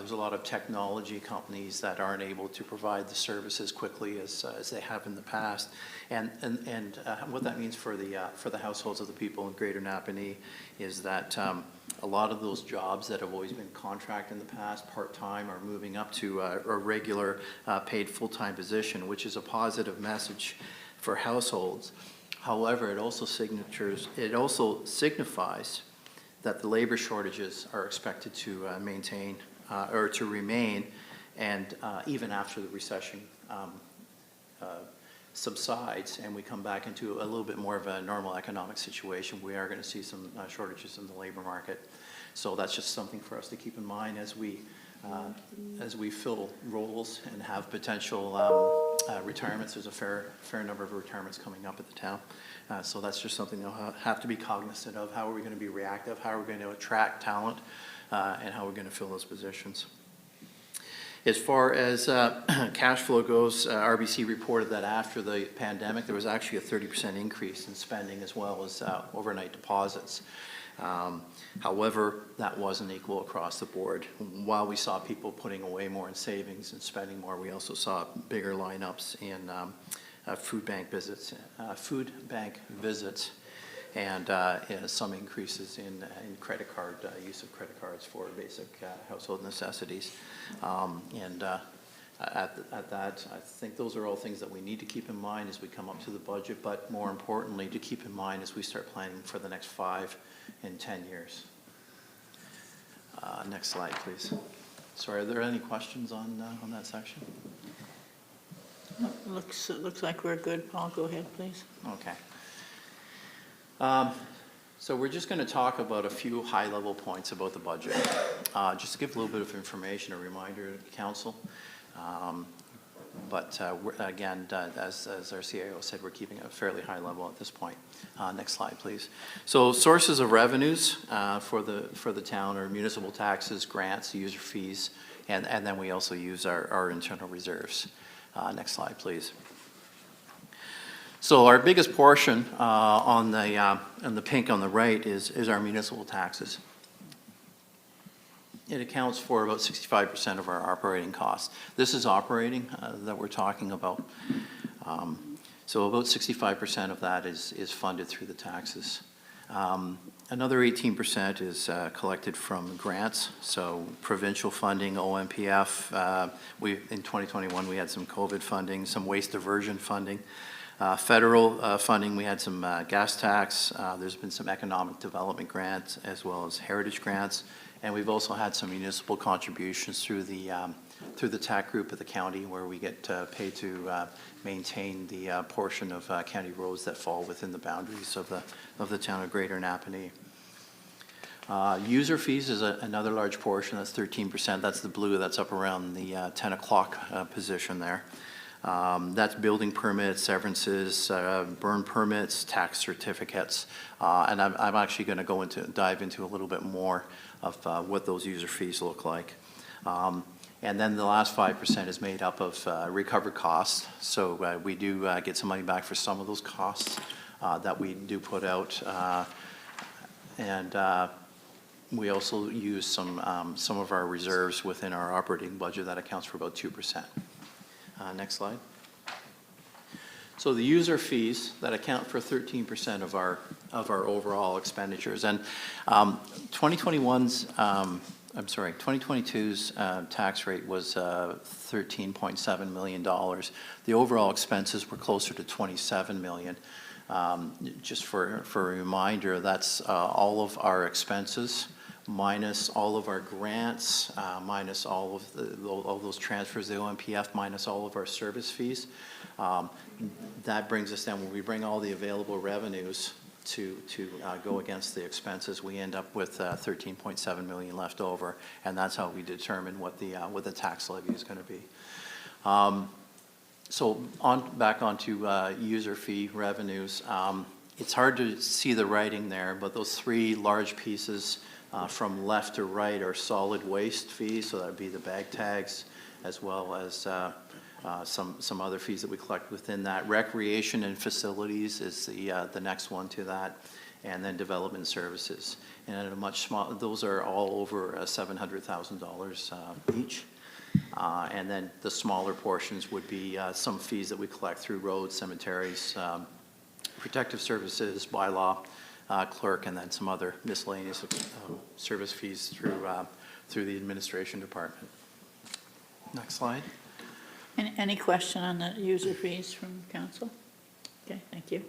There's a lot of technology companies that aren't able to provide the services quickly as they have in the past. And what that means for the households of the people in Greater Napanee is that a lot of those jobs that have always been contract in the past, part-time, are moving up to a regular paid full-time position, which is a positive message for households. However, it also signifies that the labor shortages are expected to maintain or to remain, and even after the recession subsides and we come back into a little bit more of a normal economic situation, we are going to see some shortages in the labor market. So that's just something for us to keep in mind as we fill roles and have potential retirements. There's a fair number of retirements coming up at the town. So that's just something they'll have to be cognizant of. How are we going to be reactive? How are we going to attract talent? And how we're going to fill those positions. As far as cash flow goes, RBC reported that after the pandemic, there was actually a 30% increase in spending as well as overnight deposits. However, that wasn't equal across the board. While we saw people putting away more in savings and spending more, we also saw bigger lineups in food bank visits, and some increases in credit card use of credit cards for basic household necessities. At that, I think those are all things that we need to keep in mind as we come up to the budget, but more importantly, to keep in mind as we start planning for the next 5 and 10 years. Next slide, please. Sorry, are there any questions on that section? Looks like we're good. Paul, go ahead, please. Okay. So we're just going to talk about a few high-level points about the budget. Just to give a little bit of information, a reminder to Council. But again, as our CIO said, we're keeping it a fairly high level at this point. Next slide, please. So sources of revenues for the town are municipal taxes, grants, user fees, and then we also use our internal reserves. Next slide, please. So our biggest portion on the pink on the right is our municipal taxes. It accounts for about 65% of our operating costs. This is operating that we're talking about. So about 65% of that is funded through the taxes. Another 18% is collected from grants, so provincial funding, OMPF. In 2021, we had some COVID funding, some waste diversion funding. Federal funding, we had some gas tax. There's been some economic development grants as well as heritage grants. And we've also had some municipal contributions through the TAC group of the county, where we get paid to maintain the portion of county roads that fall within the boundaries of the town of Greater Napanee. User fees is another large portion. That's 13%. That's the blue. That's up around the 10 o'clock position there. That's building permits, severances, burn permits, tax certificates, and I'm actually going to dive into a little bit more of what those user fees look like. And then the last 5% is made up of recovered costs. So we do get some money back for some of those costs that we do put out, and we also use some of our reserves within our operating budget that accounts for about 2%. Next slide. So the user fees that account for 13% of our overall expenditures, and 2022's tax rate was $13.7 million. The overall expenses were closer to $27 million. Just for a reminder, that's all of our expenses minus all of our grants, minus all of those transfers, the OMPF, minus all of our service fees. That brings us down, when we bring all the available revenues to go against the expenses, we end up with $13.7 million left over, and that's how we determine what the tax levy is going to be. So back onto user fee revenues. It's hard to see the writing there, but those three large pieces from left to right are solid waste fees, so that would be the bag tags, as well as some other fees that we collect within that. Recreation and facilities is the next one to that, and then development services. And at a much smaller, those are all over $700,000 each. And then the smaller portions would be some fees that we collect through roads, cemeteries, protective services, bylaw, clerk, and then some other miscellaneous service fees through the administration department. Next slide. Any question on the user fees from council? Okay, thank you.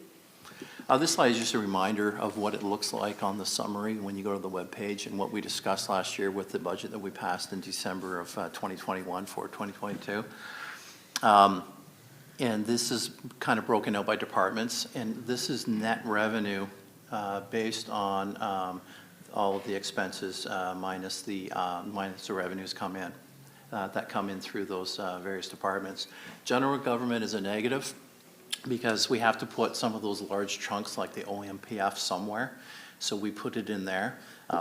This slide is just a reminder of what it looks like on the summary when you go to the webpage and what we discussed last year with the budget that we passed in December of 2021 for 2022. And this is kind of broken out by departments, and this is net revenue based on all of the expenses minus the revenues that come in through those various departments. General government is a negative because we have to put some of those large chunks like the OMPF somewhere, so we put it in there.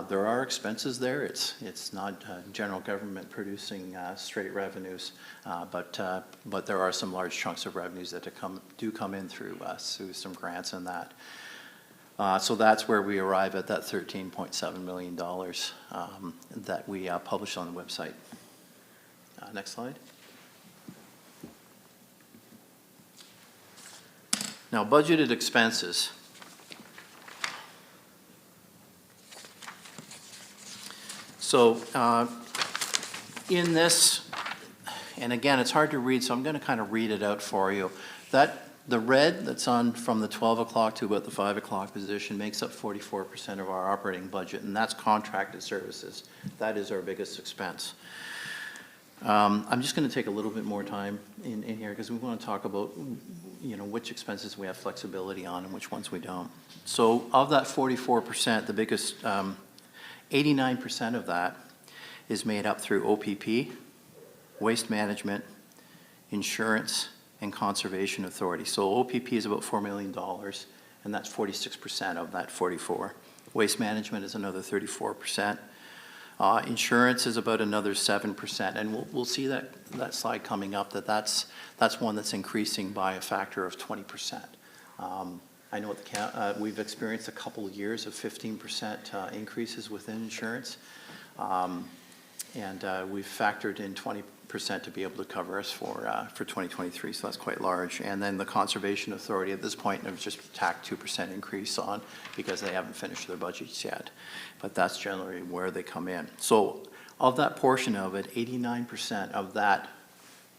There are expenses there. It's not general government producing straight revenues, but there are some large chunks of revenues that do come in through some grants and that. So that's where we arrive at that $13.7 million that we published on the website. Next slide. Now, budgeted expenses. So in this, and again, it's hard to read, so I'm going to kind of read it out for you. The red that's on from the 12 o'clock to about the 5 o'clock position makes up 44% of our operating budget, and that's contracted services. That is our biggest expense. I'm just going to take a little bit more time in here because we want to talk about, which expenses we have flexibility on and which ones we don't. So of that 44%, the biggest, 89% of that is made up through OPP, waste management, insurance, and conservation authority. So OPP is about $4 million, and that's 46% of that 44. Waste management is another 34%. Insurance is about another 7%, and we'll see that slide coming up that's one that's increasing by a factor of 20%. I know we've experienced a couple of years of 15% increases within insurance, and we've factored in 20% to be able to cover us for 2023, so that's quite large. And then the Conservation Authority at this point have just tacked 2% increase on because they haven't finished their budgets yet, but that's generally where they come in. So of that portion of it, 89% of that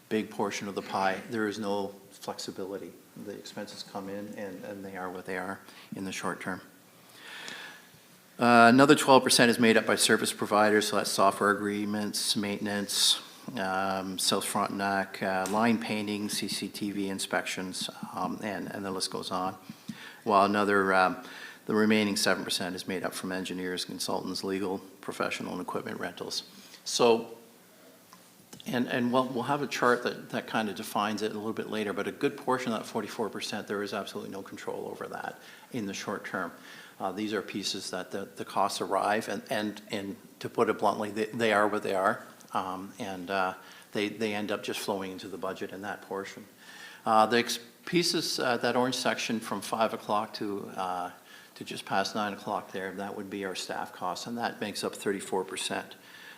big portion of the pie, there is no flexibility. The expenses come in and they are what they are in the short term. Another 12% is made up by service providers, so that's software agreements, maintenance, South Frontenac, line painting, CCTV inspections, and the list goes on. While the remaining 7% is made up from engineers, consultants, legal, professional, and equipment rentals. So, and we'll have a chart that kind of defines it a little bit later, but a good portion of that 44%, there is absolutely no control over that in the short term. These are pieces that the costs arrive, and to put it bluntly, they are what they are, and they end up just flowing into the budget in that portion. The pieces, that orange section from 5 o'clock to just past 9 o'clock there, that would be our staff costs, and that makes up 34%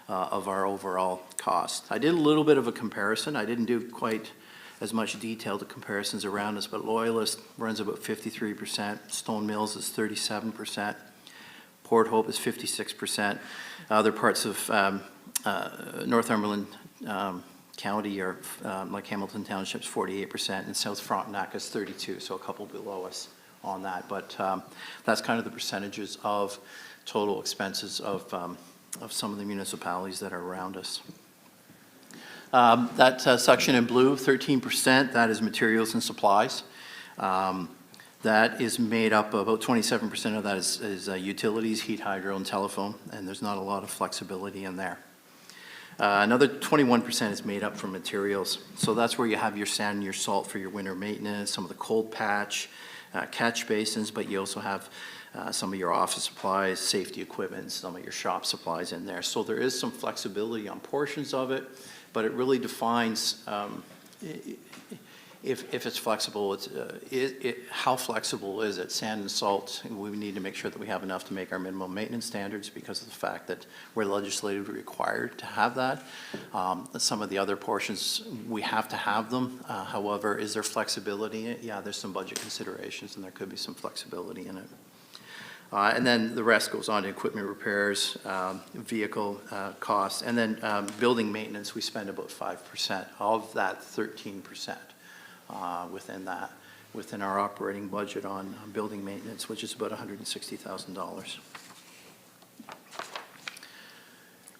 of our overall cost. I did a little bit of a comparison. I didn't do quite as much detailed comparisons around us, but Loyalist runs about 53%, Stone Mills is 37%, Port Hope is 56%, other parts of Northumberland County or like Hamilton Township's 48%, and South Frontenac is 32%, so a couple below us on that. But that's kind of the percentages of total expenses of some of the municipalities that are around us. That section in blue, 13%, that is materials and supplies. That is made up, about 27% of that is utilities, heat, hydro, and telephone, and there's not a lot of flexibility in there. Another 21% is made up from materials. So that's where you have your sand and your salt for your winter maintenance, some of the cold patch, catch basins, but you also have some of your office supplies, safety equipment, some of your shop supplies in there. So there is some flexibility on portions of it, but it really defines, if it's flexible, how flexible is it? Sand and salt, we need to make sure that we have enough to make our minimum maintenance standards because of the fact that we're legislatively required to have that. Some of the other portions, we have to have them. However, is there flexibility in it? Yeah, there's some budget considerations and there could be some flexibility in it. And then the rest goes on to equipment repairs, vehicle costs, and then building maintenance, we spend about 5% of that 13% within our operating budget on building maintenance, which is about $160,000.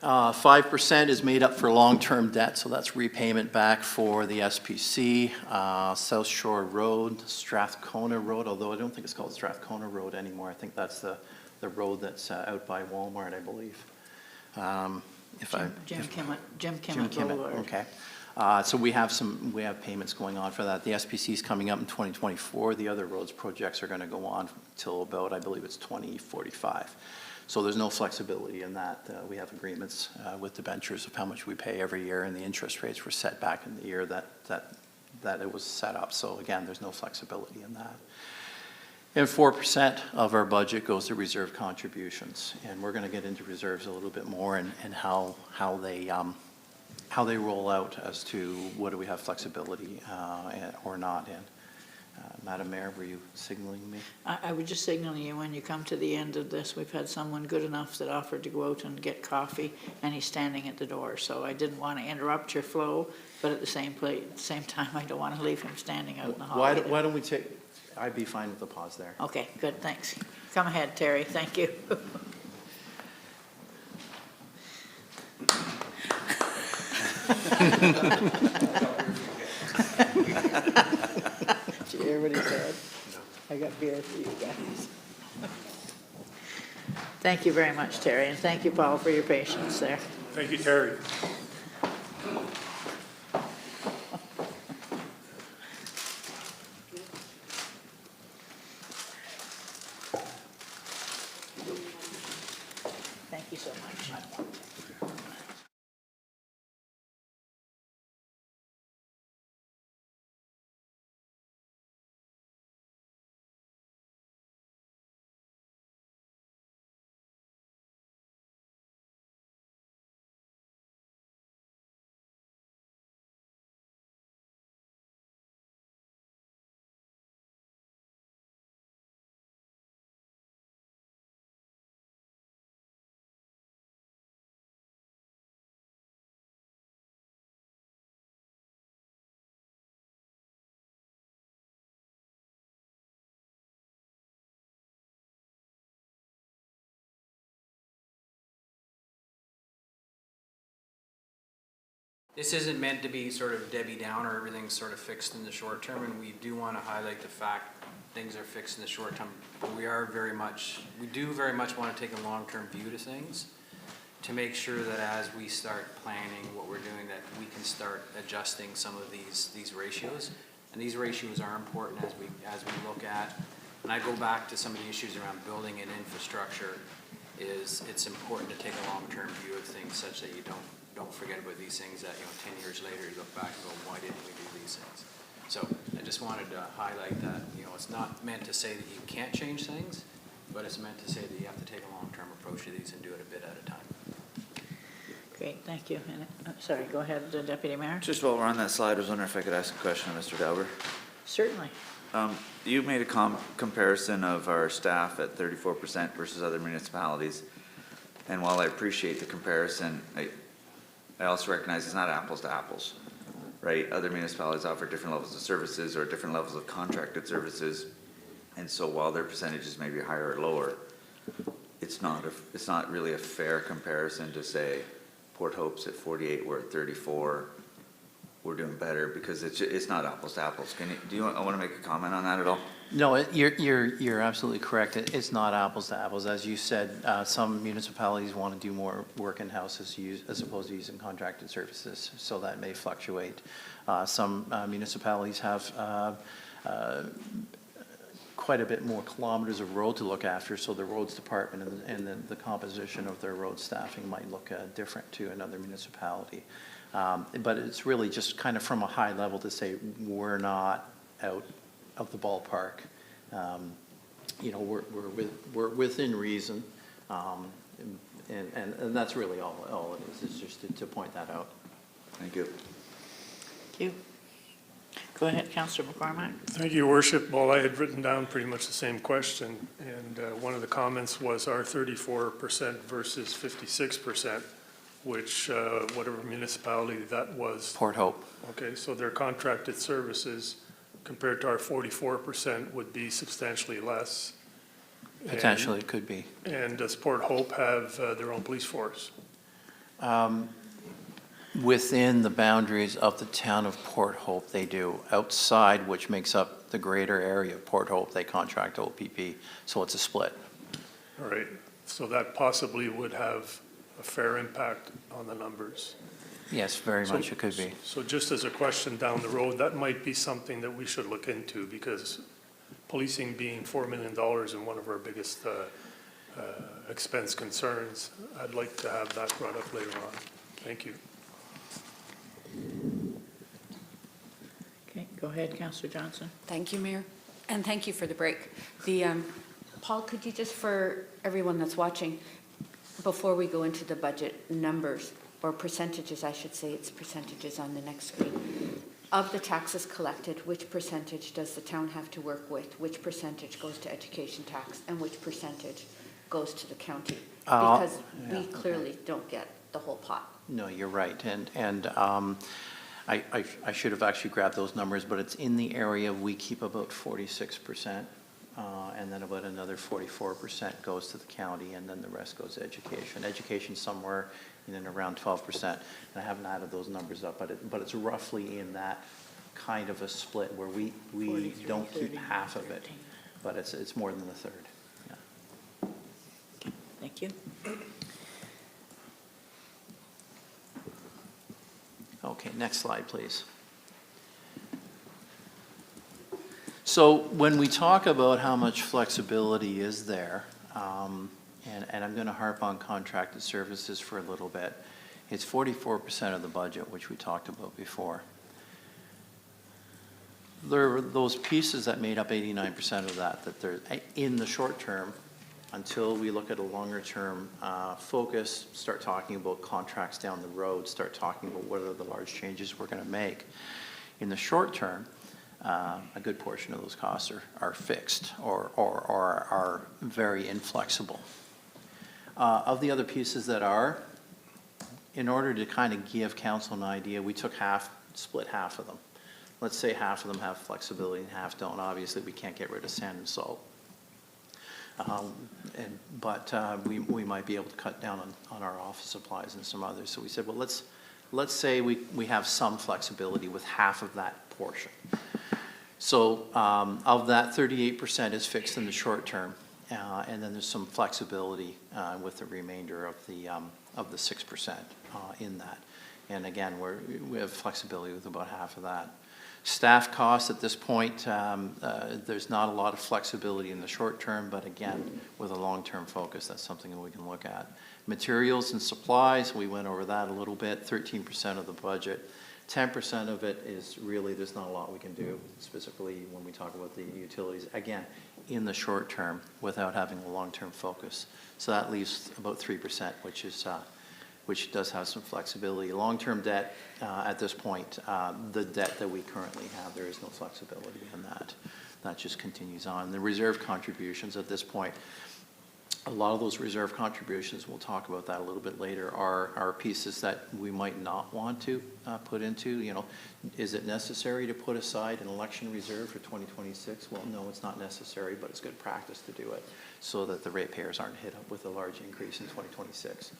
5% is made up for long-term debt, so that's repayment back for the SPC, South Shore Road, Strathcona Road, although I don't think it's called Strathcona Road anymore. I think that's the road that's out by Walmart, I believe. Jim Kimmett Boulevard. Okay. So we have payments going on for that. The SPC is coming up in 2024. The other roads projects are going to go on till about, I believe it's 2045. So there's no flexibility in that. We have agreements with debentures of how much we pay every year, and the interest rates were set back in the year that it was set up. So again, there's no flexibility in that. And 4% of our budget goes to reserve contributions, and we're going to get into reserves a little bit more and how they roll out as to what do we have flexibility or not in. Madam Mayor, were you signaling me? I was just signaling you when you come to the end of this. We've had someone good enough that offered to go out and get coffee, and he's standing at the door. So I didn't want to interrupt your flow, but at the same time, I don't want to leave him standing out in the hall. Why don't we take, I'd be fine with the pause there. Okay, good, thanks. Come ahead, Terry, thank you. Did you hear what he said? No. I got beer for you guys. Thank you very much, Terry, and thank you, Paul, for your patience there. Thank you, Terry. Thank you so much. This isn't meant to be sort of Debbie Downer, everything's sort of fixed in the short term, and we do want to highlight the fact things are fixed in the short term, but we do very much want to take a long-term view to things to make sure that as we start planning what we're doing, that we can start adjusting some of these ratios. And these ratios are important as we look at, and I go back to some of the issues around building and infrastructure, it's important to take a long-term view of things such that you don't forget about these things that, 10 years later you look back and go, why didn't we do these things? So I just wanted to highlight that, it's not meant to say that you can't change things, but it's meant to say that you have to take a long-term approach to these and do it a bit at a time. Great, thank you. And, sorry, go ahead, Deputy Mayor. Just while we're on that slide, I was wondering if I could ask a question of Mr. Dauber. Certainly. You made a comparison of our staff at 34% versus other municipalities. And while I appreciate the comparison, I also recognize it's not apples to apples, right? Other municipalities offer different levels of services or different levels of contracted services. And so while their percentages may be higher or lower, it's not really a fair comparison to say Port Hope's at 48, we're at 34, we're doing better, because it's not apples to apples. I want to make a comment on that at all? No, you're absolutely correct. It's not apples to apples. As you said, some municipalities want to do more work in-house as opposed to using contracted services, so that may fluctuate. Some municipalities have quite a bit more kilometers of road to look after, so the roads department and the composition of their road staffing might look different to another municipality. But it's really just kind of from a high level to say, we're not out of the ballpark. You know, we're within reason. And that's really all it is just to point that out. Thank you. Thank you. Go ahead, Councillor McCormack. Thank you, Your Worship. Well, I had written down pretty much the same question, and one of the comments was our 34% versus 56%, which, whatever municipality that was. Port Hope. Okay, so their contracted services compared to our 44% would be substantially less. Potentially, it could be. And does Port Hope have their own police force? Within the boundaries of the town of Port Hope, they do. Outside, which makes up the greater area of Port Hope, they contract OPP, so it's a split. All right, so that possibly would have a fair impact on the numbers. Yes, very much it could be. So just as a question down the road, that might be something that we should look into, because policing being $4 million and one of our biggest expense concerns, I'd like to have that brought up later on. Thank you. Okay, go ahead, Councillor Johnson. Thank you, Mayor, and thank you for the break. Paul, could you just, for everyone that's watching, before we go into the budget numbers, or percentages, I should say, it's percentages on the next screen, of the taxes collected, which percentage does the town have to work with? Which percentage goes to education tax, and which percentage goes to the county? Because we clearly don't get the whole pot. No, you're right, and I should have actually grabbed those numbers, but it's in the area, we keep about 46%, and then about another 44% goes to the county, and then the rest goes to education. Education somewhere in and around 12%, and I haven't added those numbers up, but it's roughly in that kind of a split where we don't keep half of it, but it's more than a third. Yeah. Thank you. Okay, next slide, please. So when we talk about how much flexibility is there, and I'm going to harp on contracted services for a little bit, it's 44% of the budget, which we talked about before. There are those pieces that made up 89% of that they're in the short term, until we look at a longer term focus, start talking about contracts down the road, start talking about what are the large changes we're going to make. In the short term, a good portion of those costs are fixed or are very inflexible. Of the other pieces that are, in order to kind of give council an idea, we took split half of them. Let's say half of them have flexibility and half don't. Obviously, we can't get rid of sand and salt. But we might be able to cut down on our office supplies and some others. So we said, well, let's say we have some flexibility with half of that portion. So of that, 38% is fixed in the short term, and then there's some flexibility with the remainder of the 6% in that. And again, we have flexibility with about half of that. Staff costs at this point, there's not a lot of flexibility in the short term, but again, with a long-term focus, that's something that we can look at. Materials and supplies, we went over that a little bit, 13% of the budget. 10% of it is really, there's not a lot we can do, specifically when we talk about the utilities, again, in the short term, without having a long-term focus. So that leaves about 3%, which does have some flexibility. Long-term debt, at this point, the debt that we currently have, there is no flexibility in that. That just continues on. The reserve contributions at this point, a lot of those reserve contributions, we'll talk about that a little bit later, are pieces that we might not want to put into. You know, is it necessary to put aside an election reserve for 2026? Well, no, it's not necessary, but it's good practice to do it so that the ratepayers aren't hit up with a large increase in 2026.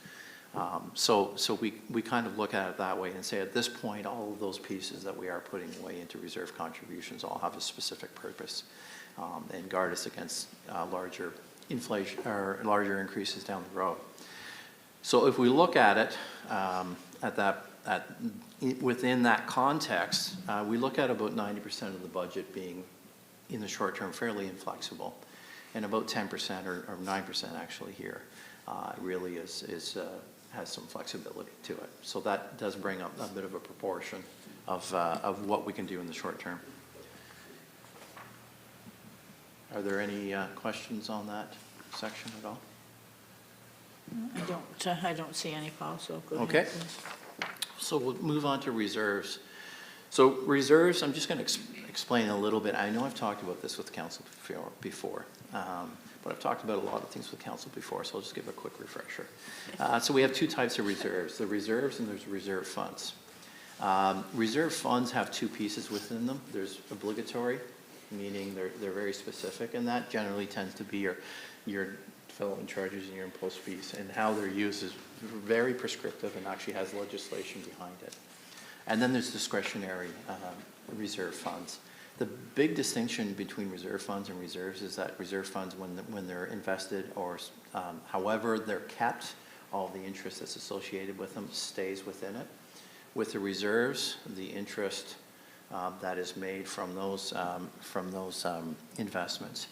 So we kind of look at it that way and say at this point, all of those pieces that we are putting away into reserve contributions all have a specific purpose and guard us against larger inflation or larger increases down the road. So if we look at it within that context, we look at about 90% of the budget being in the short term fairly inflexible, and about 10% or 9% actually here really has some flexibility to it. So that does bring up a bit of a proportion of what we can do in the short term. Are there any questions on that section at all? I don't see any, Paul, so go ahead. Okay. please. So we'll move on to reserves. So reserves, I'm just going to explain a little bit. I know I've talked about this with council before, but I've talked about a lot of things with council before, so I'll just give a quick refresher. So we have two types of reserves, the reserves and there's reserve funds. Reserve funds have two pieces within them. There's obligatory, meaning they're very specific, and that generally tends to be your development charges and your impost fees, and how they're used is very prescriptive and actually has legislation behind it. And then there's discretionary reserve funds. The big distinction between reserve funds and reserves is that reserve funds, when they're invested or however they're kept, all the interest that's associated with them stays within it. With the reserves, the interest that is made from those investments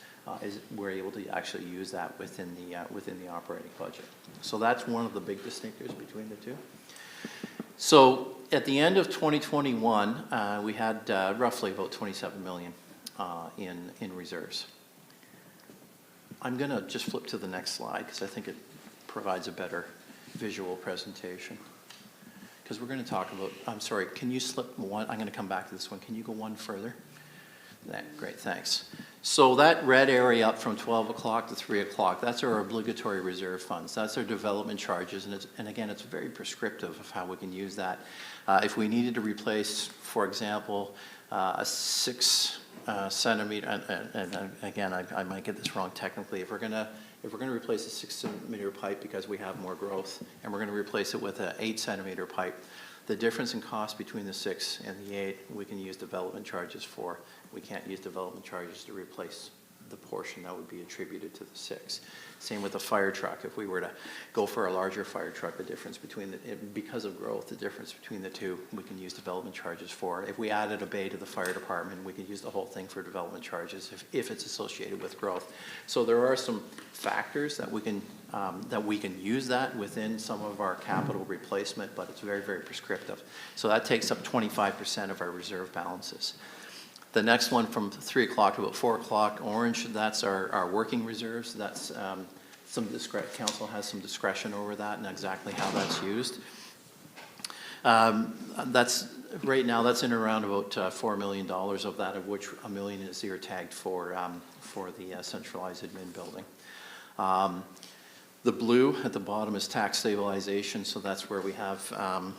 we're able to actually use that within the operating budget. So that's one of the big distinctors between the two. So at the end of 2021, we had roughly about 27 million in reserves. I'm going to just flip to the next slide because I think it provides a better visual presentation. Because we're going to talk about, I'm sorry, can you slip one? I'm going to come back to this one. Can you go one further? Great, thanks. So that red area up from 12 o'clock to 3 o'clock, that's our obligatory reserve funds. That's our development charges, and again, it's very prescriptive of how we can use that. If we needed to replace, for example, a 6 centimeter, and again, I might get this wrong technically, if we're gonna replace a 6 centimeter pipe because we have more growth, and we're gonna replace it with an 8 centimeter pipe, the difference in cost between the 6 and the 8, we can use development charges for. We can't use development charges to replace the portion that would be attributed to the 6. Same with a fire truck. If we were to go for a larger fire truck, the difference between because of growth, the difference between the two, we can use development charges for. If we added a bay to the fire department, we could use the whole thing for development charges if it's associated with growth. So there are some factors that we can use that within some of our capital replacement, but it's very, very prescriptive. So that takes up 25% of our reserve balances. The next one from 3 o'clock to about 4 o'clock, orange, that's our working reserves. That's council has some discretion over that and exactly how that's used. Right now that's in around about $4 million of that, of which $1 million is ear tagged for the centralized admin building. The blue at the bottom is tax stabilization, so that's where we have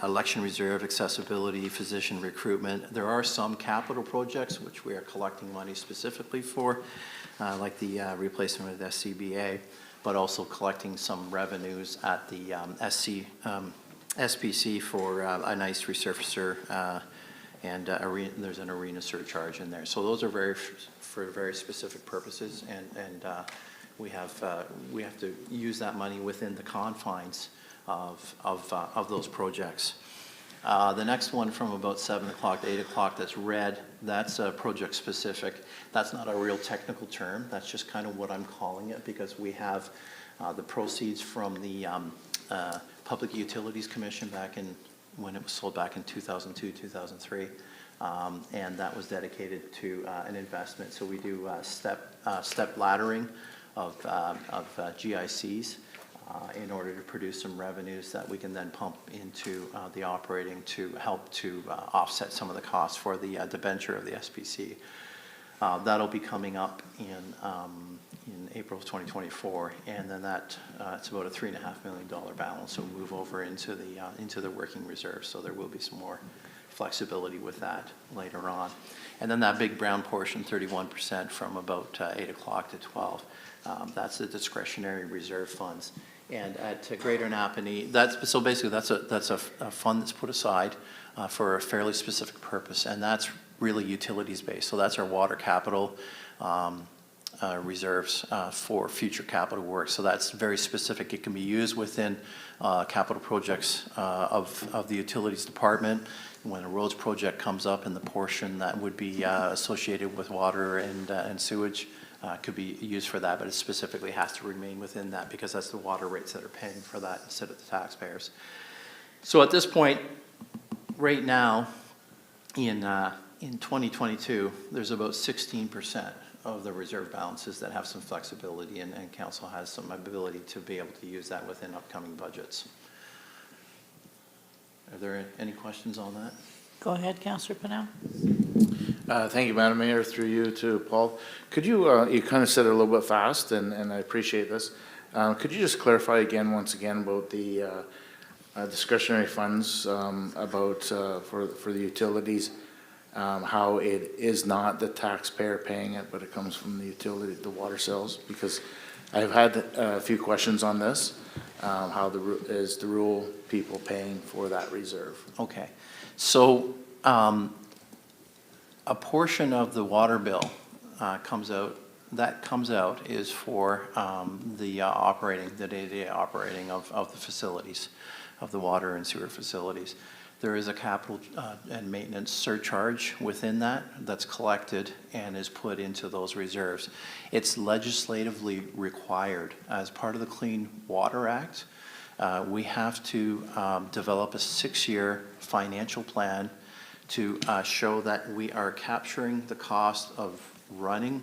election reserve, accessibility, physician recruitment. There are some capital projects which we are collecting money specifically for, like the replacement of the SCBA, but also collecting some revenues at the SPC for an ice resurfacer, and there's an arena surcharge in there. So those are for very specific purposes, and we have to use that money within the confines of those projects. The next one from about 7 o'clock to 8 o'clock, that's red, that's project specific. That's not a real technical term, that's just kind of what I'm calling it, because we have the proceeds from the Public Utilities Commission when it was sold back in 2002, 2003, and that was dedicated to an investment. So we do step laddering of GICs. In order to produce some revenues that we can then pump into the operating to help to offset some of the costs for the debenture of the SPC. That'll be coming up in April of 2024, and then it's about a $3.5 million balance. So move over into the working reserve. So there will be some more flexibility with that later on. And then that big brown portion, 31% from about 8 o'clock to 12. That's the discretionary reserve funds. And at Greater Napanee, that's a fund that's put aside for a fairly specific purpose, and that's really utilities based. So that's our water capital reserves for future capital work. So that's very specific. It can be used within capital projects of the utilities department. When a roads project comes up and the portion that would be associated with water and sewage, could be used for that, but it specifically has to remain within that because that's the water rates that are paying for that instead of the taxpayers. So at this point, right now, in 2022, there's about 16% of the reserve balances that have some flexibility, and council has some ability to be able to use that within upcoming budgets. Are there any questions on that? Go ahead, Councillor Pennell. Thank you, Madam Mayor, through you to Paul. Could you, you kind of said it a little bit fast, and I appreciate this. Could you just clarify again, once again, about the discretionary funds about for the utilities, how it is not the taxpayer paying it, but it comes from the utility, the water sales? Because I've had a few questions on this. How is the rural people paying for that reserve? Okay, so a portion of the water bill comes out is for the day-to-day operating of the facilities, of the water and sewer facilities. There is a capital and maintenance surcharge within that that's collected and is put into those reserves. It's legislatively required as part of the Clean Water Act. We have to develop a 6-year financial plan to show that we are capturing the cost of running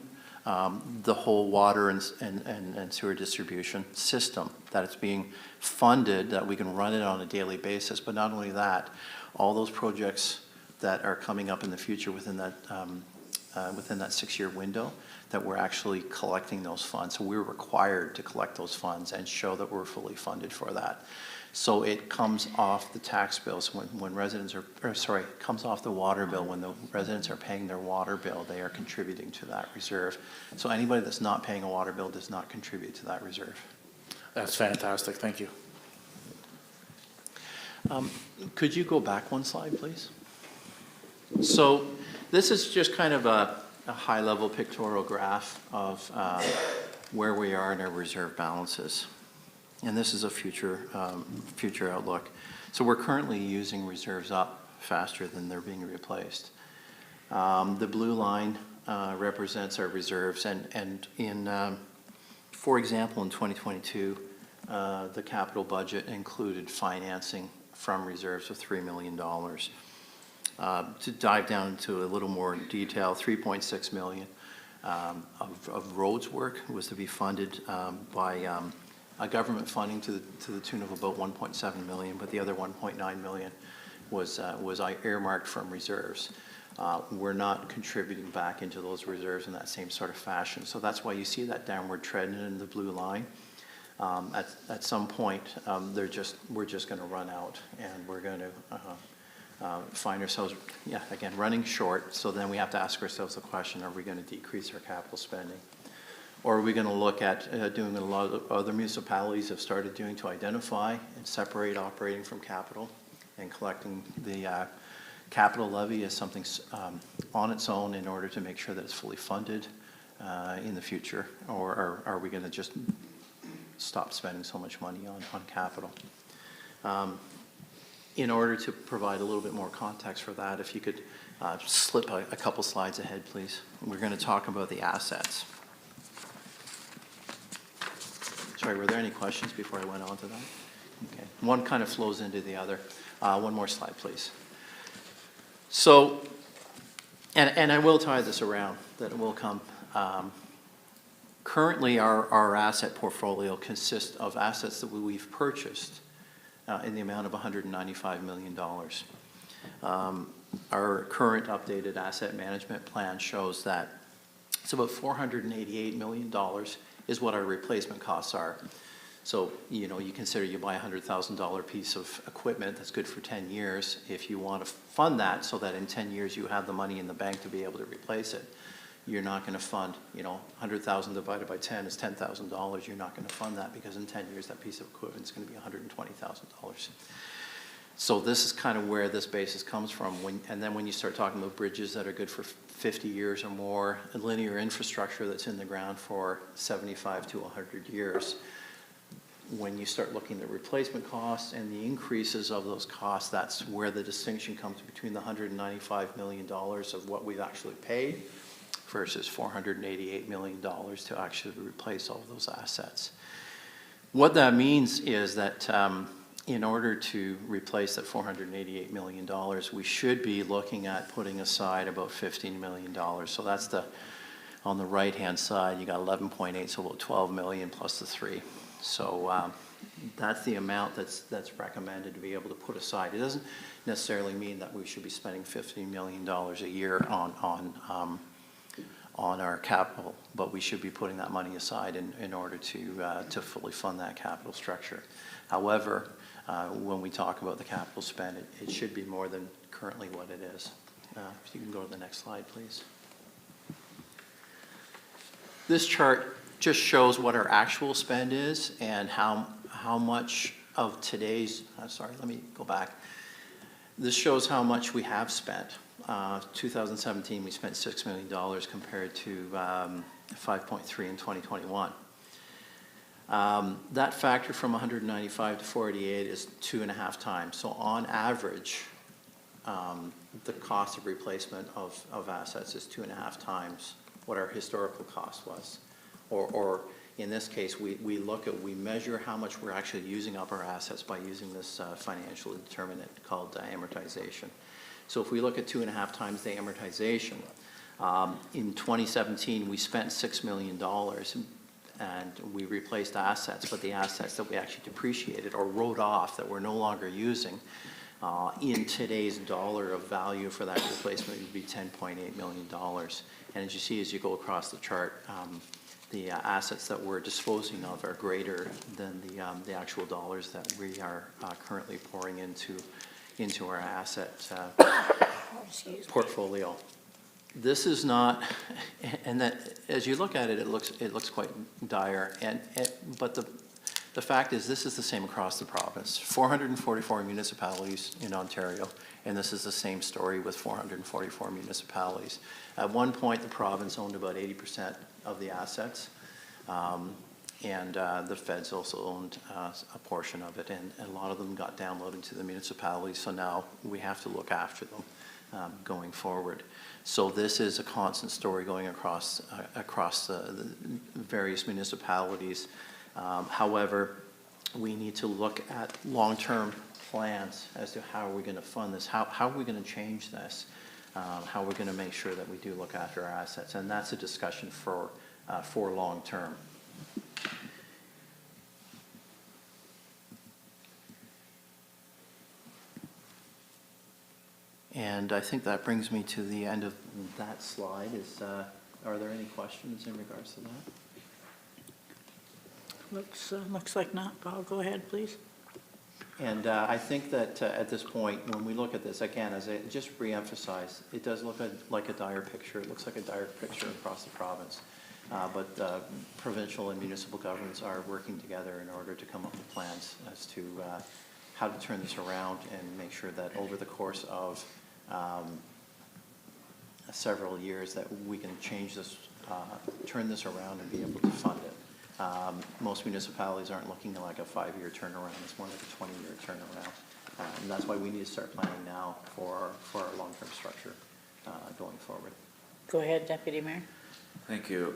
the whole water and sewer distribution system, that it's being funded, that we can run it on a daily basis. But not only that, all those projects that are coming up in the future within that 6-year window, that we're actually collecting those funds. So we're required to collect those funds and show that we're fully funded for that. So it comes off the tax bills when residents are, it comes off the water bill. When the residents are paying their water bill, they are contributing to that reserve. So anybody that's not paying a water bill does not contribute to that reserve. That's fantastic. Thank you. Could you go back one slide, please? So this is just kind of a high-level pictorial graph of where we are in our reserve balances. And this is a future outlook. So we're currently using reserves up faster than they're being replaced. The blue line represents our reserves, and in, for example, in 2022, the capital budget included financing from reserves of $3 million. To dive down into a little more detail, $3.6 million of roads work was to be funded by a government funding to the tune of about 1.7 million, but the other 1.9 million was earmarked from reserves. We're not contributing back into those reserves in that same sort of fashion. So that's why you see that downward trend in the blue line. At some point, we're just going to run out, and we're going to find ourselves, again, running short. So then we have to ask ourselves the question, are we going to decrease our capital spending? Or are we going to look at doing a lot of other municipalities have started doing to identify and separate operating from capital, and collecting the capital levy as something on its own in order to make sure that it's fully funded in the future? Or are we going to just stop spending so much money on capital? In order to provide a little bit more context for that, if you could slip a couple slides ahead, please. We're going to talk about the assets. Sorry, were there any questions before I went on to that? Okay, one kind of flows into the other. One more slide, please. So, and I will tie this around, that it will come. Currently, our asset portfolio consists of assets that we've purchased in the amount of $195 million. Our current updated asset management plan shows that it's about $488 million is what our replacement costs are. So, you consider you buy a $100,000 piece of equipment that's good for 10 years. If you want to fund that so that in 10 years you have the money in the bank to be able to replace it, you're not going to fund, 100,000 divided by 10 is $10,000. You're not going to fund that, because in 10 years that piece of equipment is going to be $120,000. So this is kind of where this basis comes from. And then when you start talking about bridges that are good for 50 years or more, and linear infrastructure that's in the ground for 75 to 100 years, when you start looking at replacement costs and the increases of those costs, that's where the distinction comes between the $195 million of what we've actually paid versus $488 million to actually replace all those assets. What that means is that in order to replace that $488 million, we should be looking at putting aside about $15 million. So that's on the right-hand side, you got 11.8, so about 12 million plus the 3. So that's the amount that's recommended to be able to put aside. It doesn't necessarily mean that we should be spending $15 million a year on our capital, but we should be putting that money aside in order to fully fund that capital structure. However, when we talk about the capital spend, it should be more than currently what it is. If you can go to the next slide, please. This chart just shows what our actual spend is and how much of today's, sorry, let me go back. This shows how much we have spent. 2017, we spent $6 million compared to 5.3 in 2021. That factor from 195 to 488 is 2.5 times. So on average, the cost of replacement of assets is 2.5 times what our historical cost was. Or in this case, we measure how much we're actually using up our assets by using this financial determinant called amortization. So if we look at 2.5 times the amortization, in 2017, we spent $6 million and we replaced assets, but the assets that we actually depreciated or wrote off that we're no longer using, in today's dollar of value for that replacement would be $10.8 million. And as you see, as you go across the chart, the assets that we're disposing of are greater than the actual dollars that we are currently pouring into our asset portfolio. This is not, and that as you look at it, it looks quite dire. But the fact is, this is the same across the province. 444 municipalities in Ontario, and this is the same story with 444 municipalities. At one point, the province owned about 80% of the assets, and the feds also owned a portion of it, and a lot of them got downloaded to the municipalities, so now we have to look after them going forward. So this is a constant story going across the various municipalities. However, we need to look at long-term plans as to how are we going to fund this, how are we going to change this, how we're going to make sure that we do look after our assets, and that's a discussion for long-term. And I think that brings me to the end of that slide. Are there any questions in regards to that? Looks like not. Paul, go ahead, please. And I think that at this point, when we look at this, again, as I just re-emphasize, it does look like a dire picture. It looks like a dire picture across the province. But provincial and municipal governments are working together in order to come up with plans as to how to turn this around and make sure that over the course of several years that we can change this, turn this around and be able to fund it. Most municipalities aren't looking at like a 5-year turnaround, it's more like a 20-year turnaround. And that's why we need to start planning now for our long-term structure going forward. Go ahead, Deputy Mayor. Thank you.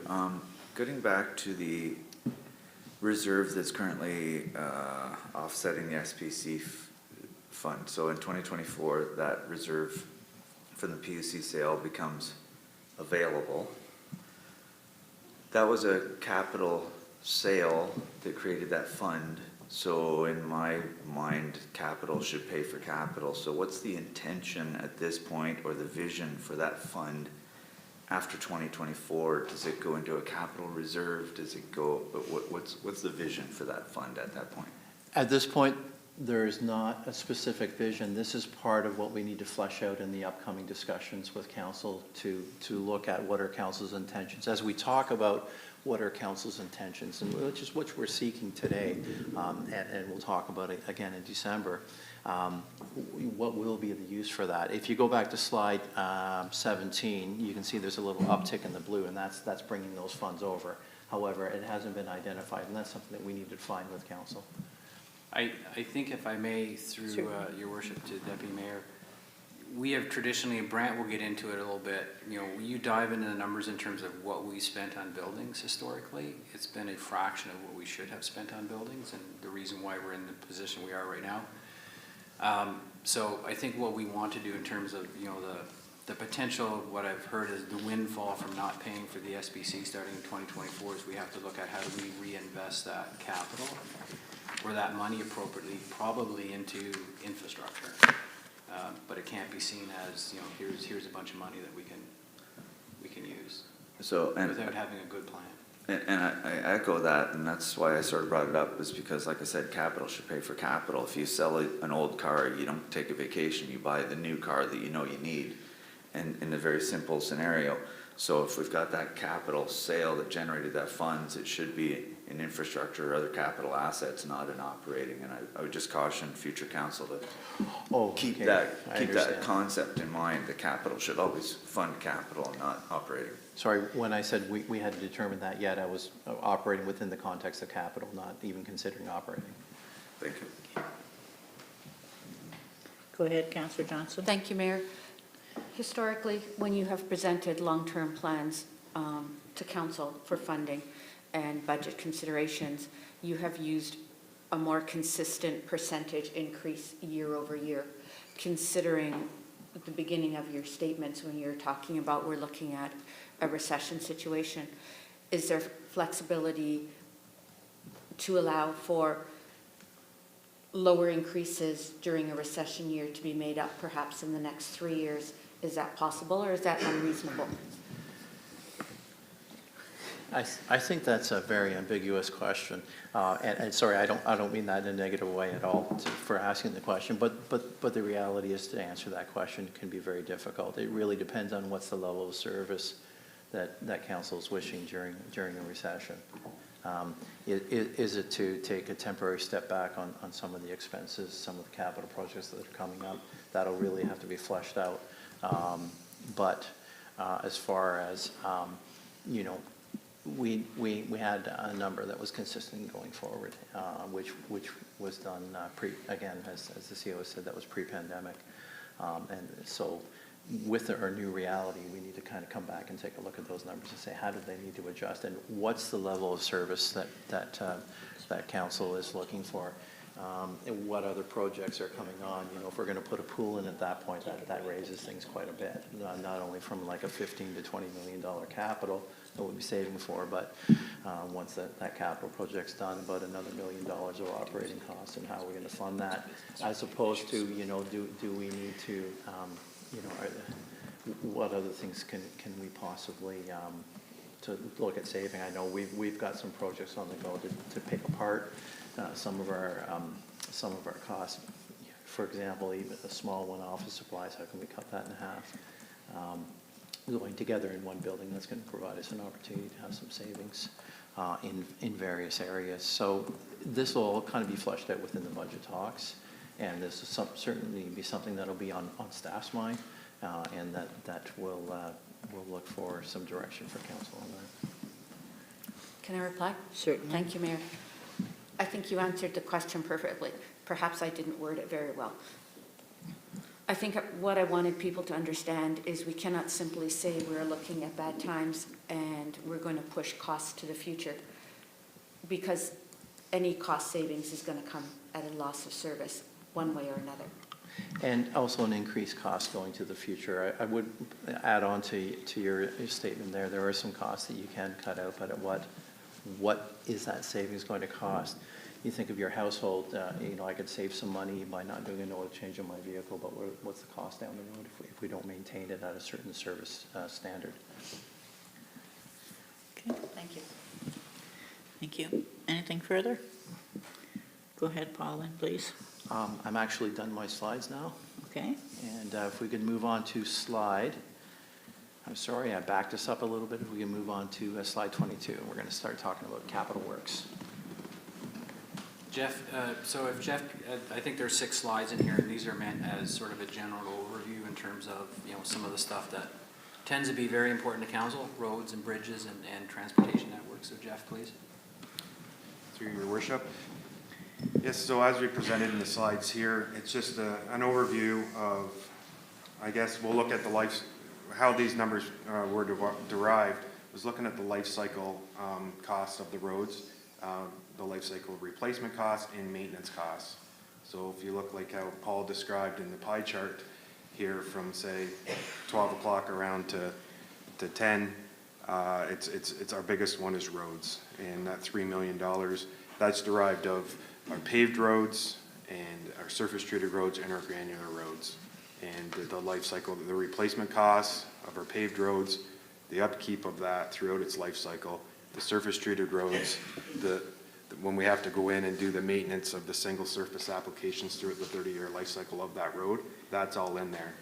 Getting back to the reserve that's currently offsetting the SPC fund. So in 2024, that reserve from the PUC sale becomes available. That was a capital sale that created that fund. So in my mind, capital should pay for capital. So what's the intention at this point or the vision for that fund after 2024? Does it go into a capital reserve? Does it go, what's the vision for that fund at that point? At this point, there is not a specific vision. This is part of what we need to flesh out in the upcoming discussions with council to look at what are council's intentions. As we talk about what are council's intentions, and which is what we're seeking today, and we'll talk about it again in December, what will be the use for that? If you go back to slide 17, you can see there's a little uptick in the blue, and that's bringing those funds over. However, it hasn't been identified, and that's something that we need to find with council. I think if I may, through your worship to Deputy Mayor, we have traditionally, and Brant will get into it a little bit, you know, you dive into the numbers in terms of what we spent on buildings historically. It's been a fraction of what we should have spent on buildings, and the reason why we're in the position we are right now. So I think what we want to do in terms of, you know, the potential, what I've heard is the windfall from not paying for the SBC starting in 2024 is we have to look at how do we reinvest that capital or that money appropriately, probably into infrastructure. But it can't be seen as, you know, here's a bunch of money that we can use without having a good plan. And I echo that, and that's why I sort of brought it up, is because, like I said, capital should pay for capital. If you sell an old car, you don't take a vacation, you buy the new car that you know you need, and in a very simple scenario. So if we've got that capital sale that generated that funds, it should be in infrastructure or other capital assets, not in operating. And I would just caution future council to keep that concept in mind. The capital should always fund capital and not operating. Sorry, when I said we hadn't determined that yet, I was operating within the context of capital, not even considering operating. Thank you. Go ahead, Councillor Johnson. Thank you, Mayor. Historically, when you have presented long-term plans to council for funding and budget considerations, you have used a more consistent percentage increase year over year. Considering the beginning of your statements when you're talking about we're looking at a recession situation, is there flexibility to allow for lower increases during a recession year to be made up perhaps in the next 3 years? Is that possible, or is that unreasonable? I think that's a very ambiguous question, and sorry, I don't mean that in a negative way at all for asking the question. But the reality is, to answer that question can be very difficult. It really depends on what's the level of service that council is wishing during a recession. Is it to take a temporary step back on some of the expenses, some of the capital projects that are coming up? That'll really have to be fleshed out. But as far as, you know, we had a number that was consistent going forward, which was done again, as the CEO said, that was pre-pandemic. And so with our new reality, we need to kind of come back and take a look at those numbers and say, how do they need to adjust? And what's the level of service that council is looking for? And what other projects are coming on? You know, if we're going to put a pool in at that point, that raises things quite a bit. Not only from like a $15 to $20 million capital that we'll be saving for, but once that capital project's done, about another $1 million of operating costs, and how we're going to fund that, as opposed to, you know, do we need to, you know, what other things can we possibly to look at saving? I know we've got some projects on the go to pick apart some of our costs. For example, even a small one, office supplies, how can we cut that in half? Going together in one building, that's going to provide us an opportunity to have some savings in various areas. So this will all kind of be fleshed out within the budget talks, and this will certainly be something that'll be on staff's mind, and that will look for some direction for council on that. Can I reply? Certainly. Thank you, Mayor. I think you answered the question perfectly. Perhaps I didn't word it very well. I think what I wanted people to understand is we cannot simply say we're looking at bad times and we're going to push costs to the future, because any cost savings is going to come at a loss of service one way or another. And also an increased cost going to the future. I would add on to your statement there. There are some costs that you can cut out, but at what is that savings going to cost? You think of your household, you know, I could save some money by not doing an oil change on my vehicle, but what's the cost down the road if we don't maintain it at a certain service standard? Okay, thank you. Thank you. Anything further? Go ahead, Pauline, please. I'm actually done my slides now. Okay. And if we could move on to I'm sorry, I backed us up a little bit. If we can move on to slide 22, we're going to start talking about capital works. Jeff, so if Jeff, I think there's 6 slides in here, and these are meant as sort of a general overview in terms of, you know, some of the stuff that tends to be very important to council, roads and bridges and transportation networks. So Jeff, please. Through your worship. Yes, so as we presented in the slides here, it's just an overview of I guess we'll look at the how these numbers were derived. I was looking at the life cycle costs of the roads, the life cycle replacement costs and maintenance costs. So if you look like how Paul described in the pie chart here from say 12 o'clock around to 10, it's our biggest one is roads, and that $3 million, that's derived of our paved roads and our surface treated roads and our granular roads. And the life cycle, the replacement costs of our paved roads, the upkeep of that throughout its life cycle, the surface treated roads, when we have to go in and do the maintenance of the single surface applications throughout the 30-year life cycle of that road, that's all in there.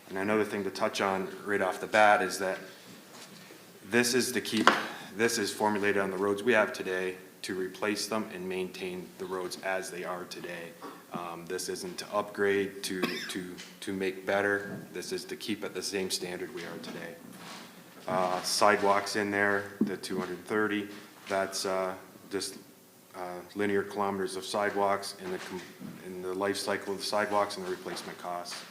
And another thing to touch on right off the bat is that this is formulated on the roads we have today to replace them and maintain the roads as they are today. This isn't to upgrade, to make better. This is to keep at the same standard we are today. Sidewalks in there, the 230, that's just linear kilometers of sidewalks in the life cycle of the sidewalks and the replacement costs.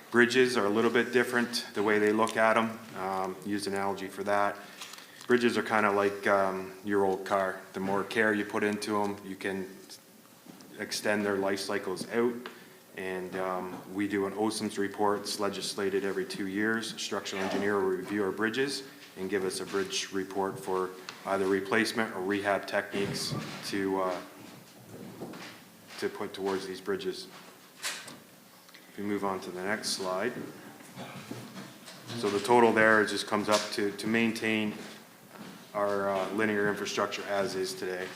Bridges are a little bit different, the way they look at them. Use an analogy for that. Bridges are kind of like your old car. The more care you put into them, you can extend their life cycles out. And we do an OSIMS report. It's legislated every 2 years. A structural engineer will review our bridges and give us a bridge report for either replacement or rehab techniques to put towards these bridges. If we move on to the next slide. So the total there just comes up to maintain our linear infrastructure as is today.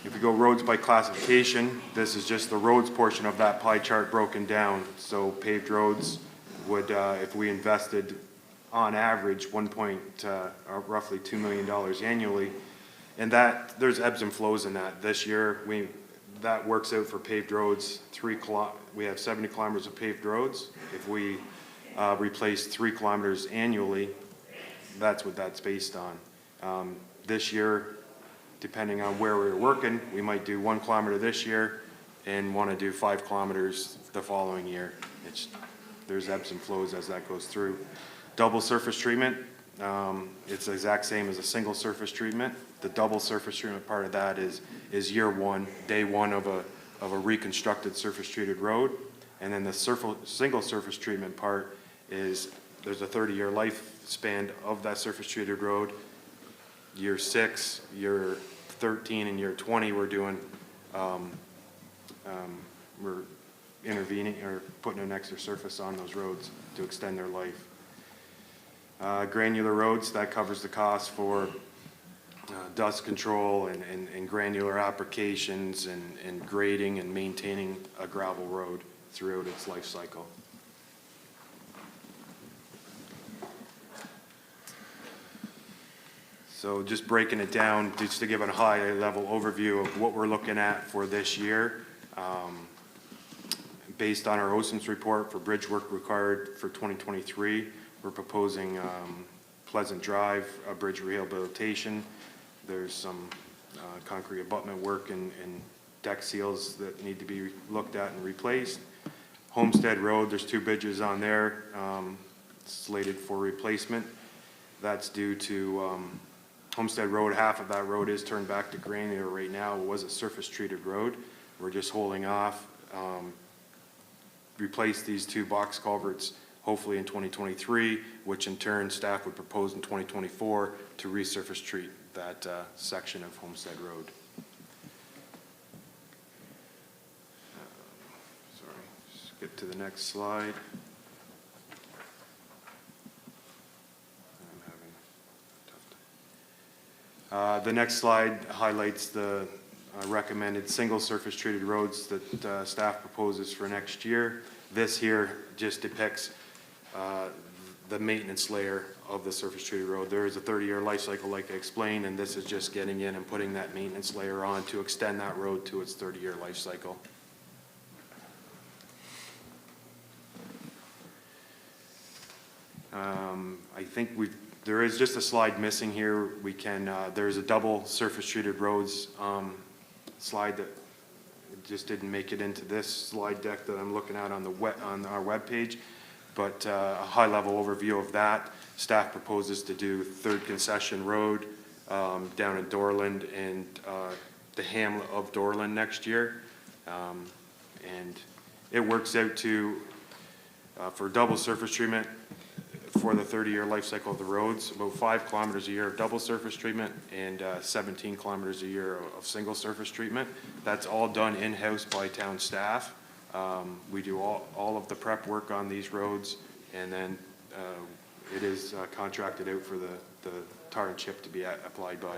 If we go roads by classification, this is just the roads portion of that pie chart broken down. So paved roads would, if we invested on average roughly $2 million annually, and that there's ebbs and flows in that. This year that works out for paved roads. We have 70 kilometers of paved roads. If we replace 3 kilometers annually, that's what that's based on. This year, depending on where we're working, we might do 1 kilometer this year and want to do 5 kilometers the following year. There's ebbs and flows as that goes through. Double surface treatment, it's the exact same as a single surface treatment. The double surface treatment part of that is year one, day one of a reconstructed surface treated road. And then the single surface treatment part is there's a 30-year lifespan of that surface treated road. Year 6, year 13, and year 20, we're doing, we're intervening or putting an extra surface on those roads to extend their life. Granular roads, that covers the cost for dust control and granular applications and grading and maintaining a gravel road throughout its life cycle. So just breaking it down, just to give a high level overview of what we're looking at for this year. Based on our OSIMS report for bridge work required for 2023, we're proposing Pleasant Drive, a bridge rehabilitation. There's some concrete abutment work and deck seals that need to be looked at and replaced. Homestead Road, there's 2 bridges on there slated for replacement. That's due to Homestead Road, half of that road is turned back to granular right now. It was a surface treated road. We're just holding off. Replace these 2 box culverts hopefully in 2023, which in turn staff would propose in 2024 to resurface treat that section of Homestead Road. Sorry, skip to the next slide. The next slide highlights the recommended single surface treated roads that staff proposes for next year. This here just depicts the maintenance layer of the surface treated road. There is a 30-year life cycle like I explained, and this is just getting in and putting that maintenance layer on to extend that road to its 30-year life cycle. I think there is just a slide missing here. There's a double surface treated roads slide that just didn't make it into this slide deck that I'm looking at on on our webpage. But a high-level overview of that, staff proposes to do 3rd Concession Road down in Dorland and the hamlet of Dorland next year. And it works out to, for double surface treatment, for the 30-year life cycle of the roads, about 5 kilometers a year of double surface treatment and 17 kilometers a year of single surface treatment. That's all done in-house by town staff. We do all of the prep work on these roads, and then it is contracted out for the tar and chip to be applied by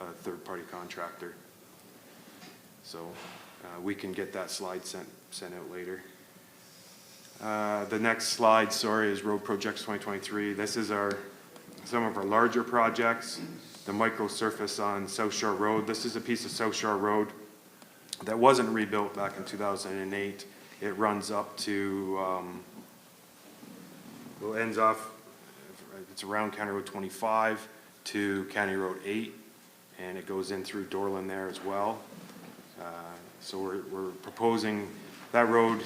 a third-party contractor. So we can get that slide sent out later. The next slide, sorry, is Road Projects 2023. This is some of our larger projects. The micro surface on South Shore Road. This is a piece of South Shore Road that wasn't rebuilt back in 2008. It runs up to, well, ends off, it's around County Road 25 to County Road 8, and it goes in through Dorland there as well. So we're proposing, that road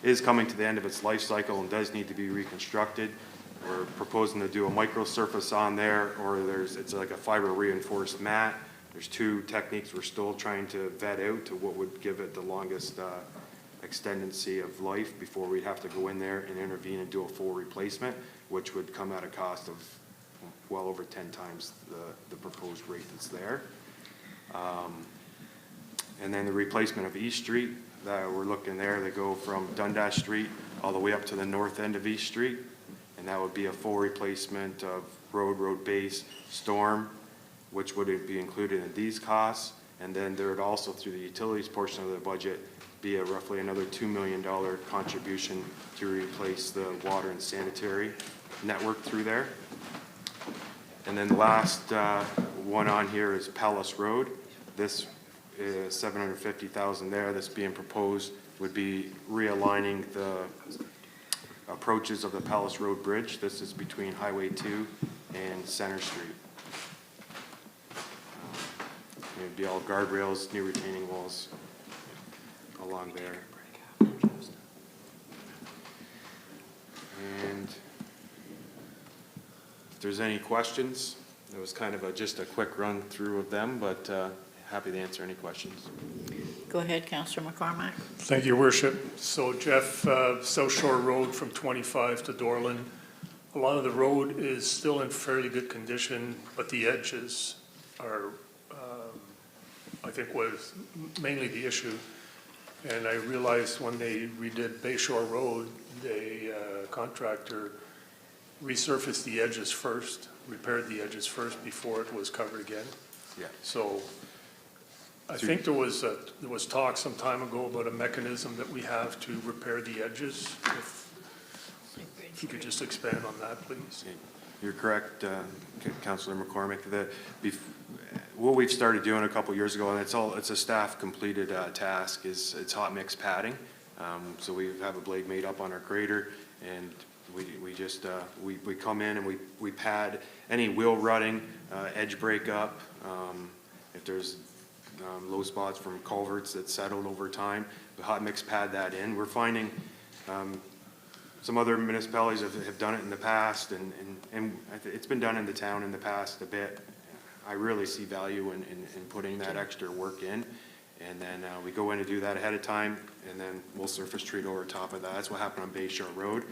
is coming to the end of its life cycle and does need to be reconstructed. We're proposing to do a micro surface on there, or it's like a fiber reinforced mat. There's 2 techniques we're still trying to vet out to what would give it the longest extendency of life before we'd have to go in there and intervene and do a full replacement, which would come at a cost of well over 10 times the proposed rate that's there. And then the replacement of East Street, that we're looking there, they go from Dundas Street all the way up to the north end of East Street, and that would be a full replacement of road base, storm, which would be included in these costs, and then there would also, through the utilities portion of the budget, be a roughly another $2 million contribution to replace the water and sanitary network through there. And then the last one on here is Palace Road. This is $750,000 there. That's being proposed would be realigning the approaches of the Palace Road Bridge. This is between Highway 2 and Center Street. It'd be all guardrails, new retaining walls along there. And if there's any questions, it was kind of just a quick run through of them, but happy to answer any questions. Go ahead, Councillor McCormack. Thank you, Worship. So Jeff, South Shore Road from 25 to Dorland, a lot of the road is still in fairly good condition, but the edges are, I think, was mainly the issue. And I realized when they redid Bayshore Road, the contractor resurfaced the edges first, repaired the edges first before it was covered again. Yeah. So I think there was talk some time ago about a mechanism that we have to repair the edges. If you could just expand on that, please. You're correct, Councillor McCormick. What we've started doing a couple years ago, and it's a staff completed task, is it's hot mix padding. So we have a blade made up on our grader, and we come in and we pad any wheel rutting, edge breakup, if there's low spots from culverts that settled over time, the hot mix pad that in. We're finding some other municipalities have done it in the past, and it's been done in the town in the past a bit. I really see value in putting that extra work in, and then we go in and do that ahead of time, and then we'll surface treat over top of that. That's what happened on Bayshore Road.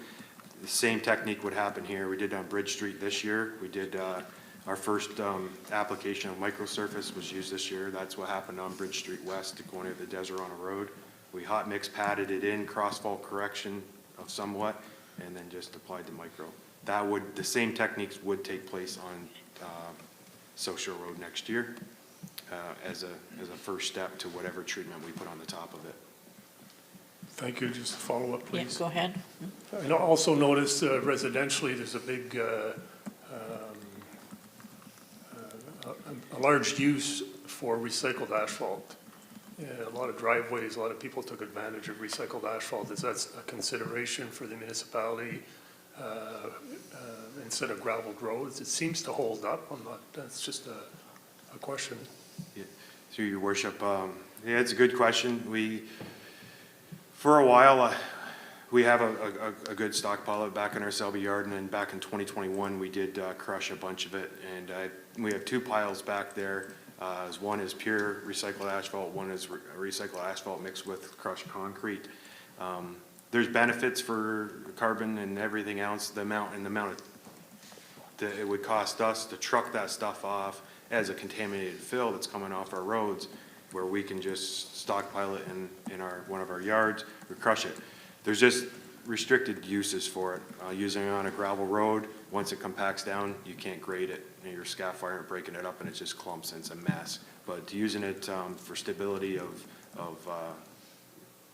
The same technique would happen here. We did on Bridge Street this year. We did our first application of microsurface was used this year. That's what happened on Bridge Street West going to the Deserona Road. We hot mix padded it in, crossfall correction of somewhat, and then just applied the micro. The same techniques would take place on South Shore Road next year as a first step to whatever treatment we put on the top of it. Thank you. Just a follow-up, Yeah, please. go ahead. I also noticed residentially, there's a big, a large use for recycled asphalt. Yeah, a lot of driveways, a lot of people took advantage of recycled asphalt. Is that a consideration for the municipality instead of gravelled roads? It seems to hold up. That's just a question. Yeah. Through your worship, Yeah, it's a good question. For a while, we have a good stockpile back in our Selby yard, and then back in 2021, we did crush a bunch of it, and we have two piles back there. One is pure recycled asphalt, one is recycled asphalt mixed with crushed concrete. There's benefits for carbon and everything else, the amount that it would cost us to truck that stuff off as a contaminated fill that's coming off our roads, where we can just stockpile it in one of our yards or crush it. There's just restricted uses for it. Using it on a gravel road, once it compacts down, you can't grade it. And you're scat firing, breaking it up, and it just clumps and it's a mess. But using it for stability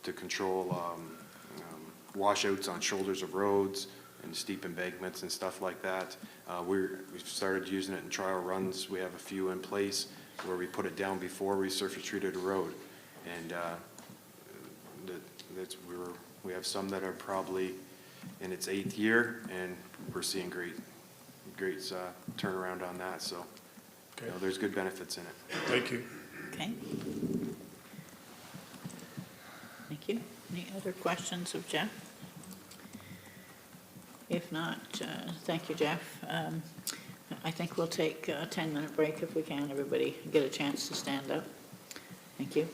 to control washouts on shoulders of roads and steep embankments and stuff like that. We've started using it in trial runs. We have a few in place where we put it down before we surface treated a road. And we have some that are probably in its 8th year, and we're seeing great turnaround on that. So Okay. you know, there's good benefits in it. Thank you. Okay. Thank you. Any other questions of Jeff? If not, thank you, Jeff. I think we'll take a 10-minute break if we can. Everybody get a chance to stand up. Thank you.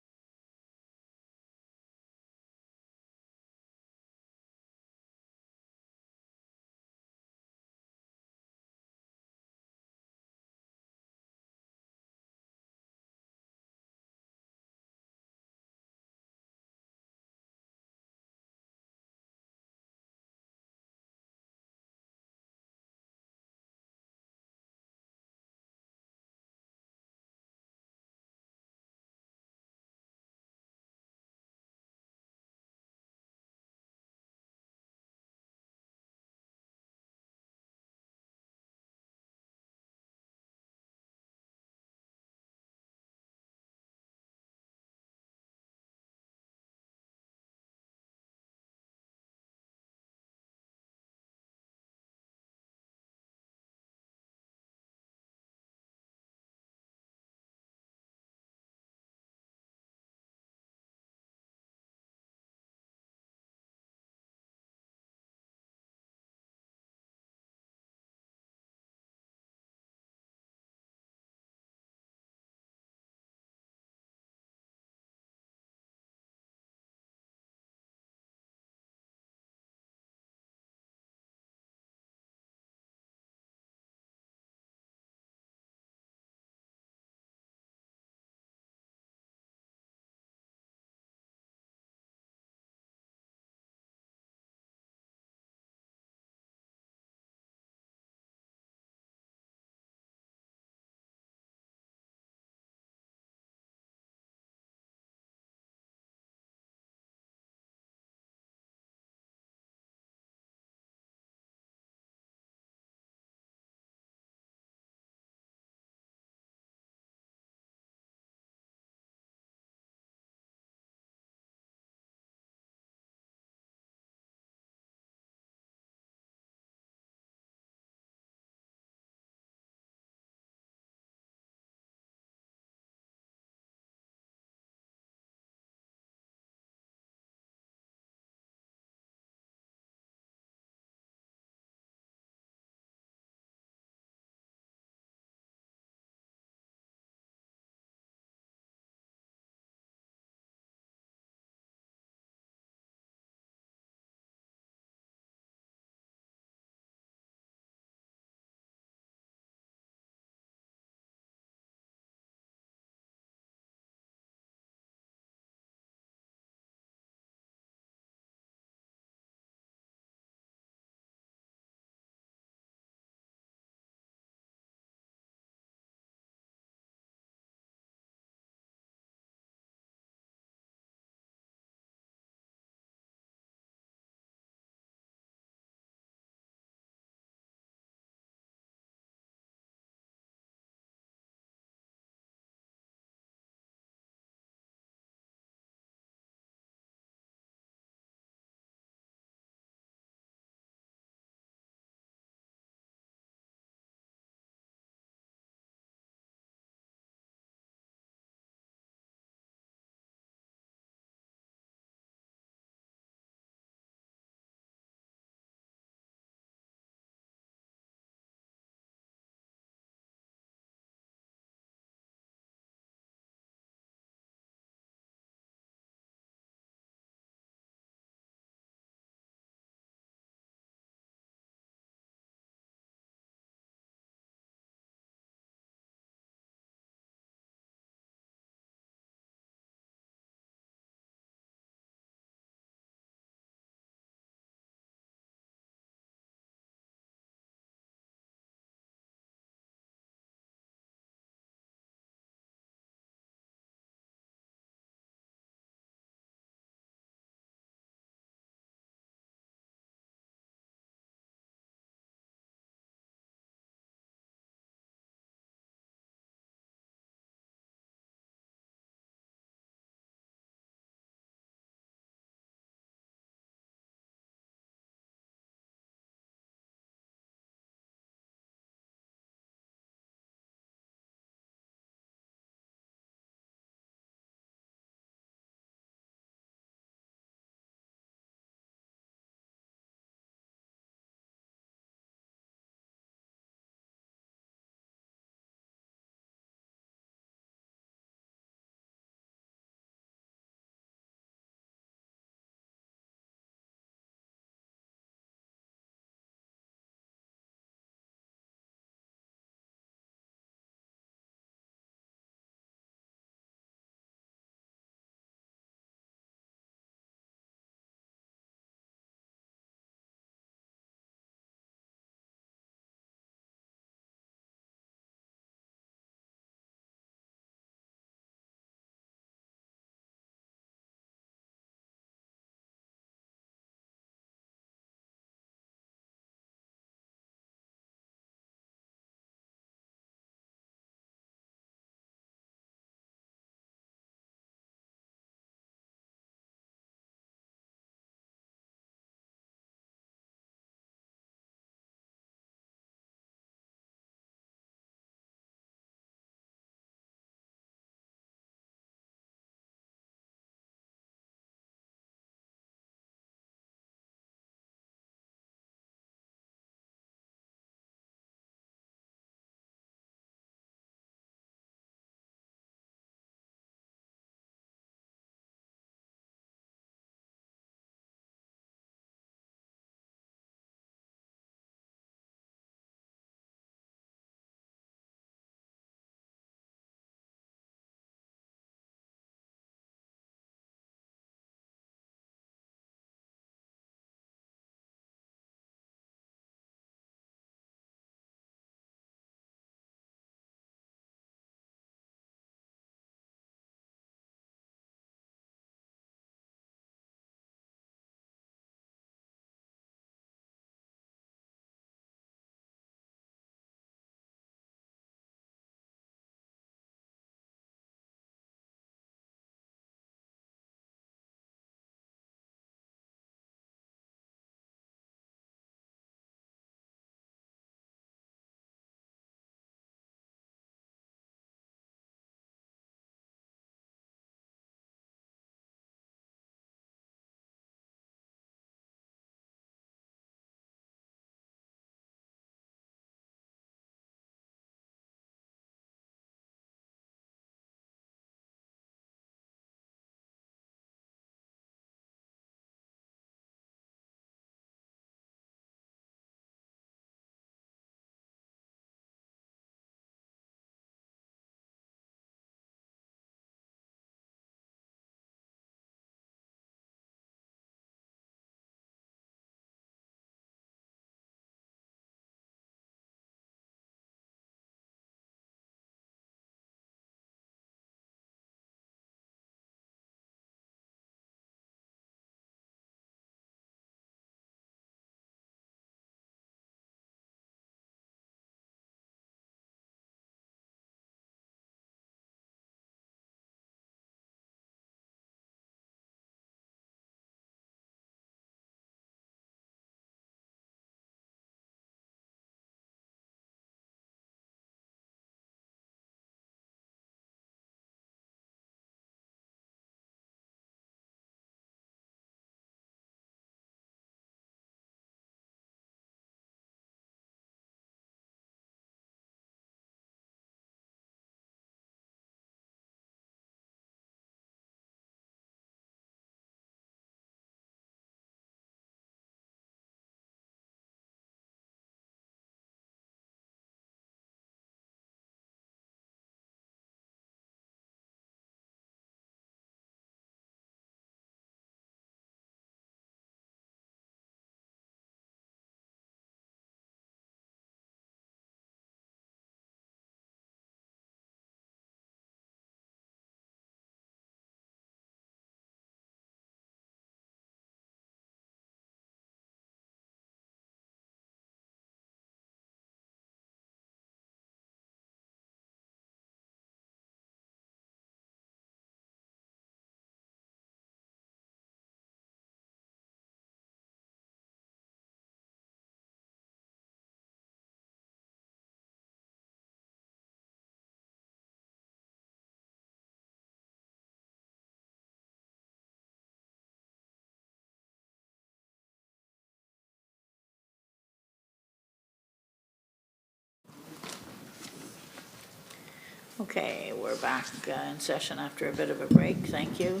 Okay, we're back in session after a bit of a break, thank you.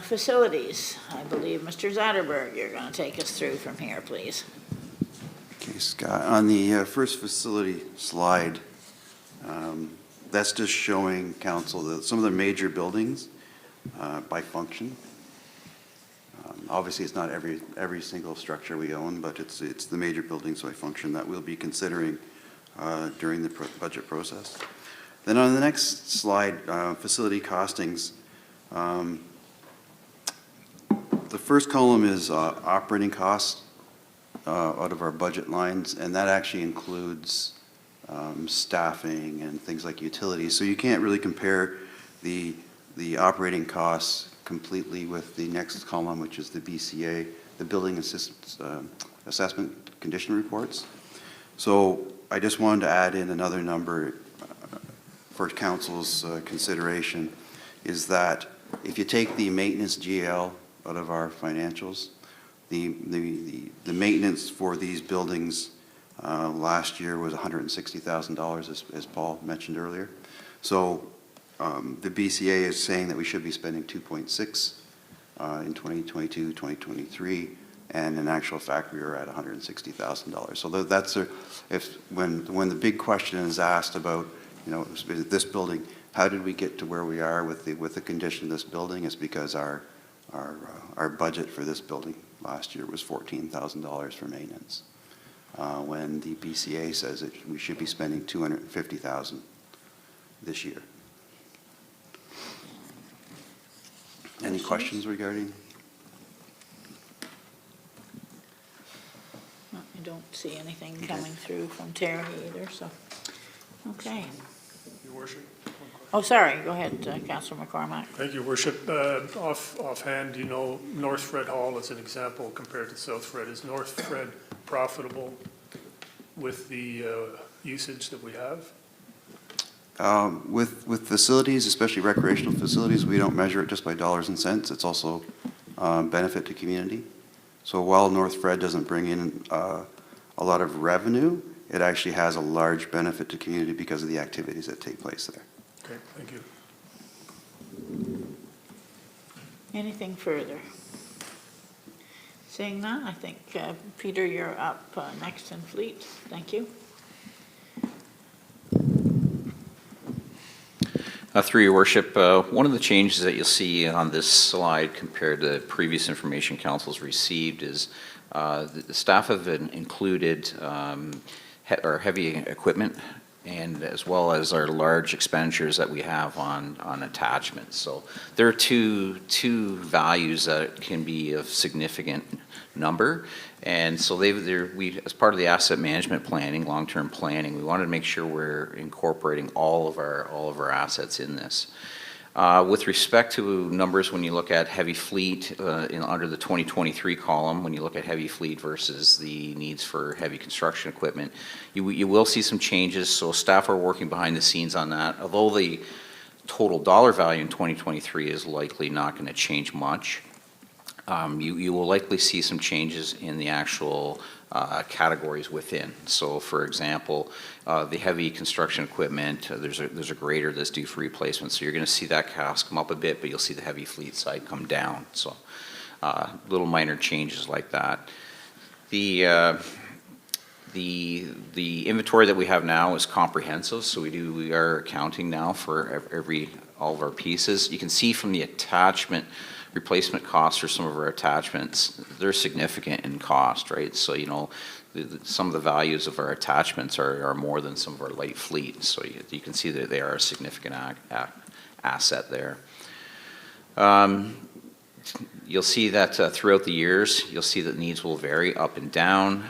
Facilities, I believe, Mr. Zatterberg, you're gonna take us through from here, please. Okay, Scott, on the first facility slide, that's just showing council that some of the major buildings by function. Obviously, it's not every single structure we own, but it's the major buildings by function that we'll be considering during the budget process. Then on the next slide, facility costings. The first column is operating costs out of our budget lines, and that actually includes staffing and things like utilities. So you can't really compare the operating costs completely with the next column, which is the BCA, the Building Assessment Condition Reports. So I just wanted to add in another number for council's consideration, is that if you take the maintenance GL out of our financials, the maintenance for these buildings last year was $160,000, as Paul mentioned earlier. So the BCA is saying that we should be spending 2.6 in 2022, 2023, and in actual fact, we were at $160,000. So that's when the big question is asked about, this building, how did we get to where we are with the condition of this building? It's because our budget for this building last year was $14,000 for maintenance, when the BCA says that we should be spending $250,000 this year. Any questions regarding? No, I don't see anything coming through from Terry either, so, okay. Your worship. Oh, sorry, go ahead, Councillor McCormack. Thank you, worship. Offhand, North Fred Hall as an example compared to South Fred. Is North Fred profitable with the usage that we have? With facilities, especially recreational facilities, we don't measure it just by dollars and cents. It's also benefit to community. So while North Fred doesn't bring in a lot of revenue, it actually has a large benefit to community because of the activities that take place there. Okay, thank you. Anything further? Seeing none, I think, Peter, you're up next in Fleet. Thank you. Through your worship, one of the changes that you'll see on this slide compared to previous information council's received is the staff have included our heavy equipment and as well as our large expenditures that we have on attachments. So there are two values that can be of significant number. And so we, as part of the asset management planning, long-term planning, we wanted to make sure we're incorporating all of our assets in this. With respect to numbers, when you look at heavy fleet under the 2023 column, when you look at heavy fleet versus the needs for heavy construction equipment, you will see some changes. So staff are working behind the scenes on that. Although the total dollar value in 2023 is likely not going to change much, you will likely see some changes in the actual categories within. So for example, the heavy construction equipment, there's a grader that's due for replacement. So you're going to see that cost come up a bit, but you'll see the heavy fleet side come down. So little minor changes like that. The inventory that we have now is comprehensive. So we are accounting now for all of our pieces. You can see from the attachment replacement costs for some of our attachments, they're significant in cost, right? So, some of the values of our attachments are more than some of our light fleet. So you can see that they are a significant asset there. You'll see that throughout the years, you'll see that needs will vary up and down.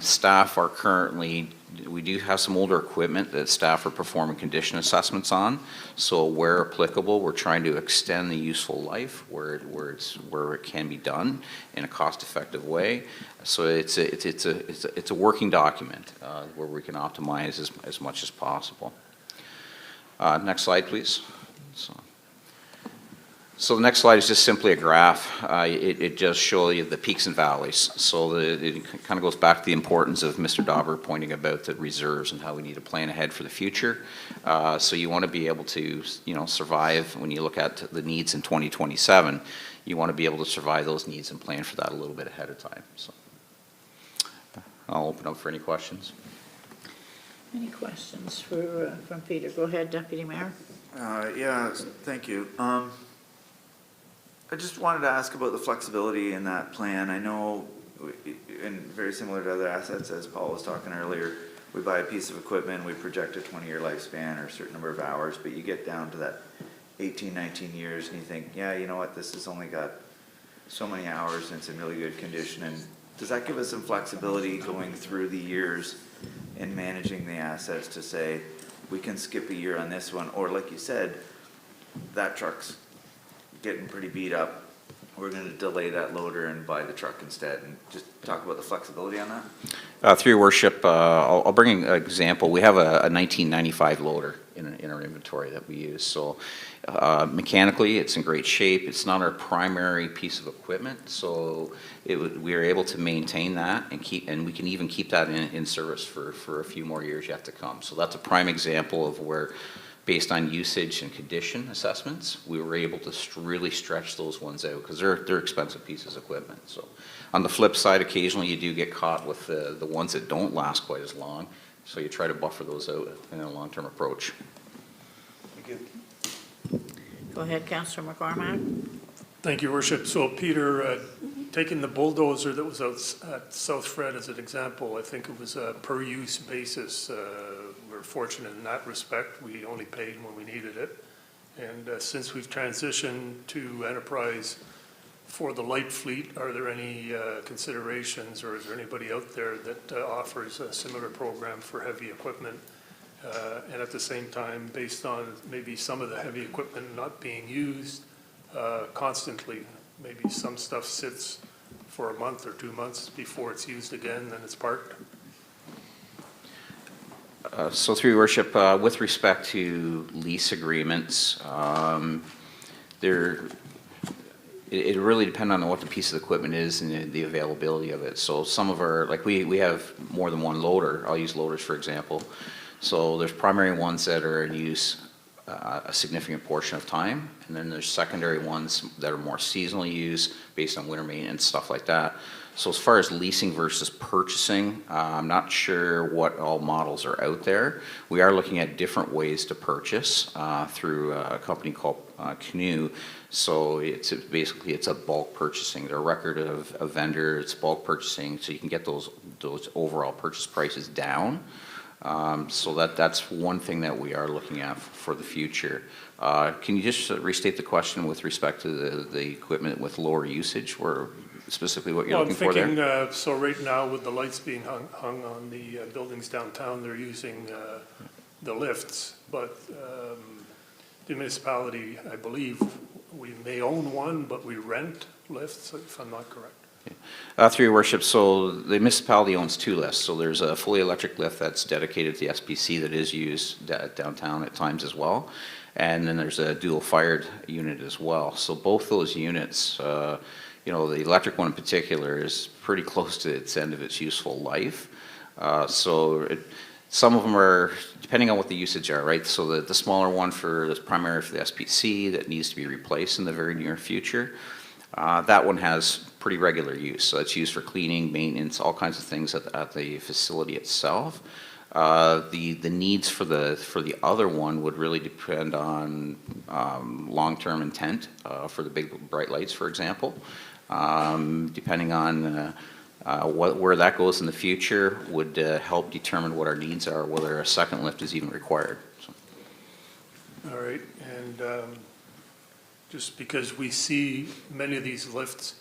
Staff are currently, we do have some older equipment that staff are performing condition assessments on. So where applicable, we're trying to extend the useful life where it can be done in a cost-effective way. So it's a working document where we can optimize as much as possible. Next slide, please. So the next slide is just simply a graph. It just shows you the peaks and valleys. So it kind of goes back to the importance of Mr. Dauber pointing about the reserves and how we need to plan ahead for the future. So you want to be able to, survive when you look at the needs in 2027. You want to be able to survive those needs and plan for that a little bit ahead of time. So I'll open up for any questions. Any questions from Peter? Go ahead, Deputy Mayor. Yeah, thank you. I just wanted to ask about the flexibility in that plan. I know, and very similar to other assets, as Paul was talking earlier, we buy a piece of equipment, we project a 20-year lifespan or a certain number of hours, but you get down to that 18, 19 years and you think, yeah, you know what, this has only got so many hours and it's in really good condition. And does that give us some flexibility going through the years in managing the assets to say, we can skip a year on this one, or like you said, that truck's getting pretty beat up, we're gonna delay that loader and buy the truck instead, and just talk about the flexibility on that? Through your worship, I'll bring an example. We have a 1995 loader in our inventory that we use. So mechanically, it's in great shape. It's not our primary piece of equipment, so we are able to maintain that and we can even keep that in service for a few more years yet to come. So that's a prime example of where, based on usage and condition assessments, we were able to really stretch those ones out because they're expensive pieces of equipment. So on the flip side, occasionally you do get caught with the ones that don't last quite as long. So you try to buffer those out in a long-term approach. Thank you. Go ahead, Councillor McCormack. Thank you, Worship. So Peter, taking the bulldozer that was out at South Fred as an example, I think it was a per-use basis. We're fortunate in that respect. We only paid when we needed it. And since we've transitioned to enterprise for the light fleet, are there any considerations, or is there anybody out there that offers a similar program for heavy equipment? And at the same time, based on maybe some of the heavy equipment not being used constantly, maybe some stuff sits for a month or 2 months before it's used again, then it's parked? So through your worship, with respect to lease agreements, it really depends on what the piece of equipment is and the availability of it. So some of our, like we have more than one loader. I'll use loaders for example. So there's primary ones that are in use a significant portion of time, and then there's secondary ones that are more seasonally used based on winter maintenance, stuff like that. So as far as leasing versus purchasing, I'm not sure what all models are out there. We are looking at different ways to purchase through a company called Canoe. So it's basically a bulk purchasing. They're a record of a vendor. It's bulk purchasing, so you can get those overall purchase prices down. So that's one thing that we are looking at for the future. Can you just restate the question with respect to the equipment with lower usage, or specifically what you're looking for there? I'm thinking, so right now with the lights being hung on the buildings downtown, they're using the lifts, but the municipality, I believe, we may own one, but we rent lifts, if I'm not correct. Through your worship, so the municipality owns two lifts. So there's a fully electric lift that's dedicated to the SPC that is used downtown at times as well. And then there's a dual fired unit as well. So both those units, the electric one in particular is pretty close to its end of its useful life. Some of them are, depending on what the usage are, right? So the smaller one that's primary for the SPC that needs to be replaced in the very near future, that one has pretty regular use. So it's used for cleaning, maintenance, all kinds of things at the facility itself. The needs for the other one would really depend on long-term intent for the big bright lights, for example. Depending on where that goes in the future would help determine what our needs are, whether a second lift is even required. So. All right, and just because we see many of these lifts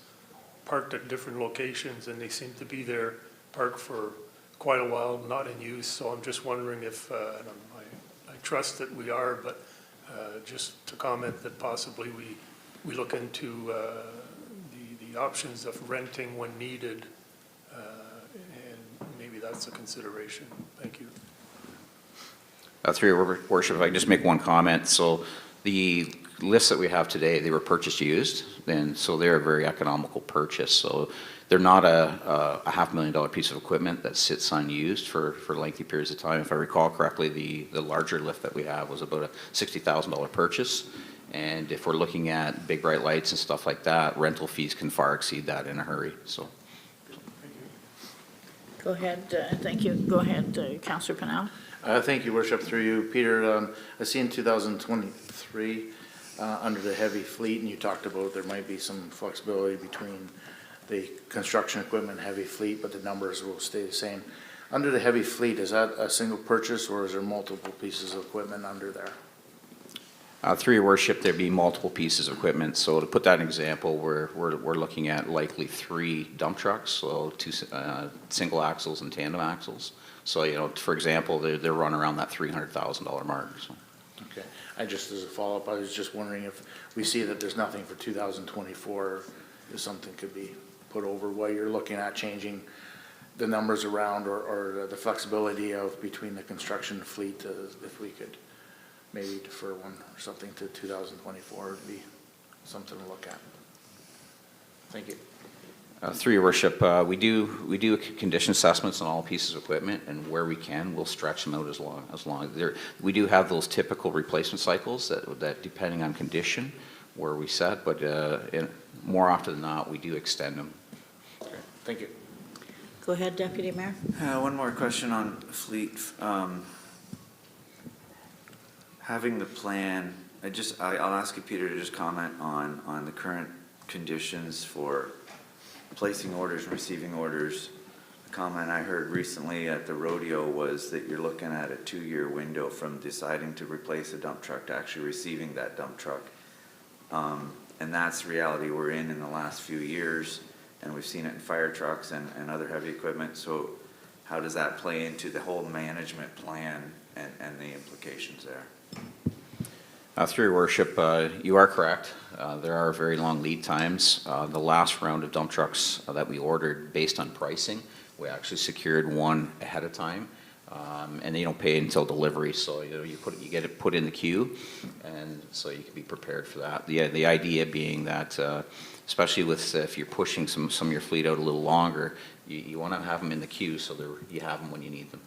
parked at different locations and they seem to be there parked for quite a while, not in use, so I'm just wondering if, and I trust that we are, but just to comment that possibly we look into the options of renting when needed, and maybe that's a consideration. Thank you. Through your worship, if I can just make one comment. So the lifts that we have today, they were purchased used, and so they're a very economical purchase. So they're not a $500,000 piece of equipment that sits unused for lengthy periods of time. If I recall correctly, the larger lift that we have was about a $60,000 purchase. And if we're looking at big bright lights and stuff like that, rental fees can far exceed that in a hurry, so. Go ahead, thank you. Go ahead, Councillor Pennell. Thank you, Worship, through you. Peter, I see in 2023, under the heavy fleet, and you talked about there might be some flexibility between the construction equipment and heavy fleet, but the numbers will stay the same. Under the heavy fleet, is that a single purchase or is there multiple pieces of equipment under there? Through your worship, there'd be multiple pieces of equipment. So to put that in example, we're looking at likely 3 dump trucks, so 2 single axles and tandem axles. So, you know, for example, they're run around that $300,000 mark. So. Okay, as a follow-up, I was just wondering if we see that there's nothing for 2024, if something could be put over while you're looking at changing the numbers around or the flexibility of between the construction fleet, if we could maybe defer one or something to 2024 would be something to look at. Thank you. Through your worship, we do condition assessments on all pieces of equipment, and where we can, we'll stretch them out as long. We do have those typical replacement cycles that depending on condition, where we set, but more often than not, we do extend them. Okay. Thank you. Go ahead, Deputy Mayor. One more question on fleet. Having the plan, I'll ask you, Peter, to just comment on the current conditions for placing orders and receiving orders. A comment I heard recently at the rodeo was that you're looking at a 2-year window from deciding to replace a dump truck to actually receiving that dump truck. And that's the reality we're in the last few years, and we've seen it in fire trucks and other heavy equipment. So how does that play into the whole management plan and the implications there? Through your worship, you are correct. There are very long lead times. The last round of dump trucks that we ordered based on pricing, we actually secured one ahead of time, and they don't pay until delivery. So you get it put in the queue, and so you can be prepared for that. The idea being that, especially with if you're pushing some of your fleet out a little longer, you want to have them in the queue so you have them when you need them.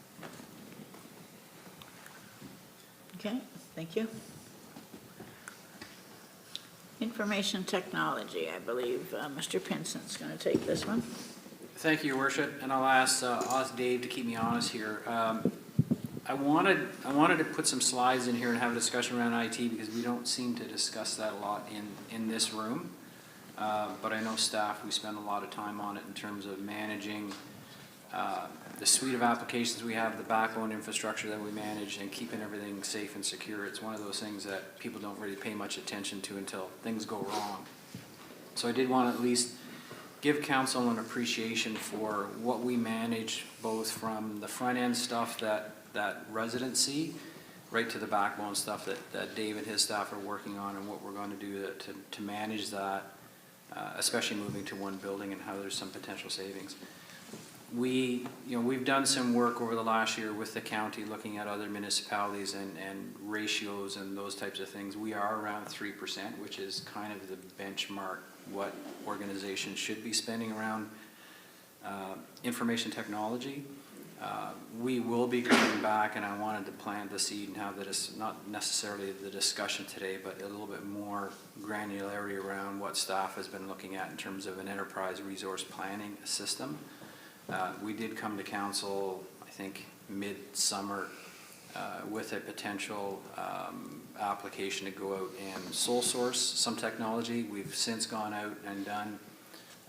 Okay, thank you. Information technology, I believe Mr. Pinson's going to take this one. Thank you, Your Worship, and I'll ask Dave to keep me honest here. I wanted to put some slides in here and have a discussion around IT because we don't seem to discuss that a lot in this room. But I know staff, we spend a lot of time on it in terms of managing the suite of applications we have, the backbone infrastructure that we manage, and keeping everything safe and secure. It's one of those things that people don't really pay much attention to until things go wrong. So I did want to at least give council an appreciation for what we manage, both from the front end stuff that residents see, right to the backbone stuff that Dave and his staff are working on, and what we're going to do to manage that, especially moving to one building and how there's some potential savings. We've done some work over the last year with the county looking at other municipalities and ratios and those types of things. We are around 3%, which is kind of the benchmark what organizations should be spending around information technology. We will be coming back, and I wanted to plant the seed and have not necessarily the discussion today, but a little bit more granularity around what staff has been looking at in terms of an enterprise resource planning system. We did come to council, I think, mid-summer with a potential application to go out and sole source some technology. We've since gone out and done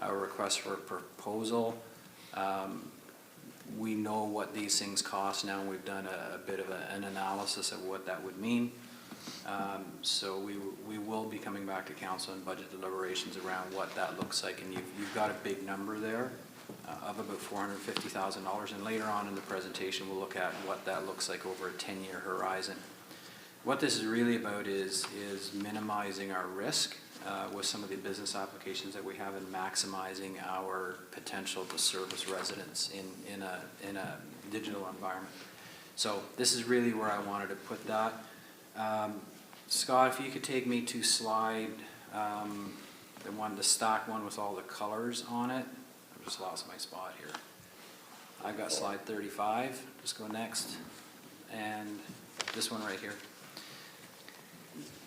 a request for a proposal. We know what these things cost now, and we've done a bit of an analysis of what that would mean. So we will be coming back to council and budget deliberations around what that looks like, and you've got a big number there. Of about $450,000, and later on in the presentation we'll look at what that looks like over a 10-year horizon. What this is really about is minimizing our risk with some of the business applications that we have and maximizing our potential to service residents in a digital environment. So this is really where I wanted to put that. Scott, if you could take me to slide, the stock one with all the colors on it. I just lost my spot here. I've got slide 35, just go next, and this one right here.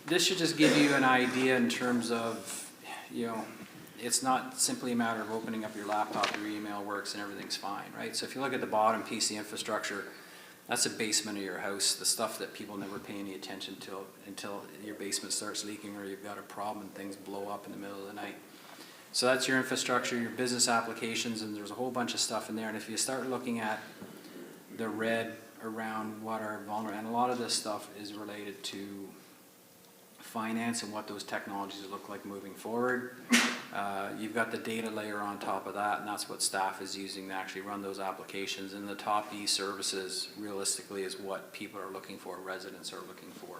This should just give you an idea in terms of, it's not simply a matter of opening up your laptop, your email works and everything's fine, right? So if you look at the bottom piece, the infrastructure, that's the basement of your house, the stuff that people never pay any attention to until your basement starts leaking or you've got a problem and things blow up in the middle of the night. So that's your infrastructure, your business applications, and there's a whole bunch of stuff in there. And if you start looking at the red around what are vulnerable, and a lot of this stuff is related to finance and what those technologies look like moving forward. You've got the data layer on top of that, and that's what staff is using to actually run those applications. And the top e-services, realistically, is what people are looking for, residents are looking for,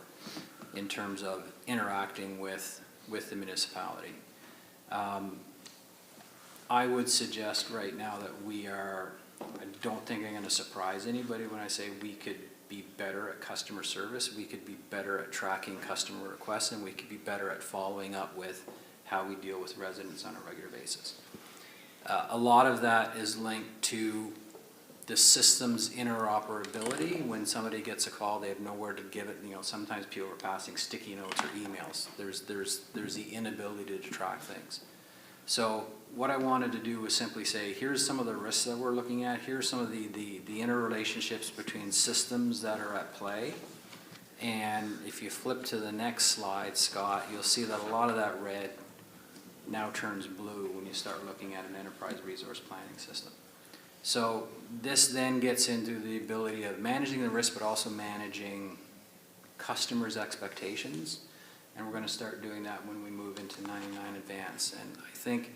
in terms of interacting with the municipality. I would suggest right now that I don't think I'm going to surprise anybody when I say we could be better at customer service, we could be better at tracking customer requests, and we could be better at following up with how we deal with residents on a regular basis. A lot of that is linked to the system's interoperability. When somebody gets a call, they have nowhere to give it. Sometimes people are passing sticky notes or emails. There's the inability to track things. So what I wanted to do was simply say, here's some of the risks that we're looking at. Here's some of the interrelationships between systems that are at play. And if you flip to the next slide, Scott, you'll see that a lot of that red now turns blue when you start looking at an enterprise resource planning system. So this then gets into the ability of managing the risk, but also managing customers' expectations. And we're going to start doing that when we move into 99 Advance. And I think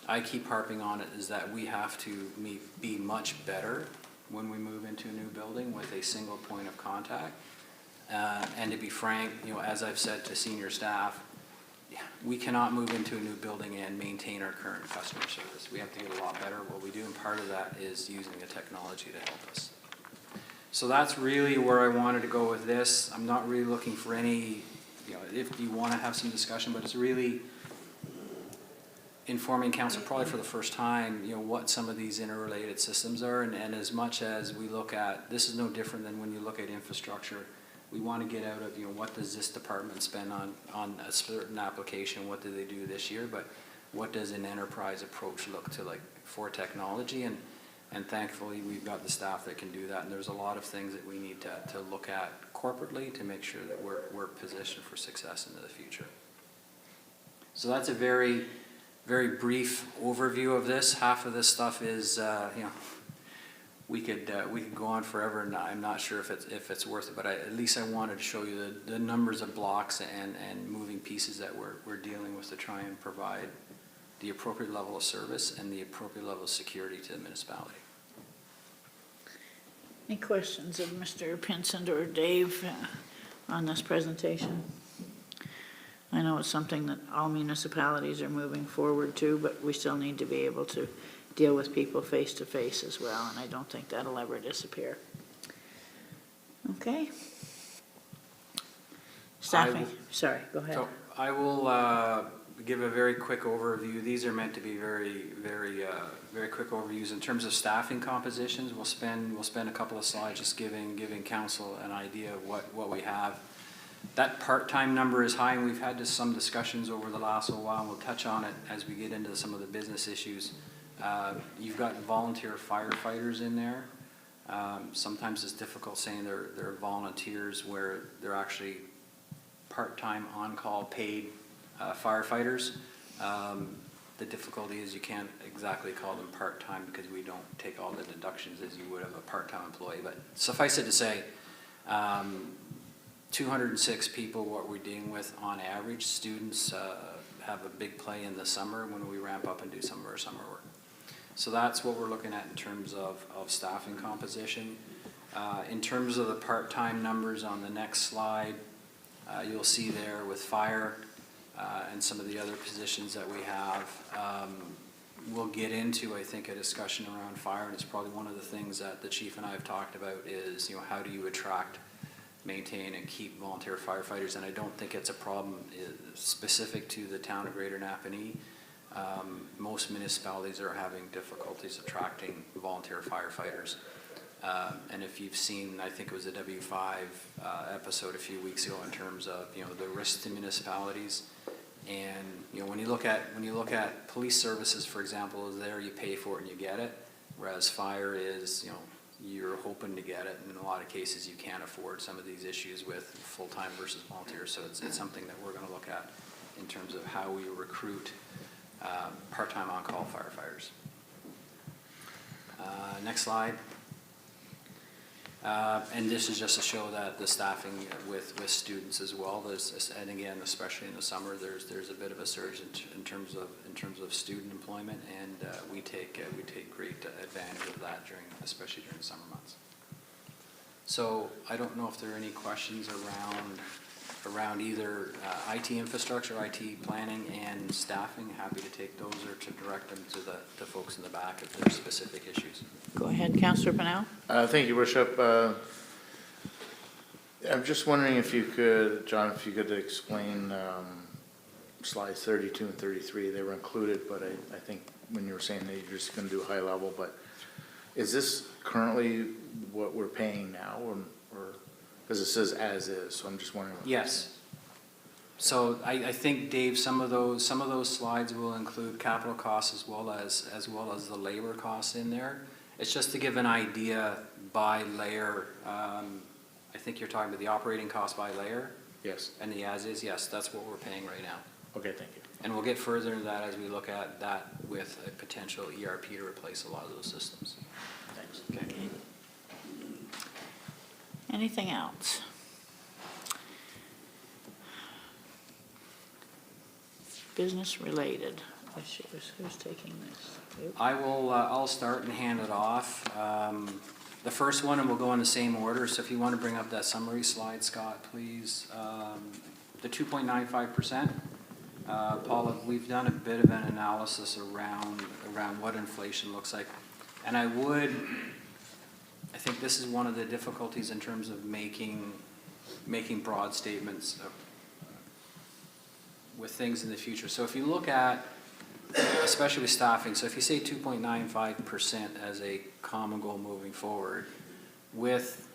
I keep harping on it is that we have to be much better when we move into a new building with a single point of contact. And to be frank, as I've said to senior staff, we cannot move into a new building and maintain our current customer service. We have to get a lot better at what we do, and part of that is using the technology to help us. So that's really where I wanted to go with this. I'm not really looking for any, if you want to have some discussion, but it's really informing council probably for the first time, what some of these interrelated systems are. And as much as we look at, this is no different than when you look at infrastructure. We want to get out of, what does this department spend on a certain application? What do they do this year? But what does an enterprise approach look to like for technology? And thankfully, we've got the staff that can do that. And there's a lot of things that we need to look at corporately to make sure that we're positioned for success into the future. So that's a very, very brief overview of this. Half of this stuff is, we could go on forever, and I'm not sure if it's worth it. But at least I wanted to show you the numbers of blocks and moving pieces that we're dealing with to try and provide the appropriate level of service and the appropriate level of security to the municipality. Any questions of Mr. Pinsent or Dave on this presentation? I know it's something that all municipalities are moving forward to, but we still need to be able to deal with people face to face as well, and I don't think that'll ever disappear. Okay. Staffing, sorry, go ahead. So I will give a very quick overview. These are meant to be very, very, very quick overviews. In terms of staffing compositions, we'll spend a couple of slides just giving council an idea of what we have. That part-time number is high, and we've had some discussions over the last little while, and we'll touch on it as we get into some of the business issues. You've got volunteer firefighters in there. Sometimes it's difficult saying they're volunteers where they're actually part-time on-call paid firefighters. The difficulty is you can't exactly call them part-time because we don't take all the deductions as you would of a part-time employee. But suffice it to say, 206 people, what we're dealing with on average. Students have a big play in the summer when we ramp up and do some of our summer work. So that's what we're looking at in terms of staffing composition. In terms of the part-time numbers on the next slide, you'll see there with fire and some of the other positions that we have. We'll get into, I think, a discussion around fire, and it's probably one of the things that the chief and I have talked about is, how do you attract maintain and keep volunteer firefighters, and I don't think it's a problem specific to the town of Greater Napanee. Most municipalities are having difficulties attracting volunteer firefighters. And if you've seen, I think it was a W5 episode a few weeks ago in terms of, you know, the risks to municipalities. And, you know, when you look at police services, for example, is there, you pay for it and you get it, whereas fire is, you know, you're hoping to get it, and in a lot of cases you can't afford some of these issues with full-time versus volunteer. So it's something that we're going to look at in terms of how we recruit part-time on-call firefighters. Next slide. And this is just to show that the staffing with students as well. And again, especially in the summer, there's a bit of a surge in terms of student employment, and we take great advantage of that especially during the summer months. So I don't know if there are any questions around either IT infrastructure, IT planning, and staffing. Happy to take those or to direct them to the folks in the back if there's specific issues. Go ahead, Councillor Pennell. Thank you, Worship. I'm just wondering if you could, John, if you could explain slides 32 and 33. They were included, but I think when you were saying that you're just going to do high level, but is this currently what we're paying now, or because it says as is, so I'm just wondering. Yes. So I think, Dave, some of those slides will include capital costs as well as the labor costs in there. It's just to give an idea by layer. I think you're talking about the operating cost by layer. Yes. And the as is, yes, that's what we're paying right now. Okay, thank you. And we'll get further into that as we look at that with a potential ERP to replace a lot of those systems. Thanks. Okay. Anything else? Business related. Who's taking this? You? I'll start and hand it off. The first one, and we'll go in the same order, so if you want to bring up that summary slide, Scott, please. The 2.95%. Paula, we've done a bit of an analysis around what inflation looks like. And I think this is one of the difficulties in terms of making broad statements with things in the future. So if you look at, especially with staffing, so if you say 2.95% as a common goal moving forward, with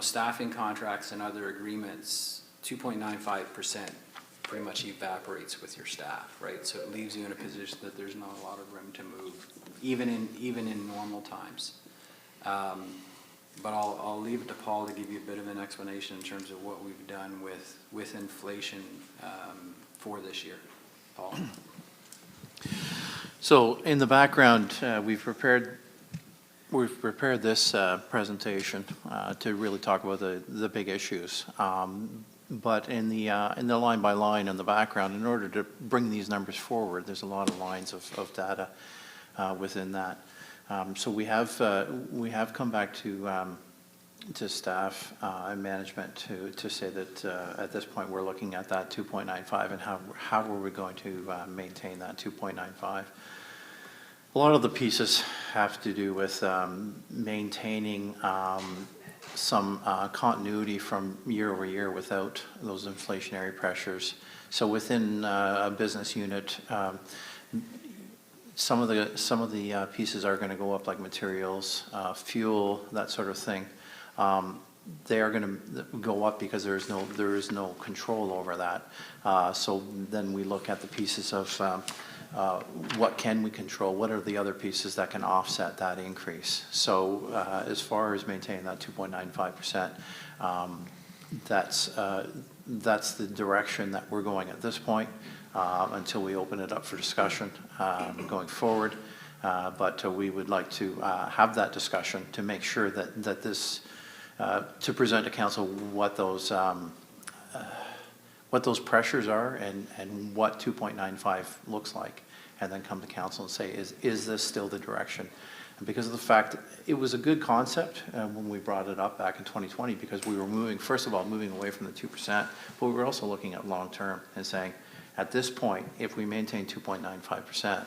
staffing contracts and other agreements, 2.95% pretty much evaporates with your staff, right? So it leaves you in a position that there's not a lot of room to move, even in normal times. But I'll leave it to Paul to give you a bit of an explanation in terms of what we've done with inflation for this year. Paul. So in the background, we've prepared this presentation to really talk about the big issues. But in the line by line in the background, in order to bring these numbers forward, there's a lot of lines of data within that. So we have come back to staff and management to say that at this point we're looking at that 2.95 and how are we going to maintain that 2.95. A lot of the pieces have to do with maintaining some continuity from year over year without those inflationary pressures. So within a business unit, some of the pieces are going to go up, like materials, fuel, that sort of thing. They are going to go up because there is no control over that. So then we look at the pieces of what can we control? What are the other pieces that can offset that increase? So as far as maintaining that 2.95%, that's the direction that we're going at this point until we open it up for discussion going forward. But we would like to have that discussion to make sure that this, to present to council what those pressures are and what 2.95 looks like, and then come to council and say, is this still the direction? And because of the fact that it was a good concept when we brought it up back in 2020, because we were first of all, moving away from the 2%, but we were also looking at long term and saying, at this point, if we maintain 2.95%,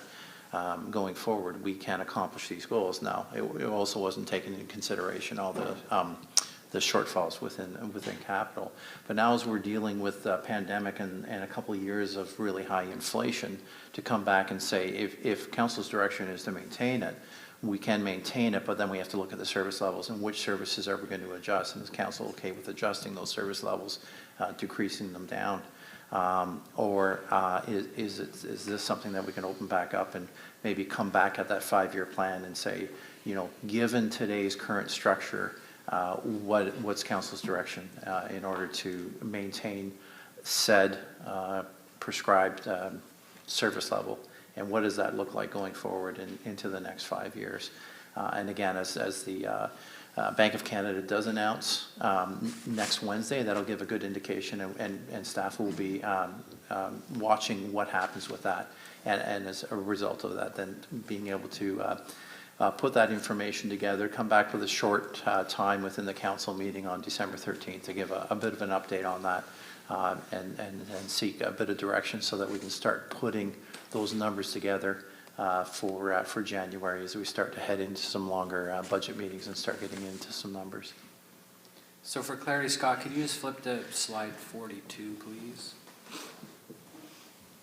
going forward, we can accomplish these goals. Now, it also wasn't taking into consideration all the shortfalls within capital. But now as we're dealing with the pandemic and a couple of years of really high inflation, to come back and say, if council's direction is to maintain it, we can maintain it, but then we have to look at the service levels and which services are we going to adjust, and is council okay with adjusting those service levels, decreasing them down? Or is this something that we can open back up and maybe come back at that 5-year plan and say, you know, given today's current structure, what's council's direction in order to maintain said prescribed service level, and what does that look like going forward into the next 5 years? And again, as the Bank of Canada does announce next Wednesday, that'll give a good indication, and staff will be watching what happens with that, and as a result of that, then being able to put that information together, come back with a short time within the council meeting on December 13th to give a bit of an update on that, and seek a bit of direction so that we can start putting those numbers together for January as we start to head into some longer budget meetings and start getting into some numbers. So for clarity, Scott, could you just flip to slide 42, please?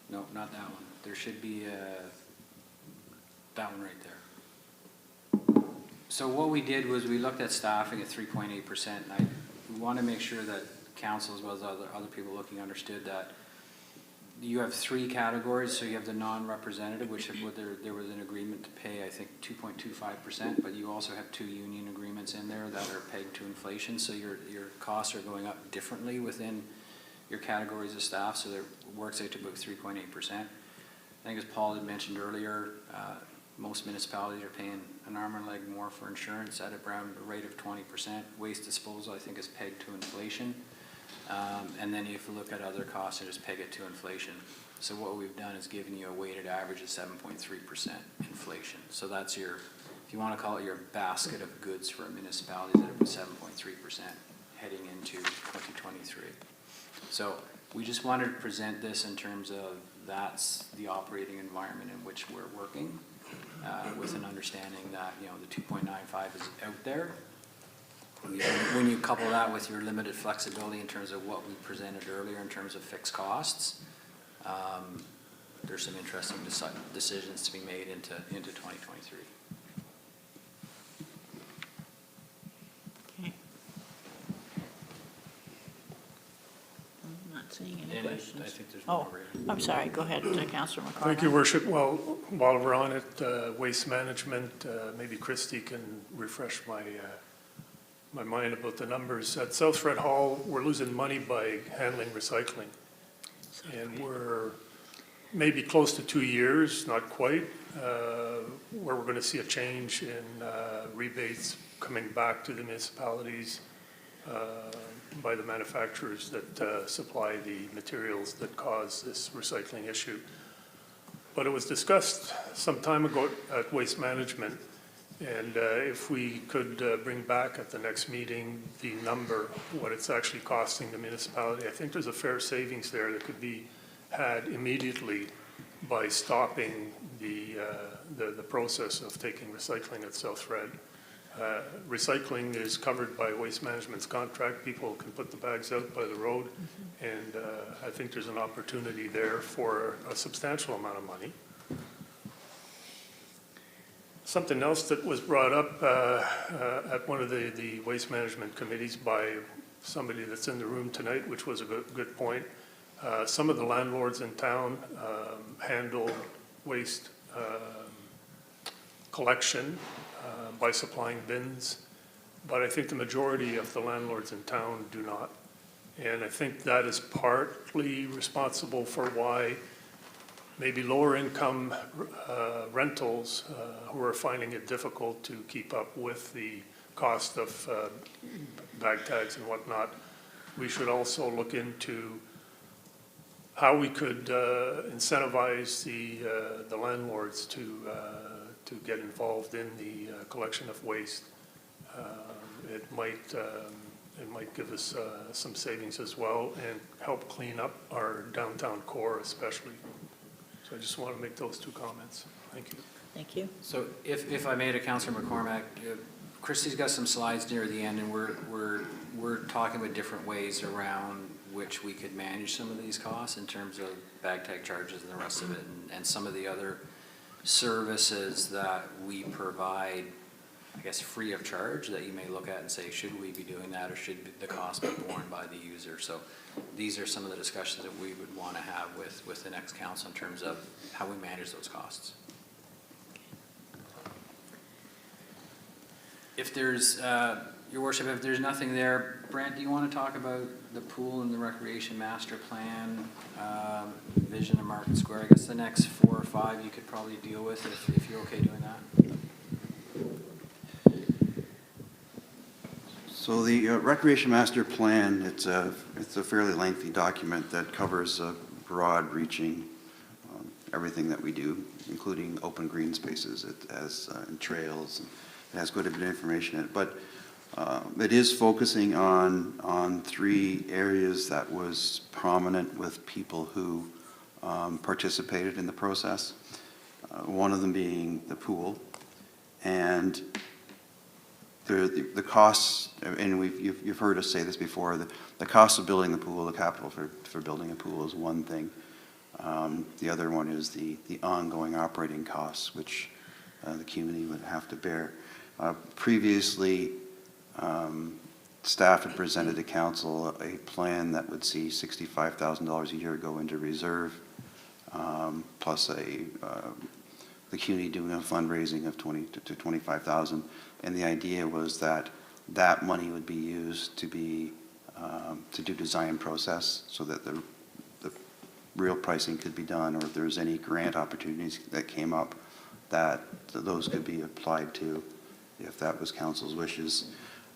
No, not that one. There should be that one right there. So what we did was we looked at staffing at 3.8%, and we want to make sure that council as well as other people looking understood that you have 3 categories. So you have the non-representative, which there was an agreement to pay, I think, 2.25%, but you also have 2 union agreements in there that are pegged to inflation. So your costs are going up differently within your categories of staff. So it works out to about 3.8%. I think as Paul had mentioned earlier, most municipalities are paying an arm and a leg more for insurance at around a rate of 20%. Waste disposal, I think, is pegged to inflation. And then if you look at other costs, they just peg it to inflation. So what we've done is given you a weighted average of 7.3% inflation. So that's your, if you want to call it your basket of goods for municipalities that are 7.3% heading into 2023. So we just wanted to present this in terms of that's the operating environment in which we're working, with an understanding that, you know, the 2.95 is out there. When you couple that with your limited flexibility in terms of what we presented earlier in terms of fixed costs, there's some interesting decisions to be made into 2023. Okay. I'm not seeing any And questions. I think there's Oh, more. I'm sorry, go ahead, Councillor McCormick. Thank you, Worship. Well, while we're on it, waste management, maybe Christie can refresh my mind about the numbers. At South Fred Hall, we're losing money by handling recycling. And we're maybe close to 2 years, not quite, where we're going to see a change in rebates coming back to the municipalities by the manufacturers that supply the materials that cause this recycling issue. But it was discussed some time ago at Waste Management, and if we could bring back at the next meeting the number, what it's actually costing the municipality, I think there's a fair savings there that could be had immediately by stopping the process of taking recycling at South Fred. Recycling is covered by Waste Management's contract. People can put the bags out by the road, and I think there's an opportunity there for a substantial amount of money. Something else that was brought up at one of the Waste Management committees by somebody that's in the room tonight, which was a good point. Some of the landlords in town handle waste collection by supplying bins, but I think the majority of the landlords in town do not. And I think that is partly responsible for why maybe lower income rentals who are finding it difficult to keep up with the cost of bag tags and whatnot. We should also look into how we could incentivize the landlords to get involved in the collection of waste. It might give us some savings as well and help clean up our downtown core especially. So I just want to make those 2 comments. Thank you. Thank you. So if I may, to Councillor McCormack, Christie's got some slides near the end, and we're talking about different ways around which we could manage some of these costs in terms of bag tag charges and the rest of it, and some of the other services that we provide, I guess, free of charge, that you may look at and say, should we be doing that, or should the cost be borne by the user? So these are some of the discussions that we would want to have with the next council in terms of how we manage those costs. If there's, Your Worship, if there's nothing there, Brent, do you want to talk about the pool and the recreation master plan, vision of Market Square? I guess the next 4 or 5 you could probably deal with if you're okay doing that. So the Recreation Master Plan, it's a fairly lengthy document that covers a broad-reaching everything that we do, including open green spaces. It has and trails. And it has quite a bit of information in it, but it is focusing on 3 areas that was prominent with people who participated in the process. One of them being the pool, and the costs, and you've heard us say this before, the cost of building the pool, the capital for building a pool is one thing. The other one is the ongoing operating costs, which the community would have to bear. Previously, staff had presented to council a plan that would see $65,000 a year go into reserve, plus the community doing a fundraising of $20,000 to $25,000, and the idea was that that money would be used to do design process, so that the real pricing could be done, or if there's any grant opportunities that came up, that those could be applied to, if that was council's wishes.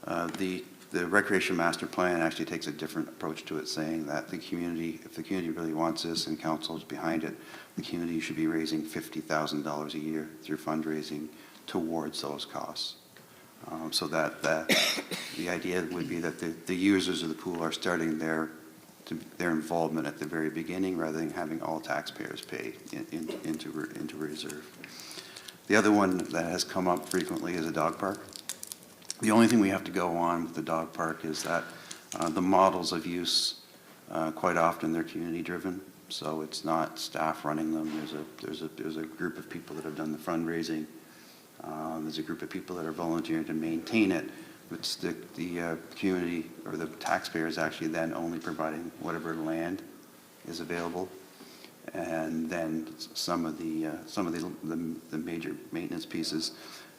The Recreation Master Plan actually takes a different approach to it, saying that the community, if the community really wants this and council is behind it, the community should be raising $50,000 a year through fundraising towards those costs. So that the idea would be that the users of the pool are starting their involvement at the very beginning, rather than having all taxpayers pay into reserve. The other one that has come up frequently is a dog park. The only thing we have to go on with the dog park is that the models of use, quite often they're community driven, so it's not staff running them. There's a group of people that have done the fundraising. There's a group of people that are volunteering to maintain it. It's the community, or the taxpayers, actually then only providing whatever land is available, and then some of the major maintenance pieces.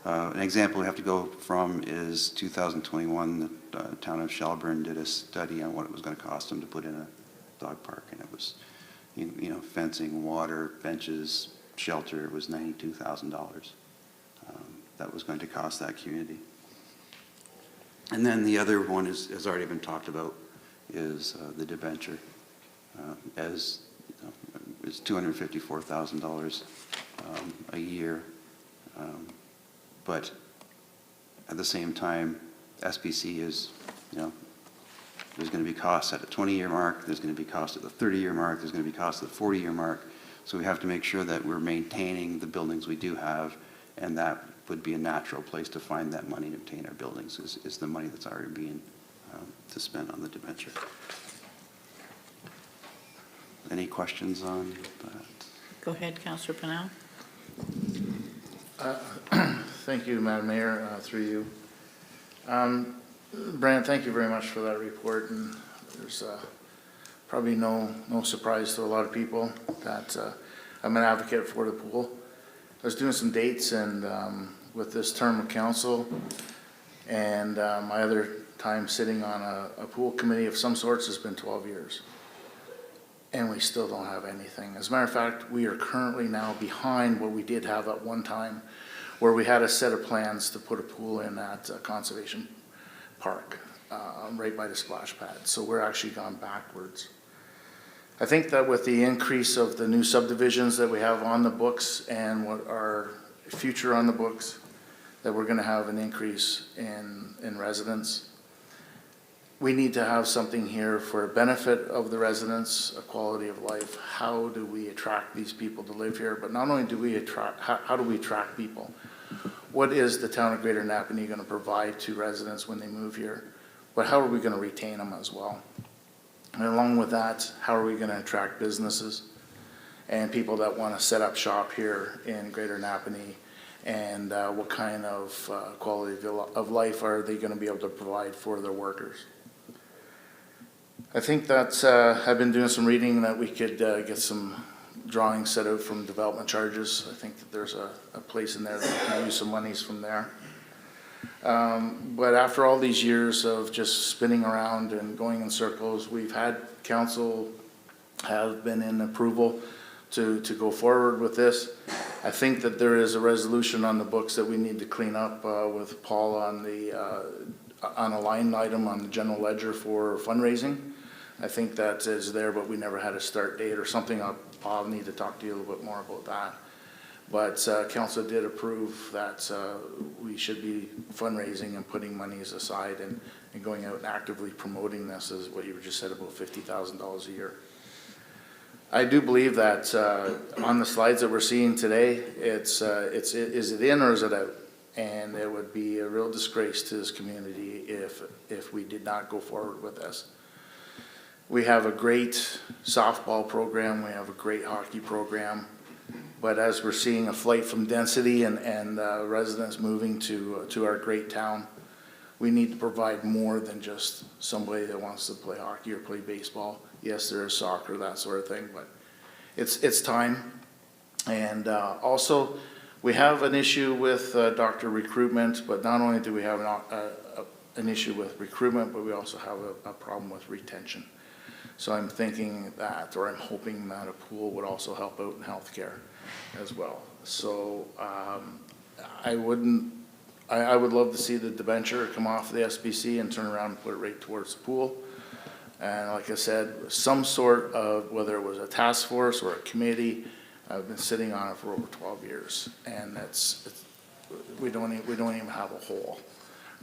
An example we have to go from is 2021. The town of Shelburne did a study on what it was going to cost them to put in a dog park, and it was, fencing, water, benches, shelter. It was $92,000. That was going to cost that community. And then the other one has already been talked about, is the debenture. It's $254,000 a year. But at the same time, SPC is, there's going to be costs at the 20-year mark, there's going to be costs at the 30-year mark, there's going to be costs at the 40-year mark. So we have to make sure that we're maintaining the buildings we do have, and that would be a natural place to find that money to maintain our buildings, is the money that's already being to spend on the debenture. Any questions on that? Go ahead, Councillor Pennell. Thank you, Madam Mayor, through you. Brant, thank you very much for that report, and there's probably no surprise to a lot of people that I'm an advocate for the pool. I was doing some dates, and with this term of council and my other time sitting on a pool committee of some sorts has been 12 years. And we still don't have anything. As a matter of fact, we are currently now behind what we did have at one time, where we had a set of plans to put a pool in at Conservation Park, right by the splash pad. So we're actually gone backwards. I think that with the increase of the new subdivisions that we have on the books and what are future on the books, that we're gonna have an increase in residents. We need to have something here for a benefit of the residents, a quality of life. How do we attract these people to live here? But not only do we attract, how do we attract people? what is the town of Greater Napanee going to provide to residents when they move here? But how are we going to retain them as well? And along with that, how are we going to attract businesses and people that want to set up shop here in Greater Napanee? And what kind of quality of life are they going to be able to provide for their workers? I think that I've been doing some reading that we could get some drawings set out from development charges. I think that there's a place in there that we can use some monies from there. But after all these years of just spinning around and going in circles, we've had council have been in approval to go forward with this. I think that there is a resolution on the books that we need to clean up with Paul on a line item on the general ledger for fundraising. I think that is there, but we never had a start date or something. I'll need to talk to you a little bit more about that. But council did approve that we should be fundraising and putting monies aside and going out and actively promoting this, as what you just said, about $50,000 a year. I do believe that on the slides that we're seeing today, is it in or is it out? And it would be a real disgrace to this community if we did not go forward with this. We have a great softball program, we have a great hockey program, but as we're seeing a flight from density and residents moving to our great town, we need to provide more than just somebody that wants to play hockey or play baseball. Yes, there is soccer, that sort of thing, but it's time. And also, we have an issue with doctor recruitment, but not only do we have an issue with recruitment, but we also have a problem with retention. So I'm thinking that, or I'm hoping that a pool would also help out in healthcare as well. So I would love to see the debenture come off the SBC and turn around and put it right towards the pool. And like I said, some sort of, whether it was a task force or a committee, I've been sitting on it for over 12 years, and we don't even have a hole,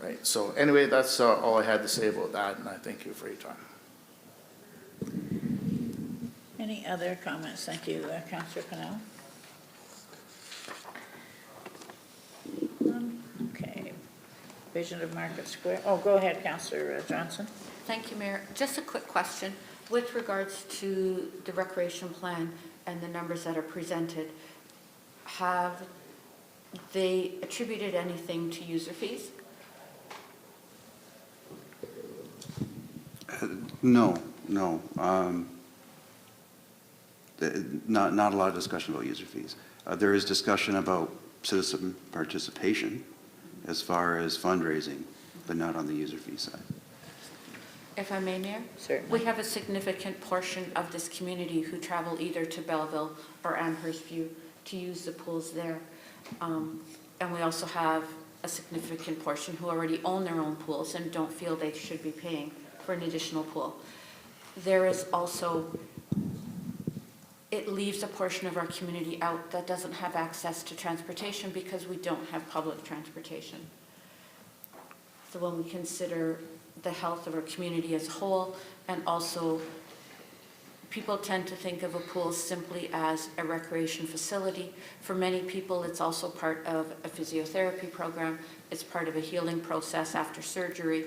right? So anyway, that's all I had to say about that, and I thank you for your time. Any other comments? Thank you, Councillor Pennell. Okay. Vision of Market Square. Oh, go ahead, Councillor Johnson. Thank you, Mayor. Just a quick question. With regards to the recreation plan and the numbers that are presented, have they attributed anything to user fees? No. Not a lot of discussion about user fees. There is discussion about citizen participation as far as fundraising, but not on the user fee side. If I may, Mayor? Certainly. We have a significant portion of this community who travel either to Belleville or Amherst View to use the pools there. And we also have a significant portion who already own their own pools and don't feel they should be paying for an additional pool. There is also, it leaves a portion of our community out that doesn't have access to transportation because we don't have public transportation. So when we consider the health of our community as a whole, and also people tend to think of a pool simply as a recreation facility. For many people, it's also part of a physiotherapy program. It's part of a healing process after surgery.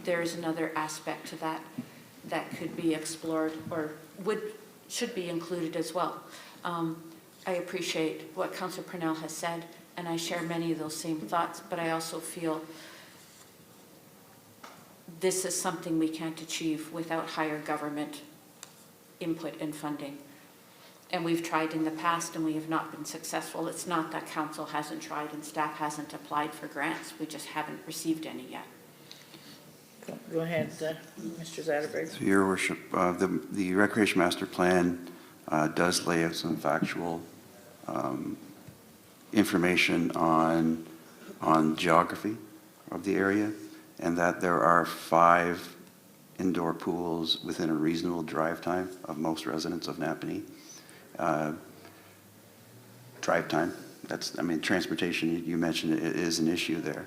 There's another aspect to that could be explored or should be included as well. I appreciate what Councillor Purnell has said, and I share many of those same thoughts, but I also feel this is something we can't achieve without higher government input and funding. And we've tried in the past and we have not been successful. It's not that council hasn't tried and staff hasn't applied for grants. We just haven't received any yet. Go ahead, Mr. Zetterberg. So, Your Worship, the Recreation Master Plan does lay out some factual information on geography of the area, and that there are 5 indoor pools within a reasonable drive time of most residents of Napanee. Drive time, transportation, you mentioned it is an issue there.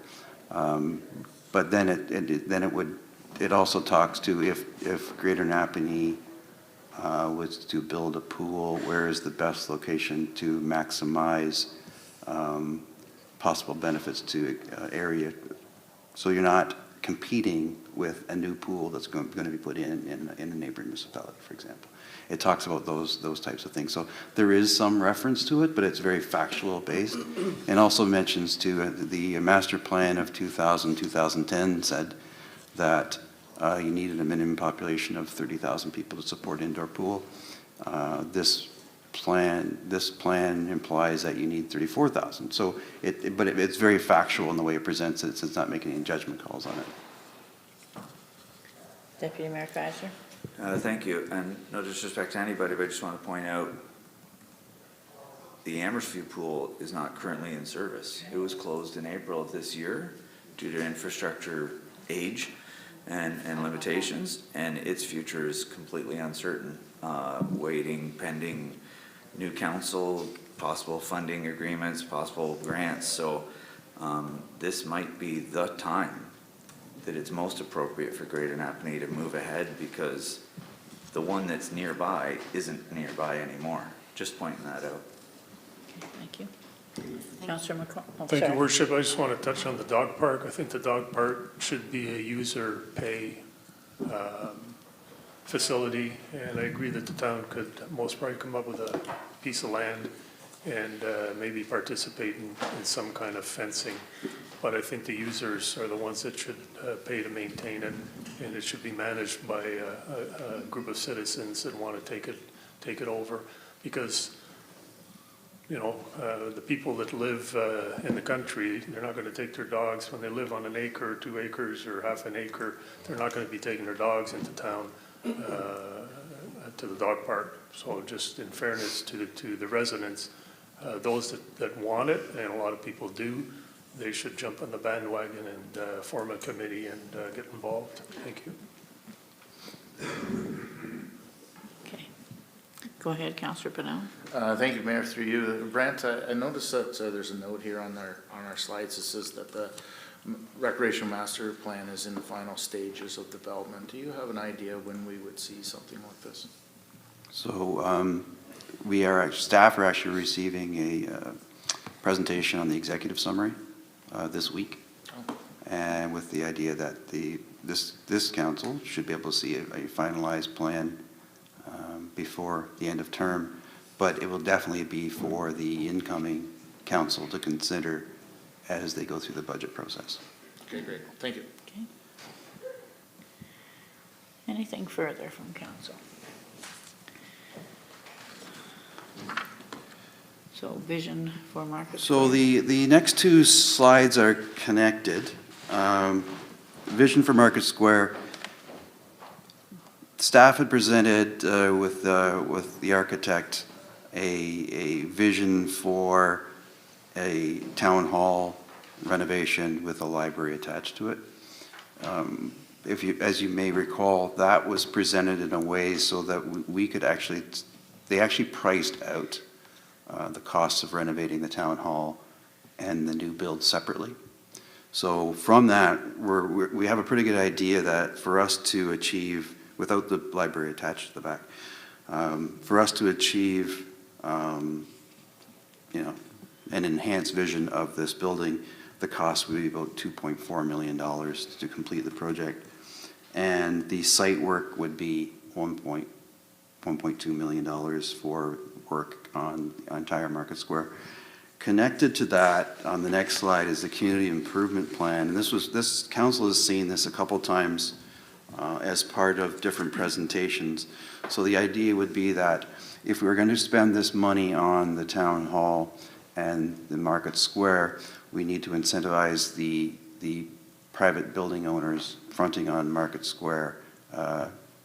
But then it also talks to if Greater Napanee was to build a pool, where is the best location to maximize possible benefits to area. So you're not competing with a new pool that's going to be put in a neighboring municipality, for example. It talks about those types of things. So there is some reference to it, but it's very factual based, and also mentions to the master plan of 2010 said that you needed a minimum population of 30,000 people to support indoor pool. This plan implies that you need 34,000. So it's very factual in the way it presents it. So it's not making any judgment calls on it. Deputy Mayor Kaiser? Thank you, and no disrespect to anybody, but I just want to point out the Amherstview pool is not currently in service. It was closed in April of this year due to infrastructure age and limitations, and its future is completely uncertain, waiting pending new council, possible funding agreements, possible grants. So this might be the time that it's most appropriate for Greater Napanee to move ahead, because the one that's nearby isn't nearby anymore. Just pointing that out. Okay, thank you. Councillor McCall. Oh, Thank you, sorry. Worship. I just want to touch on the dog park. I think the dog park should be a user pay facility, and I agree that the town could most probably come up with a piece of land and maybe participate in some kind of fencing. But I think the users are the ones that should pay to maintain it, and it should be managed by a group of citizens that want to take it over, because you know, the people that live in the country, they're not going to take their dogs when they live on an acre or 2 acres or half an acre. They're not going to be taking their dogs into town to the dog park. So just in fairness to the residents, those that want it, and a lot of people do, they should jump on the bandwagon and form a committee and get involved. Thank you. Okay. Go ahead, Councillor Pennell. Thank you, Mayor, through you. Brent, I noticed that there's a note here on our slides that says that the recreational master plan is in the final stages of development. Do you have an idea when we would see something like this? So staff are actually receiving a presentation on the executive summary this week, and with the idea that this council should be able to see a finalized plan before the end of term, but it will definitely be for the incoming council to consider as they go through the budget process. Okay, great. Thank you. Okay. Anything further from council? So vision for Market So Square. the next two slides are connected. Vision for Market Square. Staff had presented with the architect a vision for a town hall renovation with a library attached to it. As you may recall, that was presented in a way so that we could they actually priced out the costs of renovating the town hall and the new build separately. So from that, we have a pretty good idea that for us to achieve, without the library attached to the back, for us to achieve, an enhanced vision of this building, the cost would be about $2.4 million to complete the project. And the site work would be $1.2 million for work on entire Market Square. Connected to that, on the next slide, is the community improvement plan. And this council has seen this a couple times as part of different presentations. So the idea would be that if we were going to spend this money on the town hall and the Market Square, we need to incentivize the private building owners fronting on Market Square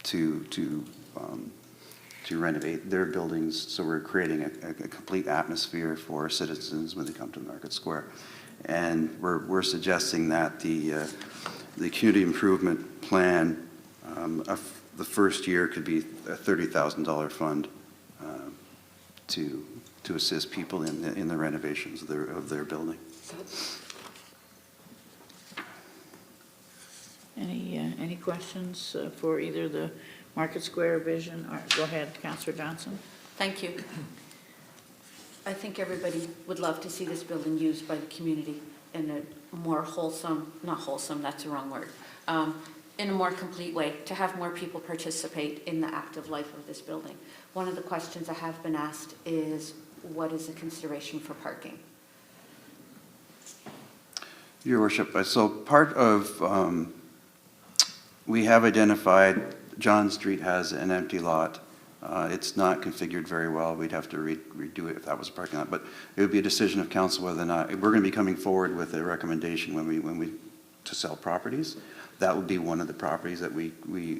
to renovate their buildings. So we're creating a complete atmosphere for citizens when they come to Market Square. And we're suggesting that the community improvement plan, the first year could be a $30,000 fund to assist people in the renovations of their building. Any questions for either the Market Square vision or, go ahead, Councillor Johnson. Thank you. I think everybody would love to see this building used by the community in a more wholesome, not wholesome, that's the wrong word, in a more complete way, to have more people participate in the active life of this building. One of the questions I have been asked is, what is the consideration for parking? Your Worship, so part of, we have identified John Street has an empty lot. It's not configured very well. We'd have to redo it if that was a parking lot. But it would be a decision of council whether or not, we're going to be coming forward with a recommendation when we to sell properties. That would be one of the properties that we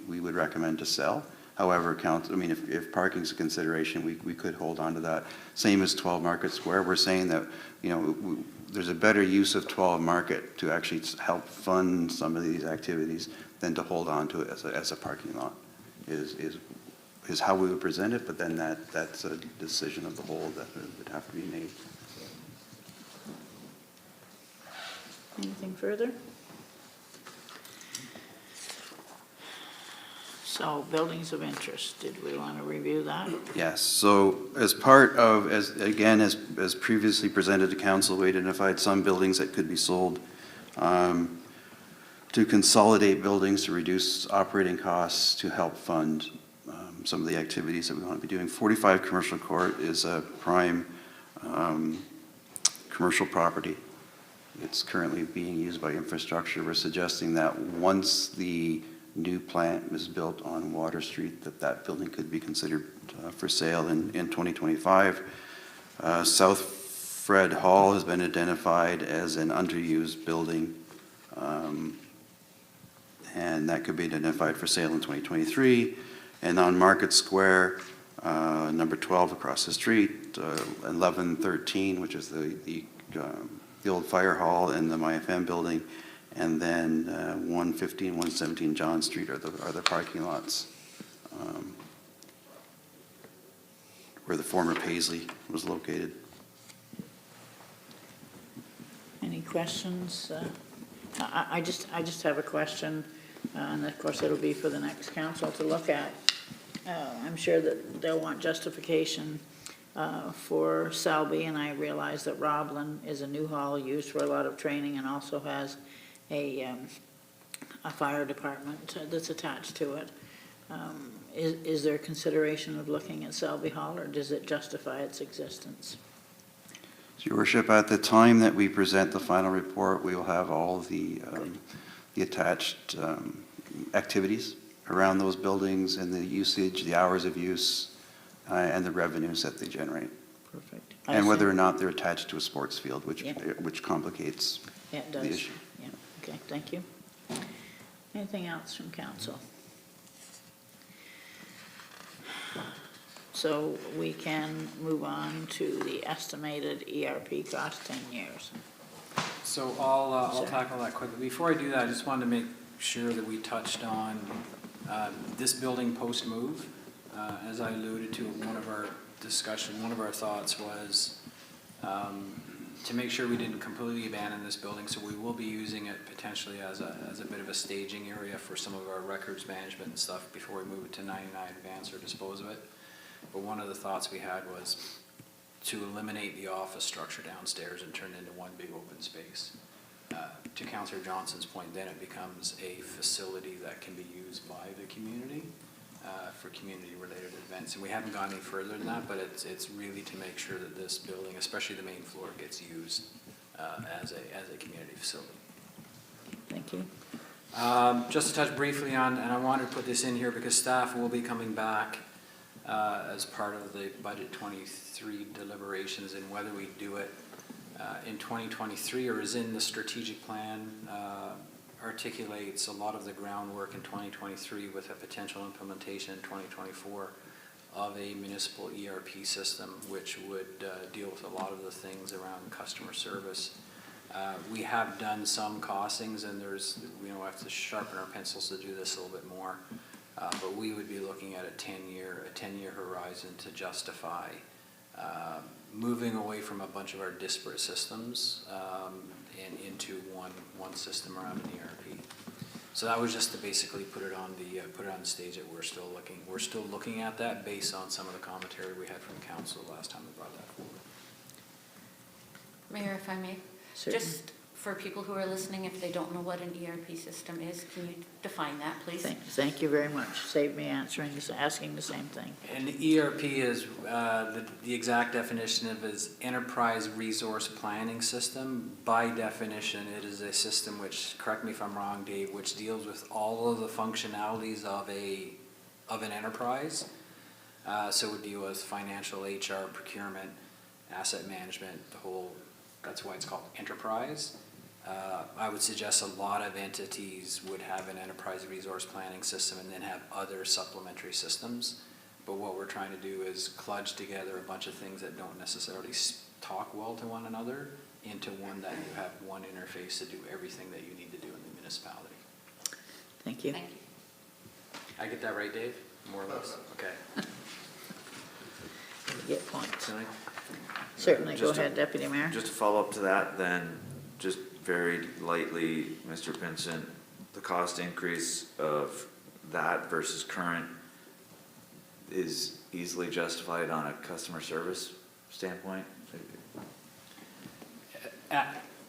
would recommend to sell. However, council, I mean, if parking's a consideration, we could hold on to that. Same as 12 Market Square. We're saying that, you know, there's a better use of 12 Market to actually help fund some of these activities than to hold on to it as a parking lot, is how we would present it, but then that's a decision of the whole that would have to be made. Anything further? So buildings of interest, did we want to review that? Yes, so as part of, as previously presented to council, we identified some buildings that could be sold to consolidate buildings to reduce operating costs to help fund some of the activities that we want to be doing. 45 Commercial Court is a prime commercial property. It's currently being used by infrastructure. We're suggesting that once the new plant was built on Water Street, that building could be considered for sale in 2025. South Fred Hall has been identified as an underused building, and that could be identified for sale in 2023. And on Market Square, number 12 across the street, 1113, which is the old fire hall and the MyFM building, and then 115, 117 John Street are the parking lots where the former Paisley was located. Any questions? I just have a question, and of course it'll be for the next council to look at. I'm sure that they'll want justification for Selby, and I realize that Roblin is a new hall used for a lot of training and also has a fire department that's attached to it. Is there consideration of looking at Selby Hall, or does it justify its existence? Your Worship, at the time that we present the final report, we will have all the attached activities around those buildings and the usage, the hours of use, and the revenues that they generate. Perfect. And whether or not they're attached to a sports field, which complicates Yeah, it the does. issue. Yeah, okay, thank you. Anything else from council? So we can move on to the estimated ERP cost 10 years. So I'll Sure. tackle that quickly. Before I do that, I just wanted to make sure that we touched on this building post-move. As I alluded to in one of our discussion, one of our thoughts was to make sure we didn't completely abandon this building, so we will be using it potentially as a bit of a staging area for some of our records management and stuff before we move it to 99 Advance or dispose of it. But one of the thoughts we had was to eliminate the office structure downstairs and turn it into one big open space. To Councillor Johnson's point, then it becomes a facility that can be used by the community for community-related events. And we haven't gone any further than that, but it's really to make sure that this building, especially the main floor, gets used as a community facility. Thank you. Just to touch briefly on, and I wanted to put this in here because staff will be coming back as part of the budget 23 deliberations, and whether we do it in 2023 or is in the strategic plan, articulates a lot of the groundwork in 2023 with a potential implementation in 2024 of a municipal ERP system, which would deal with a lot of the things around customer service. We have done some costings, and there's, we have to sharpen our pencils to do this a little bit more. But we would be looking at a 10-year horizon to justify moving away from a bunch of our disparate systems and into one system around an ERP. So that was just to basically put it on the stage that we're still looking at that based on some of the commentary we had from council last time we brought that forward. Mayor, if I may, Certainly. just for people who are listening, if they don't know what an ERP system is, can you define that, please? Thank you very much. Saved me asking the same thing. And ERP is, the exact definition of is Enterprise Resource Planning System. By definition, it is a system which, correct me if I'm wrong, Dave, which deals with all of the functionalities of an enterprise. So it would deal with financial, HR, procurement, asset management, the whole, that's why it's called enterprise. I would suggest a lot of entities would have an enterprise resource planning system and then have other supplementary systems. But what we're trying to do is kludge together a bunch of things that don't necessarily talk well to one another into one that you have one interface to do everything that you need to do in the municipality. Thank you. Thank you. I get that right, Dave? More or less? Okay. You get points. Can I- Certainly, go Just to- ahead, Deputy Mayor. Just to follow up to that, then, just very lightly, Mr. Pinson, the cost increase of that versus current is easily justified on a customer service standpoint?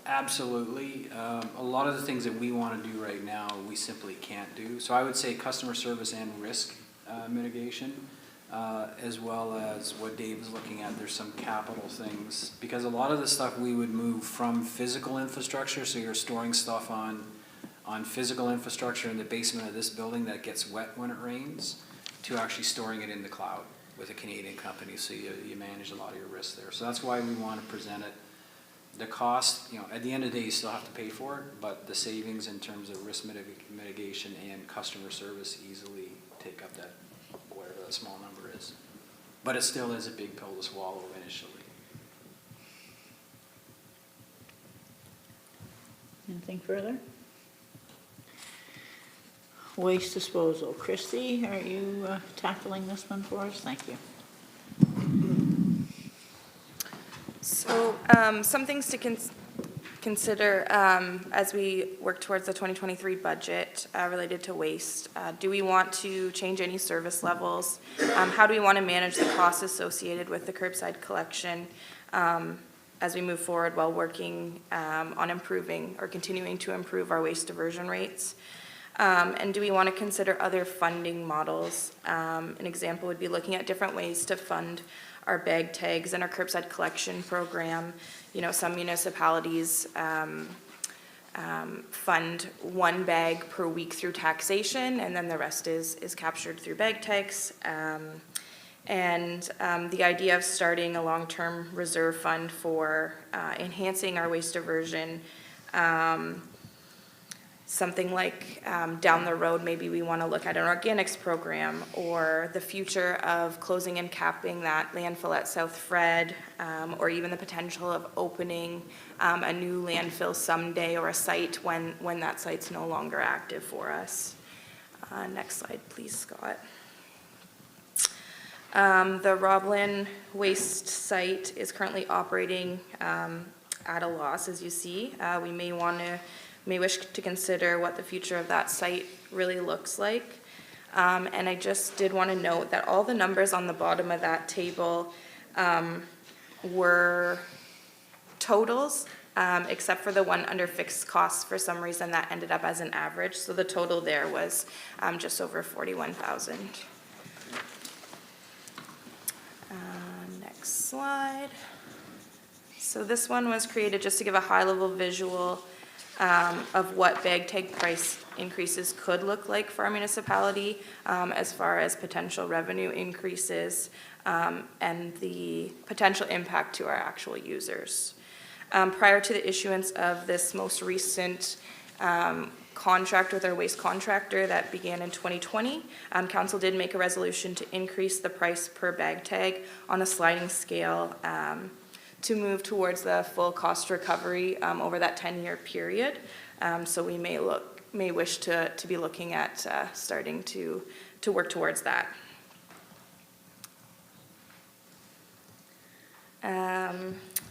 Absolutely. A lot of the things that we want to do right now, we simply can't do. So I would say customer service and risk mitigation, as well as what Dave is looking at. There's some capital things, because a lot of the stuff we would move from physical infrastructure, so you're storing stuff on physical infrastructure in the basement of this building that gets wet when it rains, to actually storing it in the cloud with a Canadian company, so you manage a lot of your risks there. So that's why we want to present it. The cost, at the end of the day, you still have to pay for it, but the savings in terms of risk mitigation and customer service easily take up that, whatever that small number is. But it still is a big pill to swallow initially. Anything further? Waste disposal. Christy, are you tackling this one for us? Thank you. So some things to consider as we work towards the 2023 budget related to waste. Do we want to change any service levels? How do we want to manage the costs associated with the curbside collection as we move forward while working on improving or continuing to improve our waste diversion rates? And do we want to consider other funding models? An example would be looking at different ways to fund our bag tags and our curbside collection program. Some municipalities fund one bag per week through taxation, and then the rest is captured through bag tags. And the idea of starting a long-term reserve fund for enhancing our waste diversion, something like down the road, maybe we want to look at an organics program, or the future of closing and capping that landfill at South Fred, or even the potential of opening a new landfill someday, or a site when that site's no longer active for us. Next slide, please, Scott. The Roblin waste site is currently operating at a loss, as you see. We may wish to consider what the future of that site really looks like. And I just did want to note that all the numbers on the bottom of that table were totals, except for the one under fixed costs. For some reason, that ended up as an average. So the total there was just over 41,000. Next slide. So this one was created just to give a high-level visual of what bag tag price increases could look like for our municipality as far as potential revenue increases and the potential impact to our actual users. Prior to the issuance of this most recent contract with our waste contractor that began in 2020, council did make a resolution to increase the price per bag tag on a sliding scale to move towards the full cost recovery over that 10-year period. So we may wish to be looking at starting to work towards that.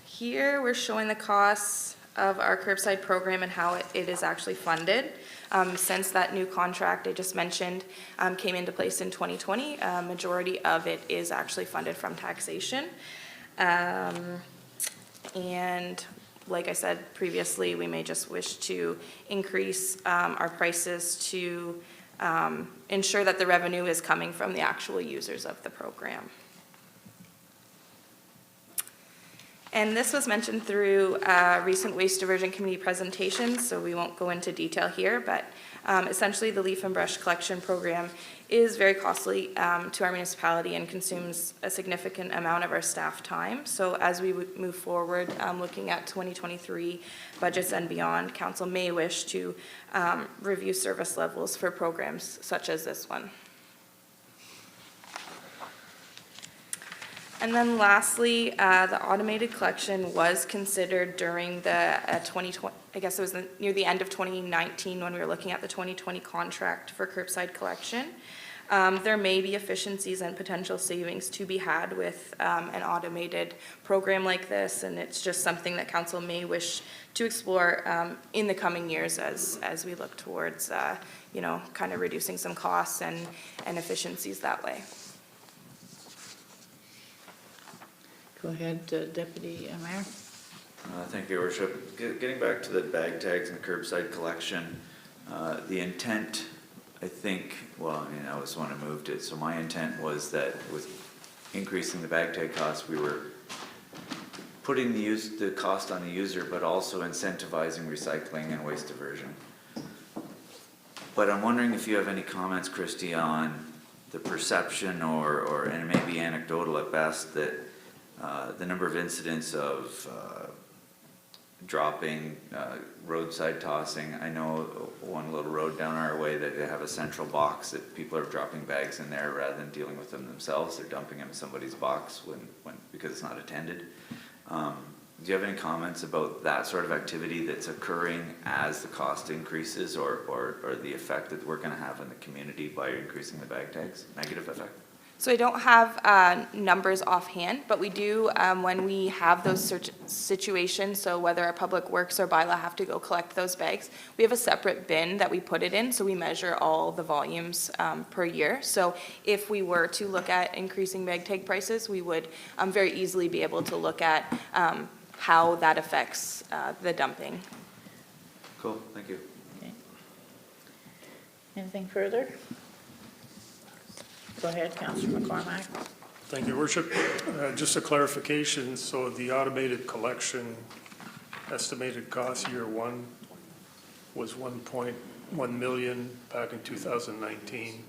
Here we're showing the costs of our curbside program and how it is actually funded. Since that new contract I just mentioned came into place in 2020, majority of it is actually funded from taxation. And Like I said previously, we may just wish to increase our prices to ensure that the revenue is coming from the actual users of the program. And this was mentioned through recent Waste Diversion Committee presentations, so we won't go into detail here, but essentially the leaf and brush collection program is very costly to our municipality and consumes a significant amount of our staff time. So as we would move forward, looking at 2023 budgets and beyond, council may wish to review service levels for programs such as this one. And then lastly, the automated collection was considered during the 2020, I guess it was near the end of 2019 when we were looking at the 2020 contract for curbside collection. There may be efficiencies and potential savings to be had with an automated program like this, and it's just something that council may wish to explore in the coming years as we look towards, you know, kind of reducing some costs and efficiencies that way. Go ahead, Deputy Mayor. Thank you, Your Worship. Getting back to the bag tags and curbside collection, the intent, I think, well, I mean, I was the one who moved it, so my intent was that with increasing the bag tag costs, we were putting the cost on the user, but also incentivizing recycling and waste diversion. But I'm wondering if you have any comments, Christy, on the perception and it may be anecdotal at best, that the number of incidents of dropping, roadside tossing. I know one little road down our way that they have a central box that people are dropping bags in there rather than dealing with them themselves. They're dumping them in somebody's box because it's not attended. Do you have any comments about that sort of activity that's occurring as the cost increases, or the effect that we're going to have in the community by increasing the bag tags, negative effect? So I don't have numbers offhand, but we do, when we have those situations, so whether our public works or bylaw have to go collect those bags, we have a separate bin that we put it in, so we measure all the volumes per year. So if we were to look at increasing bag tag prices, we would very easily be able to look at how that affects the dumping. Cool, thank you. Okay. Anything further? Go ahead, Councillor McCormack. Thank you, Your Worship. Just a clarification, so the automated collection estimated cost year one was 1.1 million back in 2019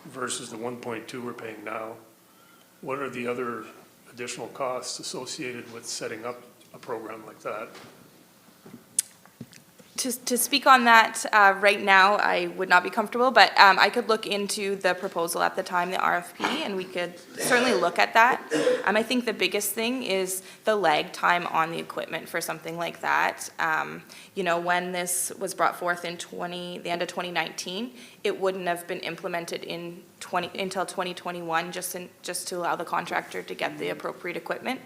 versus the 1.2 we're paying now. What are the other additional costs associated with setting up a program like that? To speak on that right now, I would not be comfortable, but I could look into the proposal at the time, the RFP, and we could certainly look at that. I think the biggest thing is the lag time on the equipment for something like that. You know, when this was brought forth in the end of 2019, it wouldn't have been implemented until 2021, just to allow the contractor to get the appropriate equipment.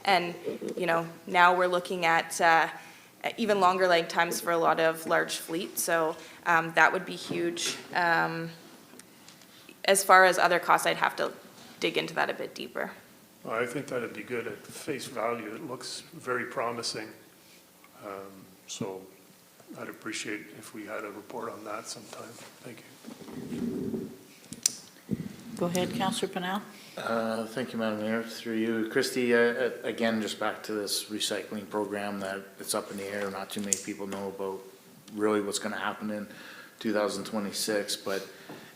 And you know, now we're looking at even longer lag times for a lot of large fleets, so that would be huge. As far as other costs, I'd have to dig into that a bit deeper. Well, I think that'd be good at face value. It looks very promising. So I'd appreciate if we had a report on that sometime. Thank you. Go ahead, Councillor Pennell. Thank you, Madam Mayor. Through you, Christy, again, just back to this recycling program that it's up in the air. Not too many people know about really what's going to happen in 2026. But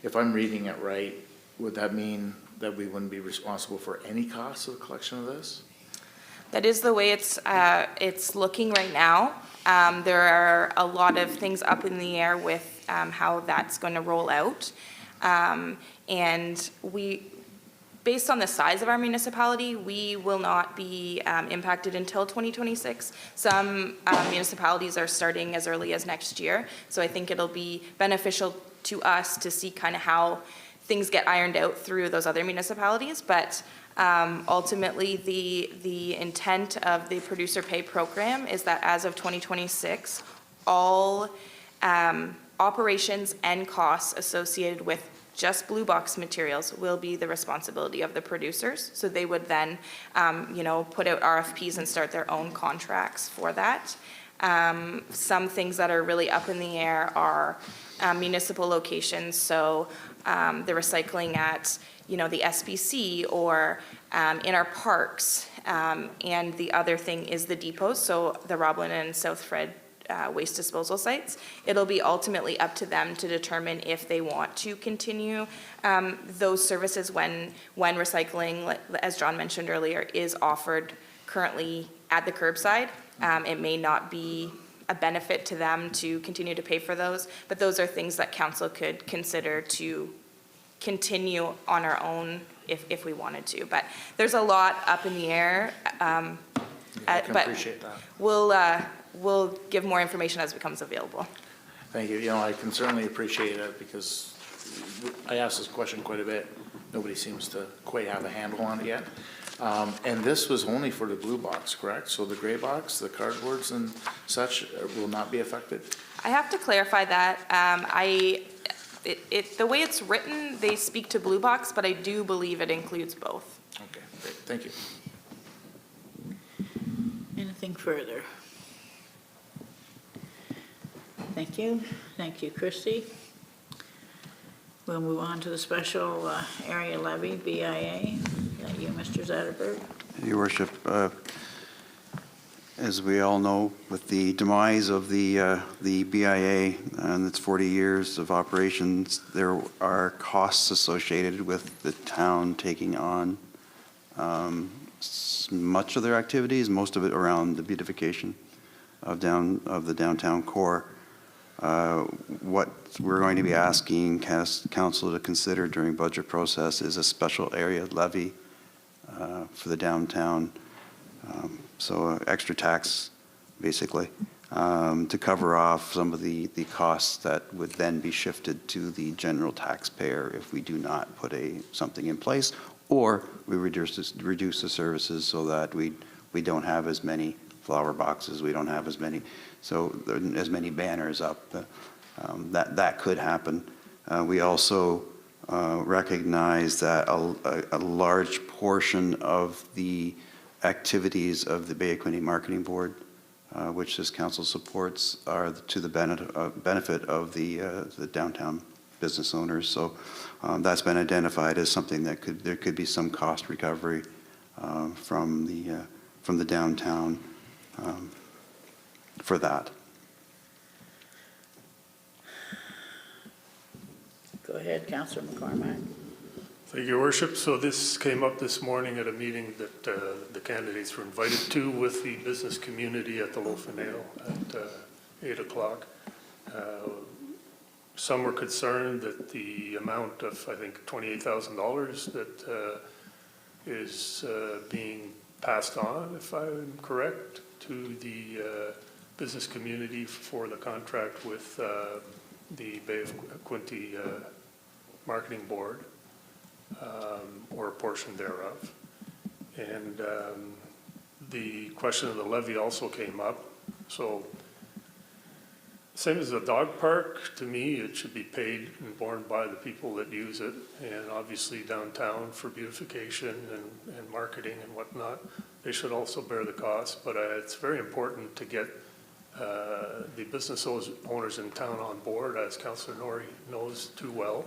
if I'm reading it right, would that mean that we wouldn't be responsible for any costs of the collection of this? That is the way it's looking right now. There are a lot of things up in the air with how that's going to roll out. And based on the size of our municipality, we will not be impacted until 2026. Some municipalities are starting as early as next year, so I think it'll be beneficial to us to see kind of how things get ironed out through those other municipalities. But ultimately, the intent of the producer pay program is that as of 2026, all operations and costs associated with just blue box materials will be the responsibility of the producers. So they would then, put out RFPs and start their own contracts for that. Some things that are really up in the air are municipal locations, so the recycling at, the SBC or in our parks. And the other thing is the depots, so the Roblin and South Fred waste disposal sites. It'll be ultimately up to them to determine if they want to continue those services when recycling, as John mentioned earlier, is offered currently at the curbside. It may not be a benefit to them to continue to pay for those, but those are things that council could consider to continue on our own if we wanted to. But there's a lot up in the air. I can but appreciate that. we'll give more information as it becomes available. Thank you. You know, I can certainly appreciate it because I asked this question quite a bit. Nobody seems to quite have a handle on it yet. And this was only for the blue box, correct? So the gray box, the cardboards and such will not be affected? I have to clarify that. The way it's written, they speak to blue box, but I do believe it includes both. Okay, great. Thank you. Anything further? Thank you. Thank you, Christie. We'll move on to the special area levy, BIA. Is that you, Mr. Zetterberg? Your Worship, as we all know, with the demise of the BIA and its 40 years of operations, there are costs associated with the town taking on much of their activities, most of it around the beautification of the downtown core. What we're going to be asking council to consider during budget process is a special area levy for the downtown. So extra tax, basically, to cover off some of the costs that would then be shifted to the general taxpayer if we do not put something in place, or we reduce the services so that we don't have as many flower boxes, we don't have as many banners up. That could happen. We also recognize that a large portion of the activities of the Bay of Quinte Marketing Board, which this council supports, are to the benefit of the downtown business owners. So that's been identified as something that there could be some cost recovery from the downtown for that. Go ahead, Councillor McCormack. Thank you, Your Worship. So this came up this morning at a meeting that the candidates were invited to with the business community at the Loaf and Ale at 8 o'clock. Some were concerned that the amount of, I think, $28,000 that is being passed on, if I'm correct, to the business community for the contract with the Bay of Quinte Marketing Board, or a portion thereof. And the question of the levy also came up. So same as the dog park, to me, it should be paid and borne by the people that use it. And obviously downtown for beautification and marketing and whatnot, they should also bear the cost. But it's very important to get the business owners in town on board, as Councillor Norrie knows too well.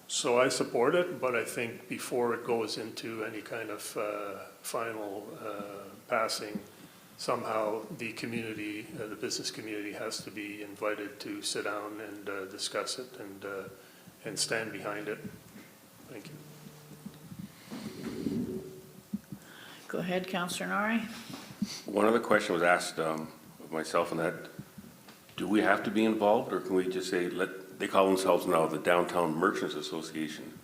So I support it, but I think before it goes into any kind of final passing, somehow the community, the business community, has to be invited to sit down and discuss it and stand behind it. Thank you. Go ahead, Councillor Norrie. One other question was asked of myself and that, do we have to be involved, or can we just say, they call themselves now the Downtown Merchants Association.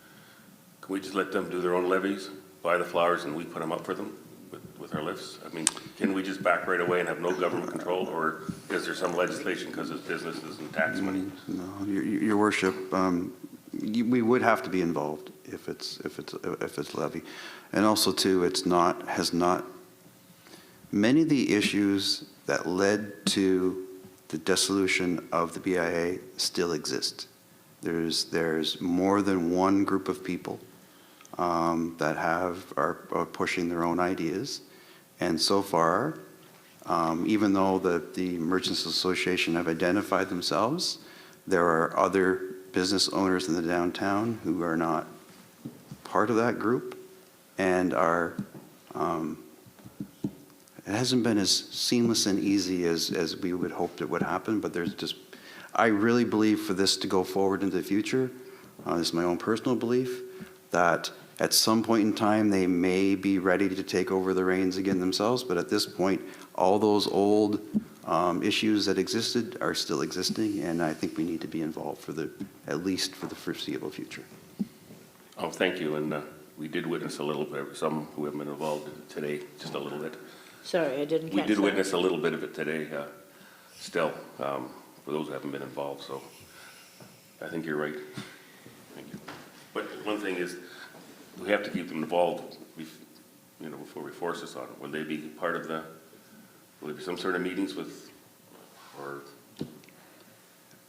Can we just let them do their own levies, buy the flowers, and we put them up for them with our lifts? I mean, can we just back right away and have no government control, or is there some legislation because it's businesses and tax money? No, Your Worship, we would have to be involved if it's levy. And also too, many of the issues that led to the dissolution of the BIA still exists. There's more than one group of people that are pushing their own ideas. And so far, even though the Merchants Association have identified themselves, there are other business owners in the downtown who are not part of that group and are, it hasn't been as seamless and easy as we would hope it would happen, but I really believe for this to go forward into the future, this is my own personal belief, that at some point in time, they may be ready to take over the reins again themselves, but at this point, all those old issues that existed are still existing, and I think we need to be involved at least for the foreseeable future. Oh, thank you, and we did witness a little bit, some who have been involved in it today, just a little bit. Sorry, I didn't catch that. We did witness a little bit of it today, still, for those who haven't been involved, so I think you're right. Thank you. But one thing is, we have to keep them involved, before we force this on them. Will they be part of will there be some sort of meetings with, or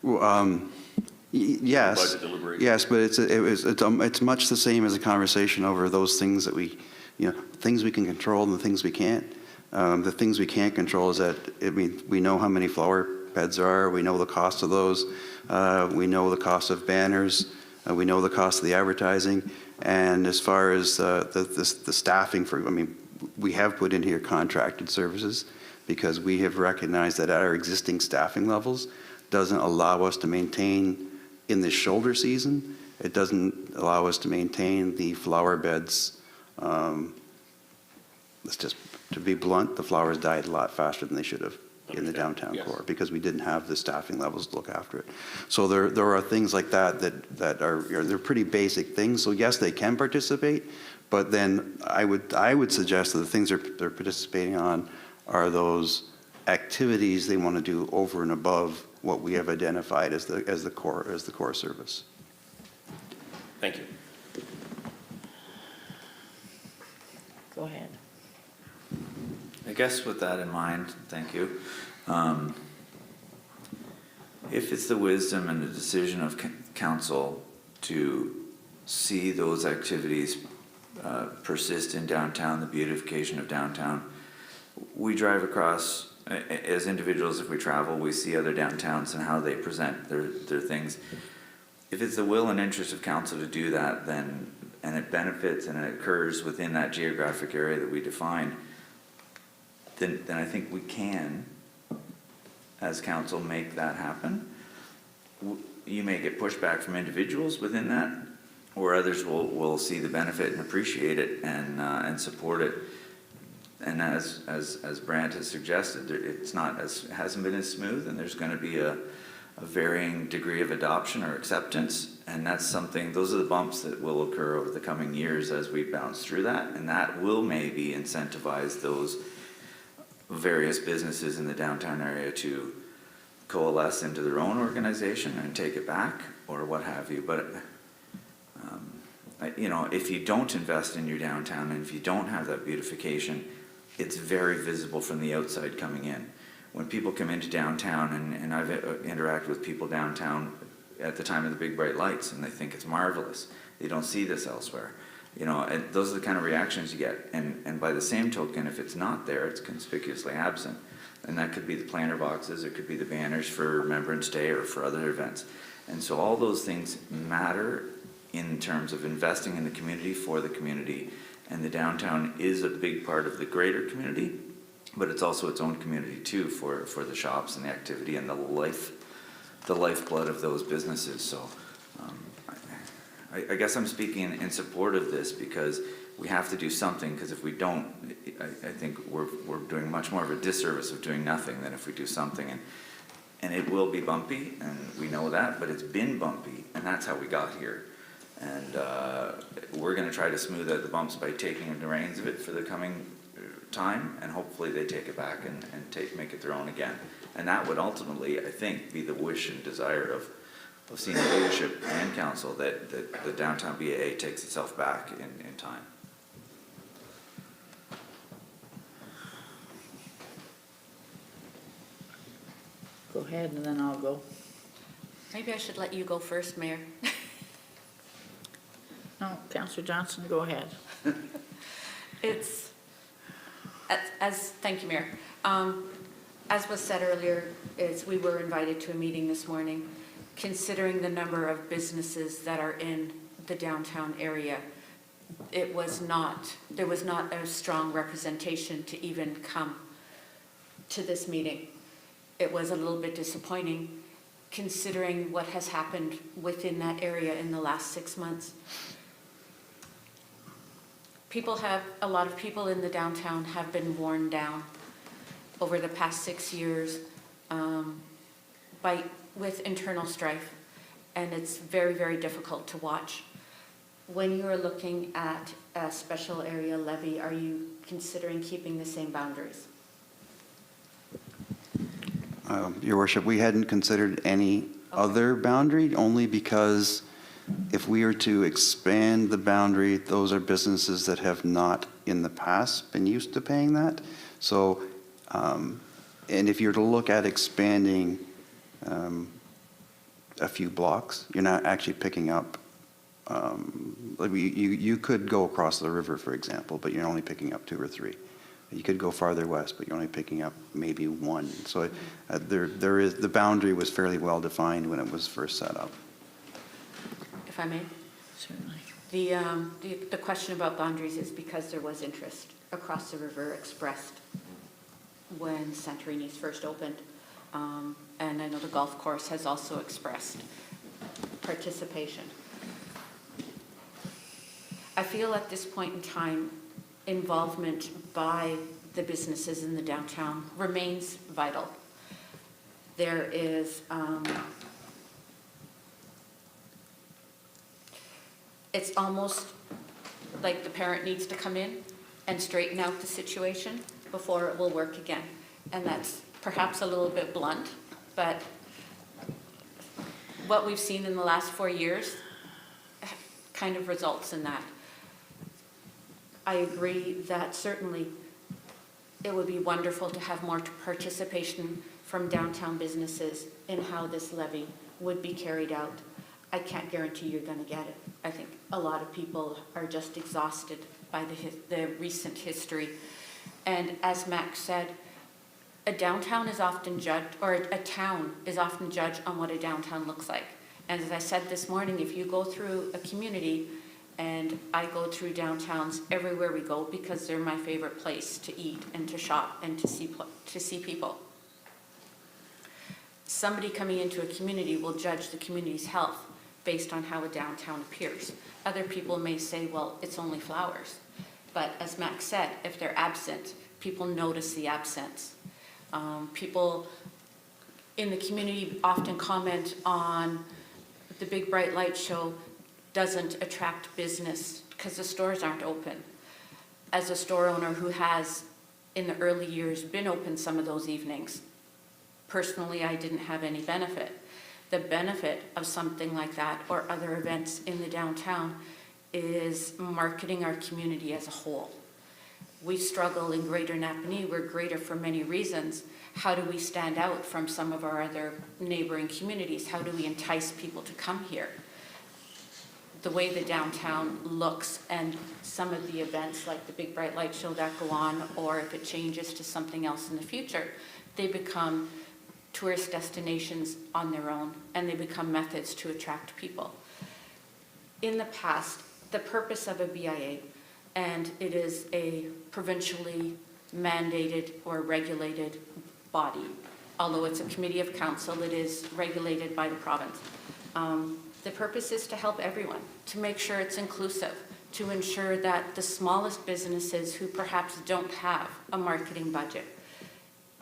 Well, yes. budget deliberation? Yes, but it's much the same as a conversation over those things that things we can control and the things we can't. The things we can't control is that, we know how many flower beds there are, we know the cost of those, we know the cost of banners, we know the cost of the advertising, and as far as the staffing we have put in here contracted services because we have recognized that our existing staffing levels doesn't allow us to maintain in the shoulder season, it doesn't allow us to maintain the flower beds. Let's just, to be blunt, the flowers died a lot faster than they should have in the downtown Yes. core because we didn't have the staffing levels to look after it. So there are things like that they're pretty basic things. So yes, they can participate, but then I would suggest that the things they're participating on are those activities they want to do over and above what we have identified as the core service. Thank you. Go ahead. I guess with that in mind, thank you. If it's the wisdom and the decision of council to see those activities persist in downtown, the beautification of downtown, we drive across, as individuals, if we travel, we see other downtowns and how they present their things. If it's the will and interest of council to do that, then, and it benefits and it occurs within that geographic area that we define, then I think we can, as council, make that happen. You may get pushback from individuals within that, or others will see the benefit and appreciate it and support it. And as Brant has suggested, hasn't been as smooth, and there's going to be a varying degree of adoption or acceptance, and that's something. Those are the bumps that will occur over the coming years as we bounce through that, and that will maybe incentivize those various businesses in the downtown area to coalesce into their own organization and take it back or what have you. But if you don't invest in your downtown and if you don't have that beautification, it's very visible from the outside coming in. When people come into downtown, and I've interacted with people downtown at the time of the big bright lights, and they think it's marvelous. They don't see this elsewhere. And those are the kind of reactions you get. And by the same token, if it's not there, it's conspicuously absent. And that could be the planter boxes, it could be the banners for Remembrance Day or for other events. And so all those things matter in terms of investing in the community for the community. And the downtown is a big part of the greater community, but it's also its own community too for the shops and the activity and the lifeblood of those businesses. So I guess I'm speaking in support of this because we have to do something, because if we don't, I think we're doing much more of a disservice of doing nothing than if we do something. And it will be bumpy, and we know that, but it's been bumpy, and that's how we got here. And we're going to try to smooth out the bumps by taking the reins of it for the coming time, and hopefully they take it back and make it their own again. And that would ultimately, I think, be the wish and desire of senior leadership and council, that the downtown BAA takes itself back in time. Go ahead and then I'll go. Maybe I should let you go first, Mayor. No, Councillor Johnson, go ahead. It's, thank you, Mayor. As was said earlier, we were invited to a meeting this morning. Considering the number of businesses that are in the downtown area, there was not a strong representation to even come to this meeting. It was a little bit disappointing considering what has happened within that area in the last 6 months. A lot of people in the downtown have been worn down over the past 6 years with internal strife, and it's very, very difficult to watch. When you're looking at a special area levy, are you considering keeping the same boundaries? Your worship, we hadn't considered any other boundary, only because if we were to expand the boundary, those are businesses that have not in the past been used to paying that. So, and if you're to look at expanding a few blocks, you're not actually picking up, like you could go across the river, for example, but you're only picking up 2 or 3. You could go farther west, but you're only picking up maybe 1. So the boundary was fairly well defined when it was first set up. If I may? Certainly. The question about boundaries is because there was interest across the river expressed when Santorini's first opened. And I know the golf course has also expressed participation. I feel at this point in time, involvement by the businesses in the downtown remains vital. There is, it's almost like the parent needs to come in and straighten out the situation before it will work again. And that's perhaps a little bit blunt, but what we've seen in the last 4 years kind of results in that. I agree that certainly it would be wonderful to have more participation from downtown businesses in how this levy would be carried out. I can't guarantee you're going to get it. I think a lot of people are just exhausted by the recent history. And as Max said, a downtown is often judged, or a town is often judged on what a downtown looks like. And as I said this morning, if you go through a community, and I go through downtowns everywhere we go because they're my favorite place to eat and to shop and to see people. Somebody coming into a community will judge the community's health based on how a downtown appears. Other people may say, well, it's only flowers. But as Max said, if they're absent, people notice the absence. People in the community often comment on the big bright light show doesn't attract business because the stores aren't open. As a store owner who has, in the early years, been open some of those evenings, personally, I didn't have any benefit. The benefit of something like that or other events in the downtown is marketing our community as a whole. We struggle in Greater Napanee. We're greater for many reasons. How do we stand out from some of our other neighboring communities? How do we entice people to come here? The way the downtown looks and some of the events like the big bright light show that go on, or if it changes to something else in the future, they become tourist destinations on their own and they become methods to attract people. In the past, the purpose of a BIA, and it is a provincially mandated or regulated body, although it's a committee of council, it is regulated by the province. The purpose is to help everyone, to make sure it's inclusive, to ensure that the smallest businesses who perhaps don't have a marketing budget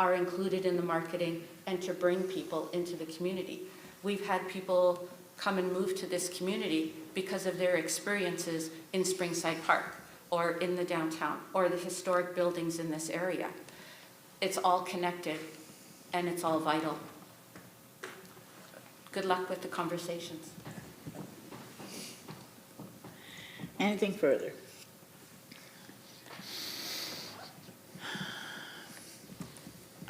are included in the marketing and to bring people into the community. We've had people come and move to this community because of their experiences in Springside Park or in the downtown or the historic buildings in this area. It's all connected and it's all vital. Good luck with the conversations. Anything further?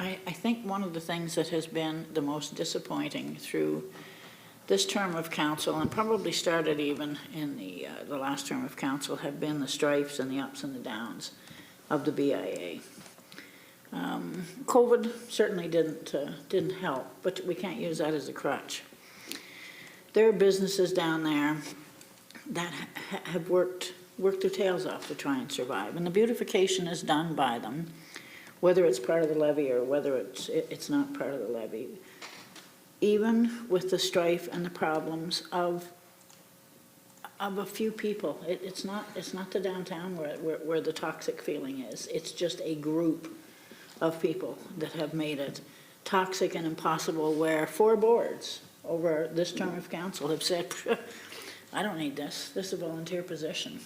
I think one of the things that has been the most disappointing through this term of council, and probably started even in the last term of council, have been the strifes and the ups and the downs of the BIA. COVID certainly didn't help, but we can't use that as a crutch. There are businesses down there that have worked their tails off to try and survive, and the beautification is done by them, whether it's part of the levy or whether it's not part of the levy. Even with the strife and the problems of a few people, it's not the downtown where the toxic feeling is. It's just a group of people that have made it toxic and impossible, where 4 boards over this term of council have said, I don't need this. This is a volunteer position.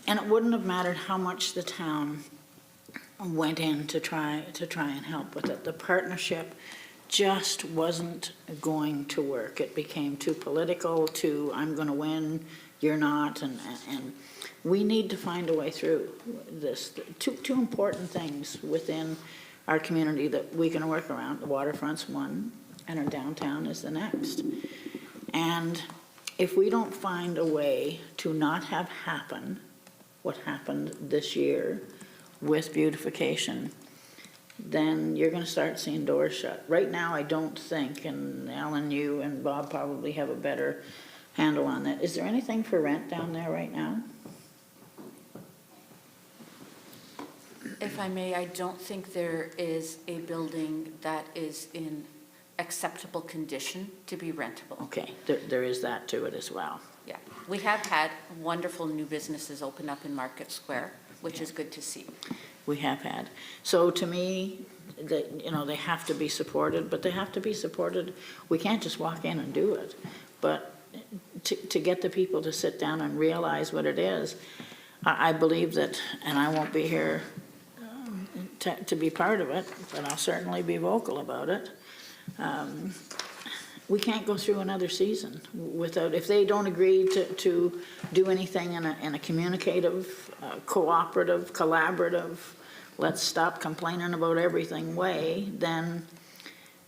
And it wouldn't have mattered how much the town went in to try and help with it. The partnership just wasn't going to work. It became too political, I'm going to win, you're not, and we need to find a way through this. Two important things within our community that we can work around. The waterfront's one, and our downtown is the next. And if we don't find a way to not have happen what happened this year with beautification, then you're going to start seeing doors shut. Right now, I don't think, and Alan, you and Bob probably have a better handle on that. Is there anything for rent down there right now? If I may, I don't think there is a building that is in acceptable condition to be rentable. Okay, there is that to it as well. Yeah, we have had wonderful new businesses open up in Market Square, which is good to see. We have had. So to me, they have to be supported, but they have to be supported. We can't just walk in and do it. But to get the people to sit down and realize what it is, I believe that, and I won't be here to be part of it, but I'll certainly be vocal about it. We can't go through another season without, if they don't agree to do anything in a communicative, cooperative, collaborative, let's stop complaining about everything way, then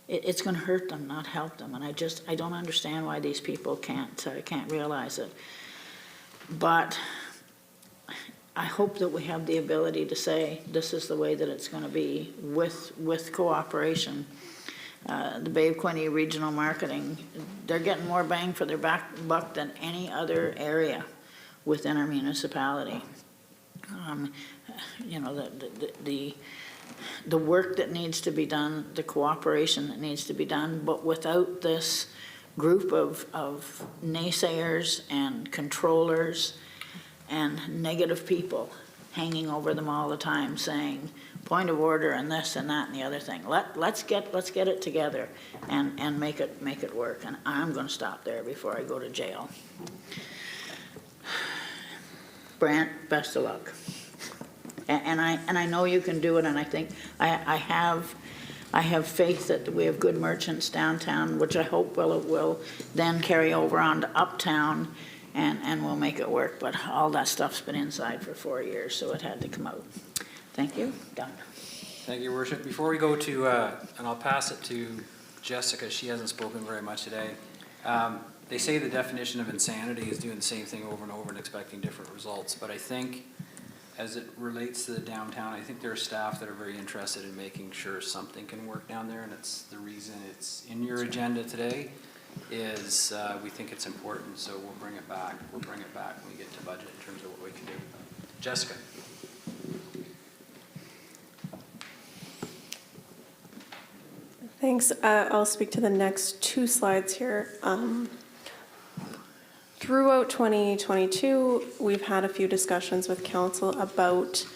it's going to hurt them, not help them. And I don't understand why these people can't realize it. But I hope that we have the ability to say this is the way that it's going to be with cooperation. The Bay of Quinte Regional Marketing, they're getting more bang for their buck than any other area within our municipality. The work that needs to be done, the cooperation that needs to be done, but without this group of naysayers and controllers and negative people hanging over them all the time saying, point of order and this and that and the other thing. Let's get it together and make it work. And I'm going to stop there before I go to jail. Brant, best of luck. And I know you can do it. And I think I have faith that we have good merchants downtown, which I hope will then carry over on to uptown, and we'll make it work. But all that stuff's been inside for 4 years, so it had to come out. Thank you. Done. Thank you, Your Worship. Before we go to, and I'll pass it to Jessica, she hasn't spoken very much today. They say the definition of insanity is doing the same thing over and over and expecting different results. But I think as it relates to the downtown, I think there are staff that are very interested in making sure something can work down there. And it's the reason it's in your agenda today is we think it's important. So we'll bring it back. We'll bring it back when we get to budget in terms of what we can do. Jessica. Thanks. I'll speak to the next 2 slides here. Throughout 2022, we've had a few discussions with council about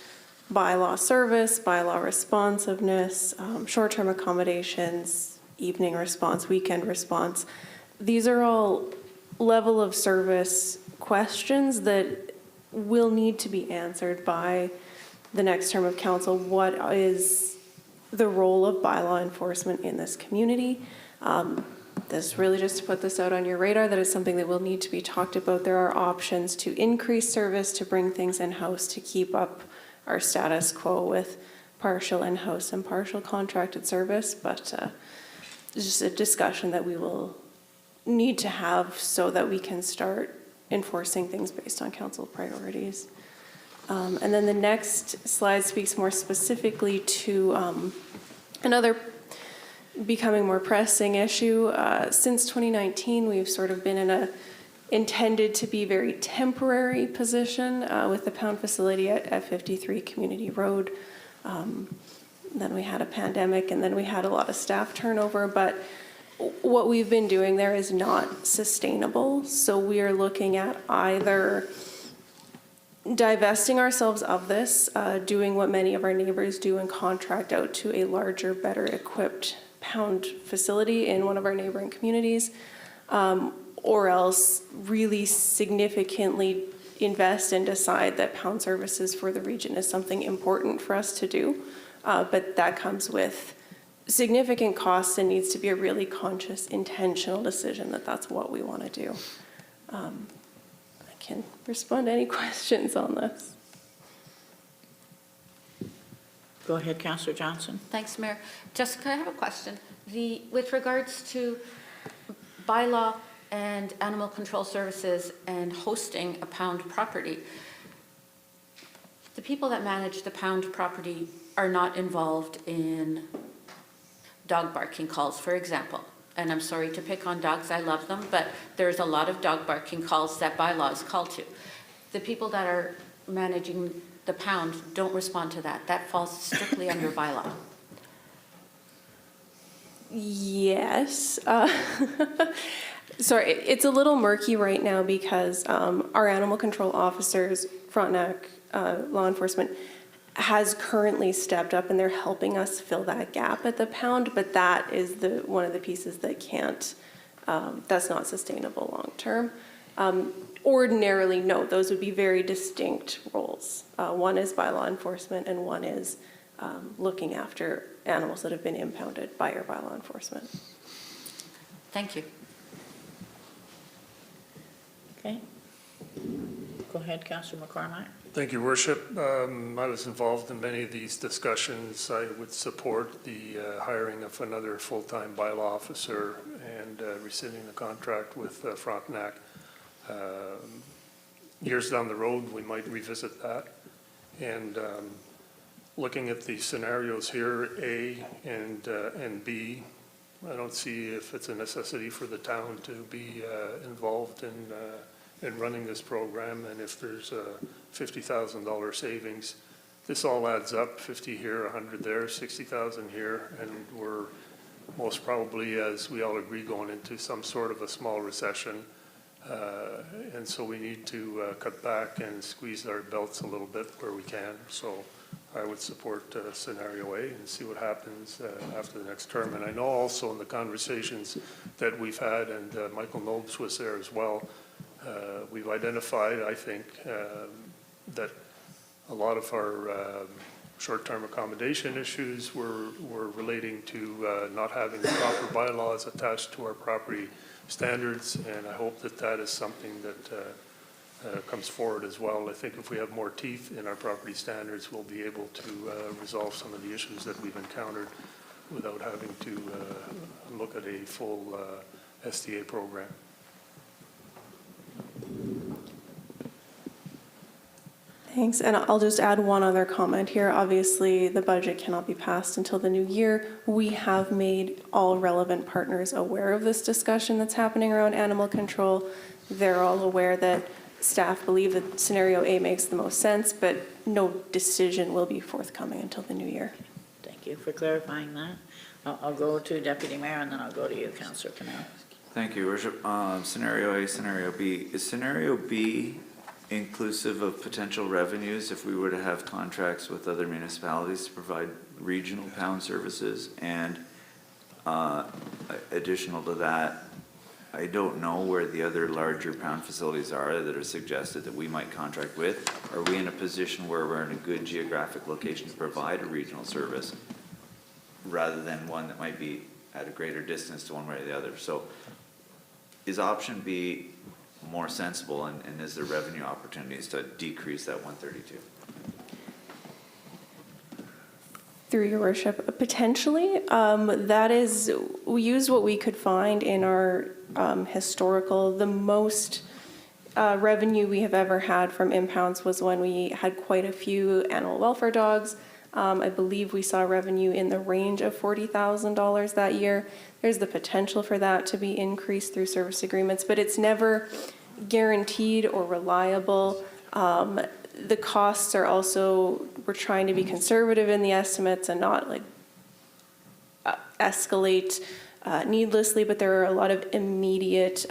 bylaw service, bylaw responsiveness, short-term accommodations, evening response, weekend response. These are all level of service questions that will need to be answered by the next term of council. What is the role of bylaw enforcement in this community? This really just to put this out on your radar, that is something that will need to be talked about. There are options to increase service, to bring things in-house, to keep up our status quo with partial in-house and partial contracted service, but it's just a discussion that we will need to have so that we can start enforcing things based on council priorities. And then the next slide speaks more specifically to another becoming more pressing issue. Since 2019, we've sort of been in a intended to be very temporary position with the pound facility at 53 Community Road. Then we had a pandemic, and then we had a lot of staff turnover, but what we've been doing there is not sustainable. So we are looking at either divesting ourselves of this, doing what many of our neighbors do and contract out to a larger, better equipped pound facility in one of our neighboring communities, or else really significantly invest and decide that pound services for the region is something important for us to do. But that comes with significant costs and needs to be a really conscious, intentional decision that that's what we want to do. I can respond to any questions on this. Go ahead, Councillor Johnson. Thanks, Mayor. Jessica, I have a question. With regards to bylaw and animal control services and hosting a pound property, the people that manage the pound property are not involved in dog barking calls, for example. And I'm sorry to pick on dogs, I love them, but there's a lot of dog barking calls that bylaw is called to. The people that are managing the pound don't respond to that. That falls strictly under bylaw. Yes. Sorry, it's a little murky right now because our animal control officers, Frontenac Law Enforcement, has currently stepped up and they're helping us fill that gap at the pound, but that is one of the pieces that can't, that's not sustainable long term. Ordinarily, no, those would be very distinct roles. One is by law enforcement and one is looking after animals that have been impounded by or by law enforcement. Thank you. Okay. Go ahead, Councillor McCormack. Thank you, Worship. I was involved in many of these discussions. I would support the hiring of another full-time bylaw officer and rescinding the contract with Frontenac. Years down the road, we might revisit that. And looking at the scenarios here, A and B, I don't see if it's a necessity for the town to be involved in running this program, and if there's a $50,000 savings, this all adds up, 50 here, 100 there, 60,000 here, and we're most probably, as we all agree, going into some sort of a small recession. And so we need to cut back and squeeze our belts a little bit where we can. So I would support scenario A and see what happens after the next term. And I know also in the conversations that we've had, and Michael Nobes was there as well, we've identified, I think, that a lot of our short-term accommodation issues were relating to not having the proper bylaws attached to our property standards, and I hope that that is something that comes forward as well. I think if we have more teeth in our property standards, we'll be able to resolve some of the issues that we've encountered without having to look at a full STA program. Thanks, and I'll just add one other comment here. Obviously, the budget cannot be passed until the new year. We have made all relevant partners aware of this discussion that's happening around animal control. They're all aware that staff believe that scenario A makes the most sense, but no decision will be forthcoming until the new year. Thank you for clarifying that. I'll go to Deputy Mayor and then I'll go to you, Councillor Canal. Thank you, Worship. Scenario A, scenario B. Is scenario B inclusive of potential revenues if we were to have contracts with other municipalities to provide regional pound services? And additional to that, I don't know where the other larger pound facilities are that are suggested that we might contract with. Are we in a position where we're in a good geographic location to provide a regional service rather than one that might be at a greater distance to one way or the other? So is option B more sensible, and is there revenue opportunities to decrease that 132? Through your worship, potentially. That is, we used what we could find in our historical. The most revenue we have ever had from impounds was when we had quite a few animal welfare dogs. I believe we saw revenue in the range of $40,000 that year. There's the potential for that to be increased through service agreements, but it's never guaranteed or reliable. The costs are also, we're trying to be conservative in the estimates and not like escalate needlessly, but there are a lot of immediate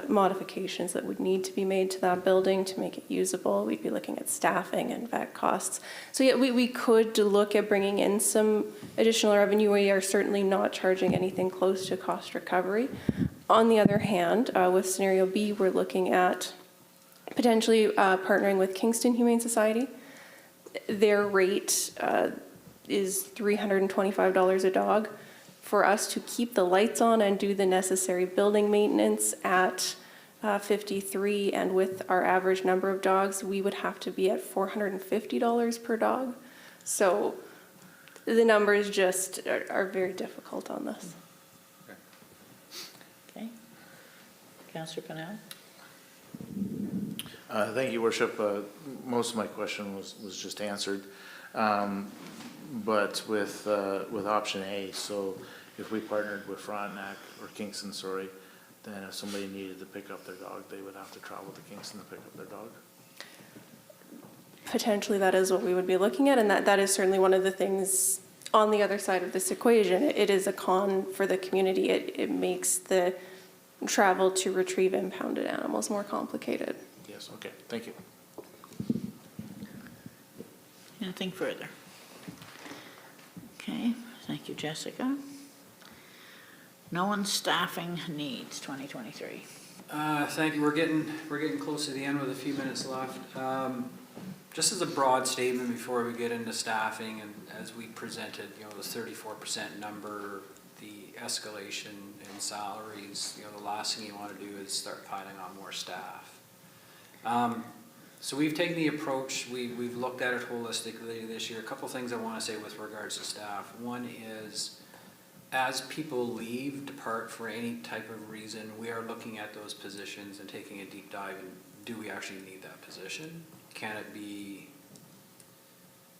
modifications that would need to be made to that building to make it usable. We'd be looking at staffing and vet costs. So yeah, we could look at bringing in some additional revenue. We are certainly not charging anything close to cost recovery. On the other hand, with scenario B, we're looking at potentially partnering with Kingston Humane Society. Their rate is $325 a dog. For us to keep the lights on and do the necessary building maintenance at 53, and with our average number of dogs, we would have to be at $450 per dog. So the numbers just are very difficult on this. Okay. Councillor Pennell? Thank you, Worship. Most of my question was just answered. But with option A, so if we partnered with Frontenac or Kingston, sorry, then if somebody needed to pick up their dog, they would have to travel to Kingston to pick up their dog? Potentially that is what we would be looking at, and that is certainly one of the things on the other side of this equation. It is a con for the community. It makes the travel to retrieve impounded animals more complicated. Yes, okay, thank you. Anything further? Okay, thank you, Jessica. No one's staffing needs 2023. Thank you. We're getting close to the end with a few minutes left. Just as a broad statement before we get into staffing, and as we presented, the 34% number, the escalation in salaries, the last thing you want to do is start piling on more staff. So we've taken the approach, we've looked at it holistically this year. A couple things I want to say with regards to staff. One is, as people depart for any type of reason, we are looking at those positions and taking a deep dive and do we actually need that position? Can it be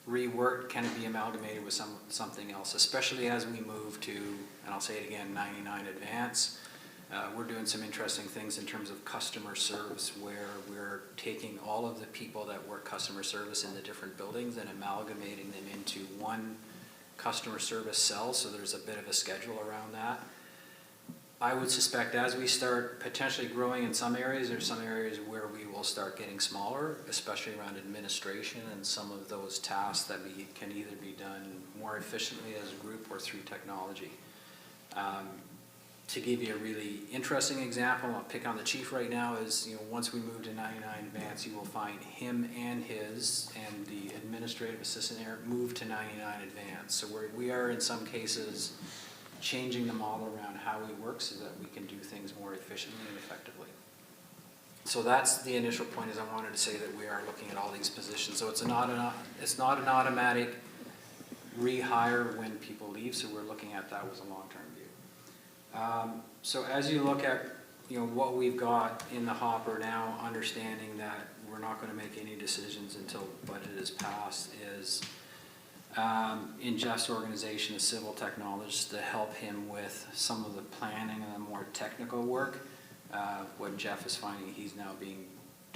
reworked? Can it be amalgamated with something else? Especially as we move to, and I'll say it again, 99 Advance. We're doing some interesting things in terms of customer service, where we're taking all of the people that work customer service in the different buildings and amalgamating them into one customer service cell, so there's a bit of a schedule around that. I would suspect as we start potentially growing in some areas, there's some areas where we will start getting smaller, especially around administration and some of those tasks that can either be done more efficiently as a group or through technology. To give you a really interesting example, I'll pick on the chief right now, is once we move to 99 Advance, you will find him and the administrative assistant there move to 99 Advance. So we are in some cases changing the model around how we work so that we can do things more efficiently and effectively. So that's the initial point, is I wanted to say that we are looking at all these positions. So it's not an automatic rehire when people leave, so we're looking at that with a long-term view. So as you look at what we've got in the hopper now, understanding that we're not going to make any decisions until the budget is passed, is in Jeff's organization, a civil technologist, to help him with some of the planning and the more technical work. What Jeff is finding, he's now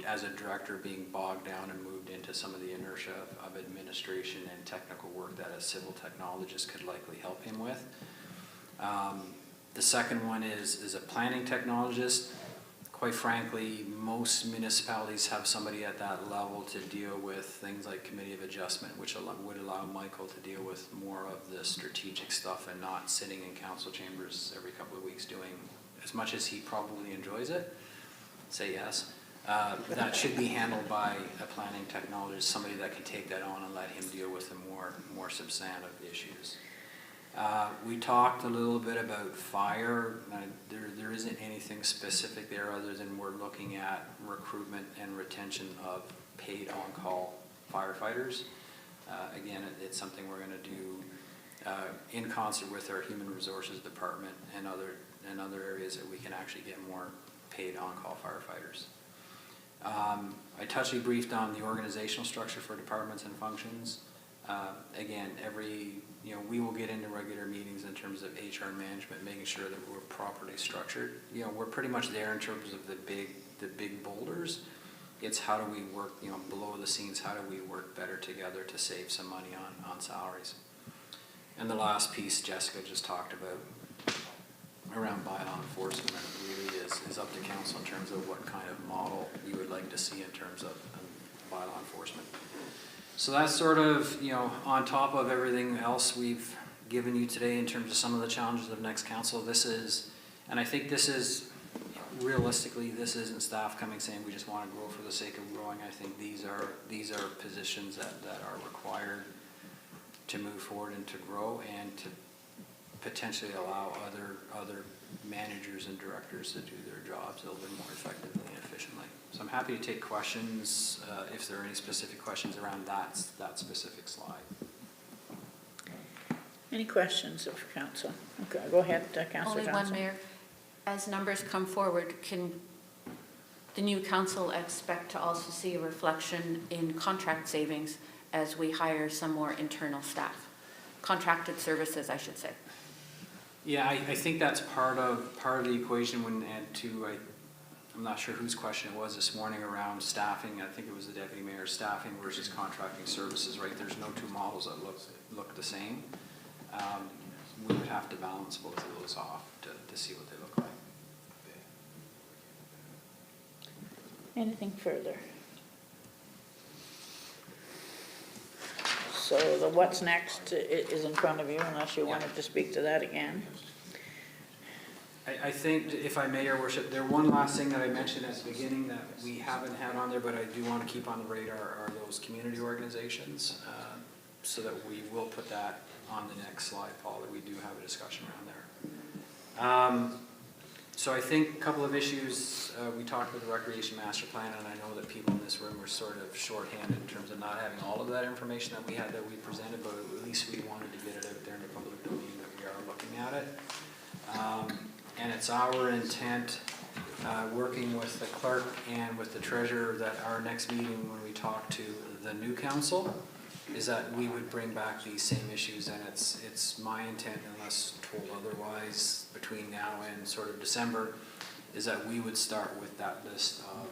as a director, being bogged down and moved into some of the inertia of administration and technical work that a civil technologist could likely help him with. The second one is a planning technologist. Quite frankly, most municipalities have somebody at that level to deal with things like committee of adjustment, which would allow Michael to deal with more of the strategic stuff and not sitting in council chambers every couple of weeks doing, as much as he probably enjoys it, say yes. That should be handled by a planning technologist, somebody that can take that on and let him deal with the more substantive issues. We talked a little bit about fire. There isn't anything specific there other than we're looking at recruitment and retention of paid on-call firefighters. Again, it's something we're going to do in concert with our human resources department and other areas that we can actually get more paid on-call firefighters. I touched briefed on the organizational structure for departments and functions. Again, we will get into regular meetings in terms of HR management, making sure that we're properly structured. We're pretty much there in terms of the big boulders. It's how do we work, below the scenes, how do we work better together to save some money on salaries? And the last piece Jessica just talked about around bylaw enforcement really is up to council in terms of what kind of model you would like to see in terms of bylaw enforcement. So that's sort of, on top of everything else we've given you today in terms of some of the challenges of next council. And I think this is, realistically, this isn't staff coming saying we just want to grow for the sake of growing. I think these are positions that are required to move forward and to grow and to potentially allow other managers and directors to do their jobs a little bit more effectively and efficiently. So I'm happy to take questions if there are any specific questions around that specific slide. Any questions of council? Okay, go ahead, Councillor Johnson. Only one, Mayor. As numbers come forward, can the new council expect to also see a reflection in contract savings as we hire some more internal staff? Contracted services, I should say. Yeah, I think that's part of the equation when add to, I'm not sure whose question it was this morning around staffing. I think it was the deputy mayor's staffing versus contracting services, right? There's no two models that look the same. We would have to balance both of those off to see what they look like. Anything further? So the what's next is in front of you, unless you wanted to speak to that again. I think, if I may, Your Worship, one last thing that I mentioned at the beginning that we haven't had on there, but I do want to keep on the radar are those community organizations, so that we will put that on the next slide, Paul, that we do have a discussion around there. So I think a couple of issues, we talked about the recreation master plan, and I know that people in this room were sort of shorthanded in terms of not having all of that information that we presented, but at least we wanted to get it out there in the public domain that we are looking at it. And it's our intent, working with the clerk and with the treasurer, that our next meeting when we talk to the new council is that we would bring back these same issues, and it's my intent, unless told otherwise, between now and sort of December, is that we would start with that list of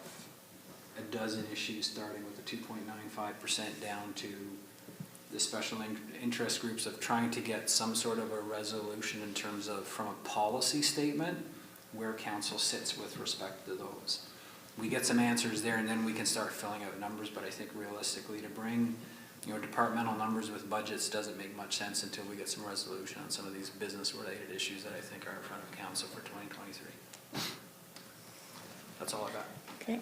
a dozen issues, starting with the 2.95% down to the special interest groups, of trying to get some sort of a resolution in terms of, from a policy statement, where council sits with respect to those. We get some answers there, and then we can start filling out numbers, but I think realistically to bring departmental numbers with budgets doesn't make much sense until we get some resolution on some of these business-related issues that I think are in front of council for 2023. That's all I got. Okay.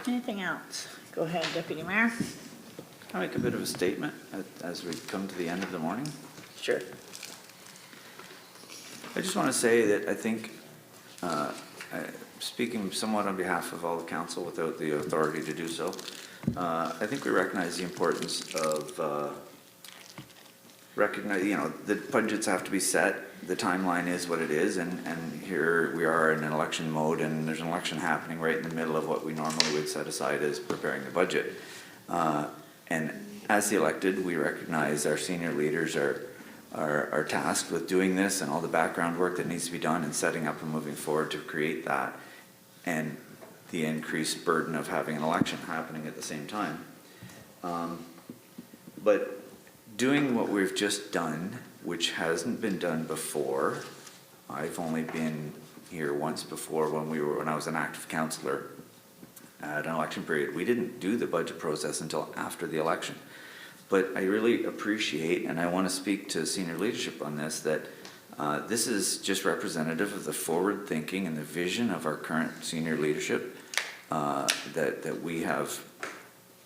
Anything else? Go ahead, Deputy Mayor. I'll make a bit of a statement as we come to the end of the morning. Sure. I just want to say that I think, speaking somewhat on behalf of all the council without the authority to do so, I think we recognize the importance of the budgets have to be set. The timeline is what it is, and here we are in an election mode, and there's an election happening right in the middle of what we normally would set aside as preparing the budget. And as the elected, we recognize our senior leaders are tasked with doing this and all the background work that needs to be done and setting up and moving forward to create that, and the increased burden of having an election happening at the same time. But doing what we've just done, which hasn't been done before, I've only been here once before when I was an active councillor at an election period. We didn't do the budget process until after the election. But I really appreciate, and I want to speak to senior leadership on this, that this is just representative of the forward thinking and the vision of our current senior leadership that we have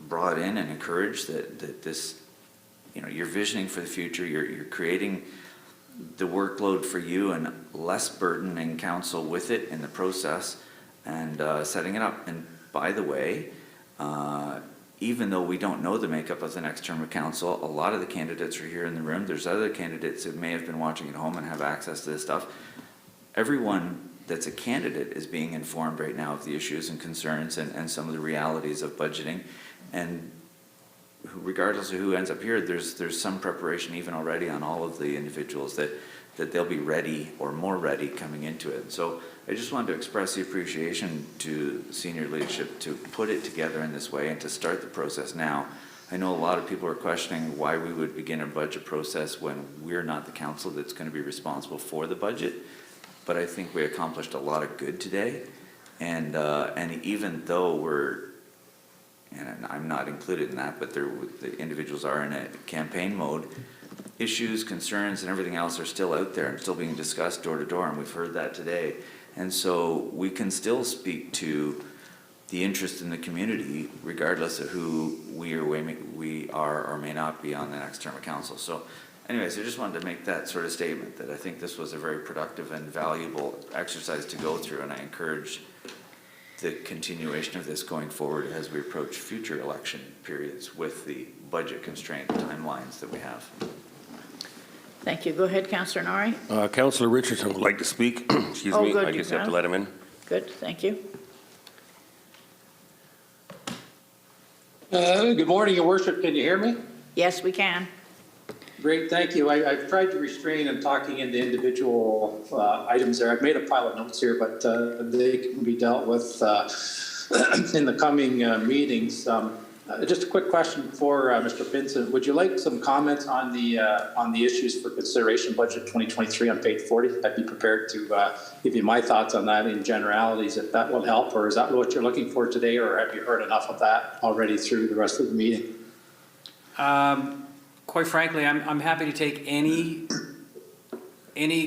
brought in and encouraged, that this, you're visioning for the future, you're creating the workload for you and less burdening council with it in the process, and setting it up. And by the way, even though we don't know the makeup of the next term of council, a lot of the candidates are here in the room. There's other candidates that may have been watching at home and have access to this stuff. Everyone that's a candidate is being informed right now of the issues and concerns and some of the realities of budgeting. And regardless of who ends up here, there's some preparation even already on all of the individuals that they'll be ready or more ready coming into it. So I just wanted to express the appreciation to senior leadership to put it together in this way and to start the process now. I know a lot of people are questioning why we would begin a budget process when we're not the council that's going to be responsible for the budget. But I think we accomplished a lot of good today. And even though and I'm not included in that, but the individuals are in a campaign mode, issues, concerns, and everything else are still out there and still being discussed door to door, and we've heard that today. And so we can still speak to the interest in the community regardless of who we are or may not be on the next term of council. So anyways, I just wanted to make that sort of statement that I think this was a very productive and valuable exercise to go through, and I encourage the continuation of this going forward as we approach future election periods with the budget constraint timelines that we have. Thank you. Go ahead, Councillor Norrie. Councillor Richardson would like to speak. Excuse me, good, I you guess I have to can. let him in. Good, thank you. Good morning, Your Worship. Can you hear me? Yes, we can. Great, thank you. I've tried to restrain and talking into individual items there. I've made a pile of notes here, but they can be dealt with in the coming meetings. Just a quick question for Mr. Vincent. Would you like some comments on the issues for consideration budget 2023 on page 40? I'd be prepared to give you my thoughts on that in generalities, if that will help, or is that what you're looking for today, or have you heard enough of that already through the rest of the meeting? Quite frankly, I'm happy to take any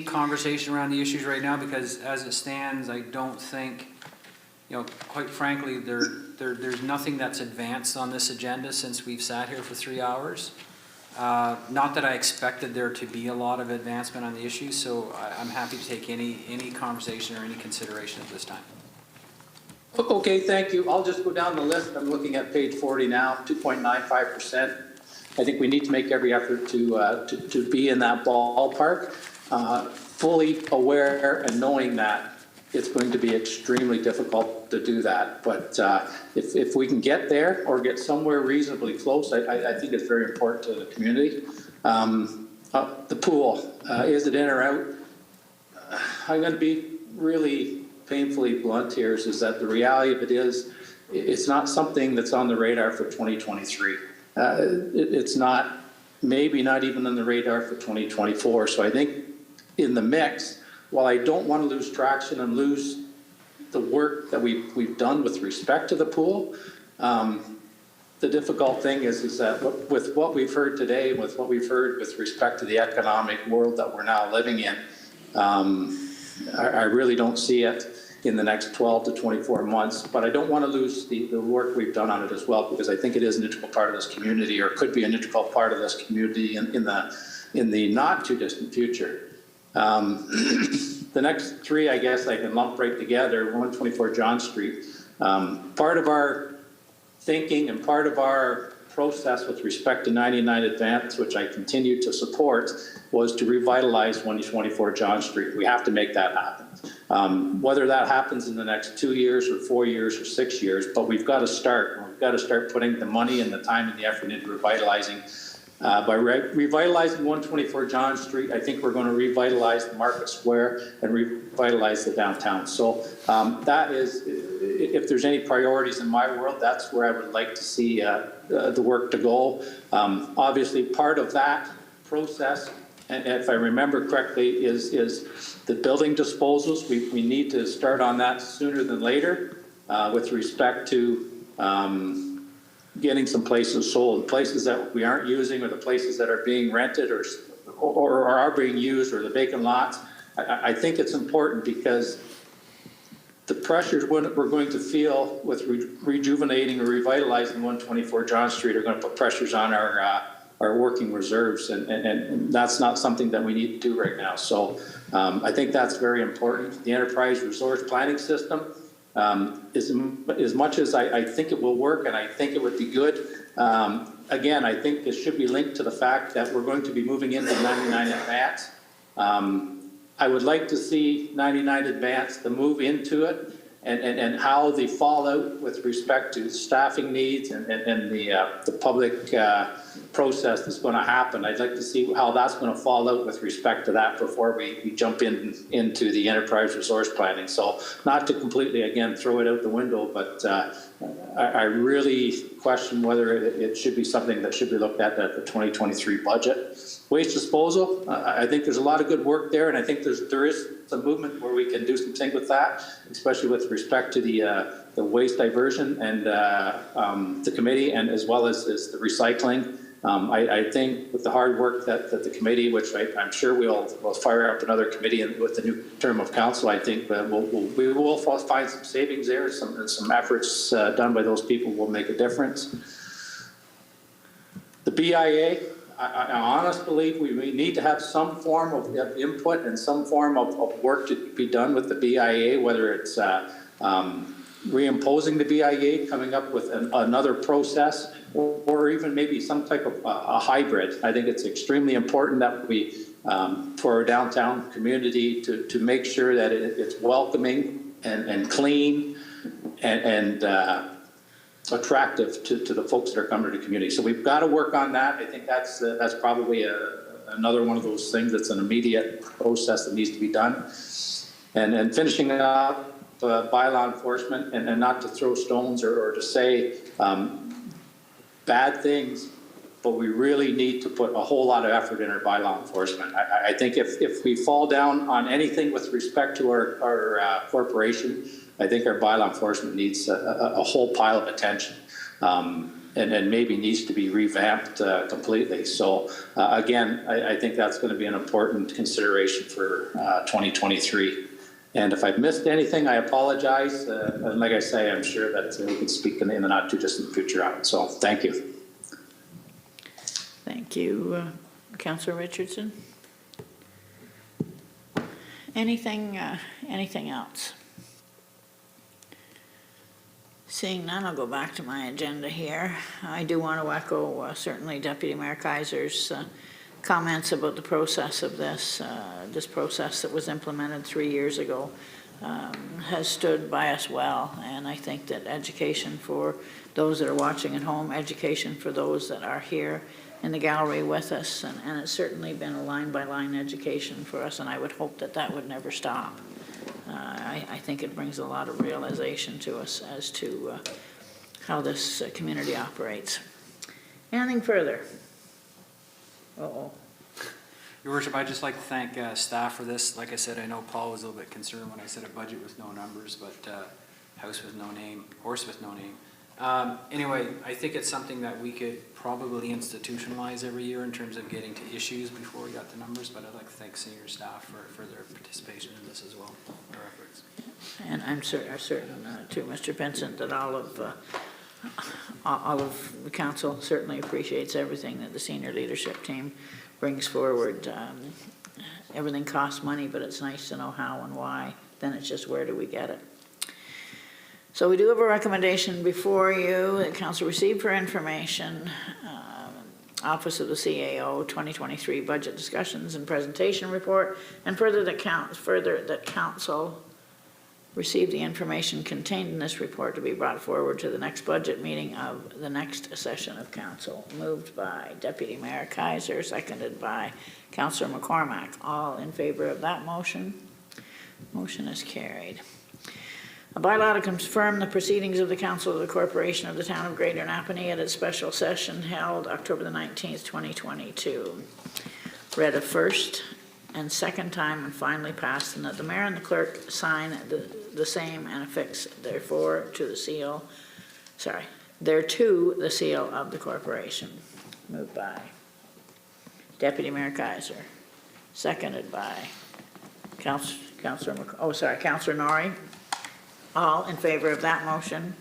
conversation around the issues right now, because as it stands, I don't think, quite frankly, there's nothing that's advanced on this agenda since we've sat here for 3 hours. Not that I expected there to be a lot of advancement on the issues, so I'm happy to take any conversation or any consideration at this time. Okay, thank you. I'll just go down the list. I'm looking at page 40 now, 2.95%. I think we need to make every effort to be in that ballpark, fully aware and knowing that it's going to be extremely difficult to do that. But if we can get there or get somewhere reasonably close, I think it's very important to the community. The pool, is it in or out? I'm going to be really painfully blunt here, is that the reality of it is, it's not something that's on the radar for 2023. It's not, maybe not even on the radar for 2024. So I think in the mix, while I don't want to lose traction and lose the work that we've done with respect to the pool, the difficult thing is that with what we've heard today, with what we've heard with respect to the economic world that we're now living in, I really don't see it in the next 12 to 24 months, but I don't want to lose the work we've done on it as well, because I think it is an integral part of this community, or could be an integral part of this community in the not too distant future. The next three, I guess I can lump right together. 124 John Street. Part of our thinking and part of our process with respect to 99 Advance, which I continue to support, was to revitalize 124 John Street. We have to make that happen. Whether that happens in the next 2 years or 4 years or 6 years, but we've got to start. We've got to start putting the money and the time and the effort into revitalizing. By revitalizing 124 John Street, I think we're going to revitalize the Market Square and revitalize the downtown. So that is, if there's any priorities in my world, that's where I would like to see the work to go. Obviously, part of that process, and if I remember correctly, is the building disposals. We need to start on that sooner than later with respect to getting some places sold, places that we aren't using, or the places that are being rented or are being used, or the vacant lots. I think it's important, because the pressures we're going to feel with rejuvenating or revitalizing 124 John Street are going to put pressures on our working reserves, and that's not something that we need to do right now. So I think that's very important. The enterprise resource planning system, As much as I think it will work and I think it would be good, again, I think this should be linked to the fact that we're going to be moving into 99 Advance. I would like to see 99 Advance, the move into it, and how the fallout with respect to staffing needs and the public process that's going to happen. I'd like to see how that's going to fall out with respect to that before we jump into the enterprise resource planning. So not to completely, again, throw it out the window, but I really question whether it should be something that should be looked at the 2023 budget. Waste disposal, I think there's a lot of good work there, and I think there is some movement where we can do some things with that, especially with respect to the waste diversion and the committee, and as well as the recycling. I think with the hard work that the committee, which I'm sure we'll fire up another committee with the new term of council, I think that we will find some savings there, some efforts done by those people will make a difference. The BIA, I honestly believe we need to have some form of input and some form of work to be done with the BIA, whether it's reimposing the BIA, coming up with another process, or even maybe some type of a hybrid. I think it's extremely important that we, for our downtown community, to make sure that it's welcoming and clean and attractive to the folks that are coming to the community. So we've got to work on that. I think that's probably another one of those things that's an immediate process that needs to be done. And finishing up bylaw enforcement, and not to throw stones or to say bad things, but we really need to put a whole lot of effort in our bylaw enforcement. I think if we fall down on anything with respect to our corporation, I think our bylaw enforcement needs a whole pile of attention, and maybe needs to be revamped completely. So again, I think that's going to be an important consideration for 2023. And if I've missed anything, I apologize. And like I say, I'm sure that we can speak in the not too distant future on it. So thank you. Thank you, Councillor Richardson. Anything else? Seeing none, I'll go back to my agenda here. I do want to echo certainly Deputy Mayor Kaiser's comments about the process of this process that was implemented 3 years ago has stood by us well, and I think that education for those that are watching at home, education for those that are here in the gallery with us, and it's certainly been a line-by-line education for us, and I would hope that that would never stop. I think it brings a lot of realization to us as to how this community operates. Anything further? Uh-oh. Your Worship, I'd just like to thank staff for this. Like I said, I know Paul was a little bit concerned when I said a budget with no numbers, but house with no name, horse with no name. Anyway, I think it's something that we could probably institutionalize every year in terms of getting to issues before we got the numbers, but I'd like to thank senior staff for their participation in this as well, their efforts. And I'm certain too, Mr. Vincent, that all of the council certainly appreciates everything that the senior leadership team brings forward. Everything costs money, but it's nice to know how and why. Then it's just where do we get it? So we do have a recommendation before you that council received for information. Office of the CAO 2023 budget discussions and presentation report, and further that council receive the information contained in this report to be brought forward to the next budget meeting of the next session of council. Moved by Deputy Mayor Kaiser, seconded by Councillor McCormack. All in favor of that motion? Motion is carried. A bylaw to confirm the proceedings of the Council of the Corporation of the Town of Greater Napanee at its special session held October the 19th, 2022. Read a first and second time and finally passed, and that the mayor and the clerk sign the same and affix thereto the seal of the corporation. Moved by Deputy Mayor Kaiser, seconded by Councillor Norrie. All in favor of that motion?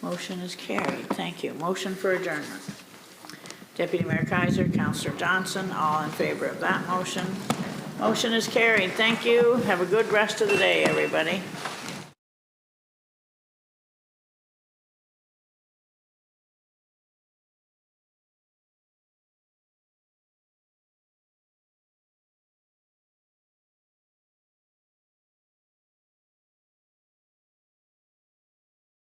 Motion is carried. Thank you. Motion for adjournment. Deputy Mayor Kaiser, Councillor Johnson, all in favor of that motion? Motion is carried. Thank you. Have a good rest of the day, everybody.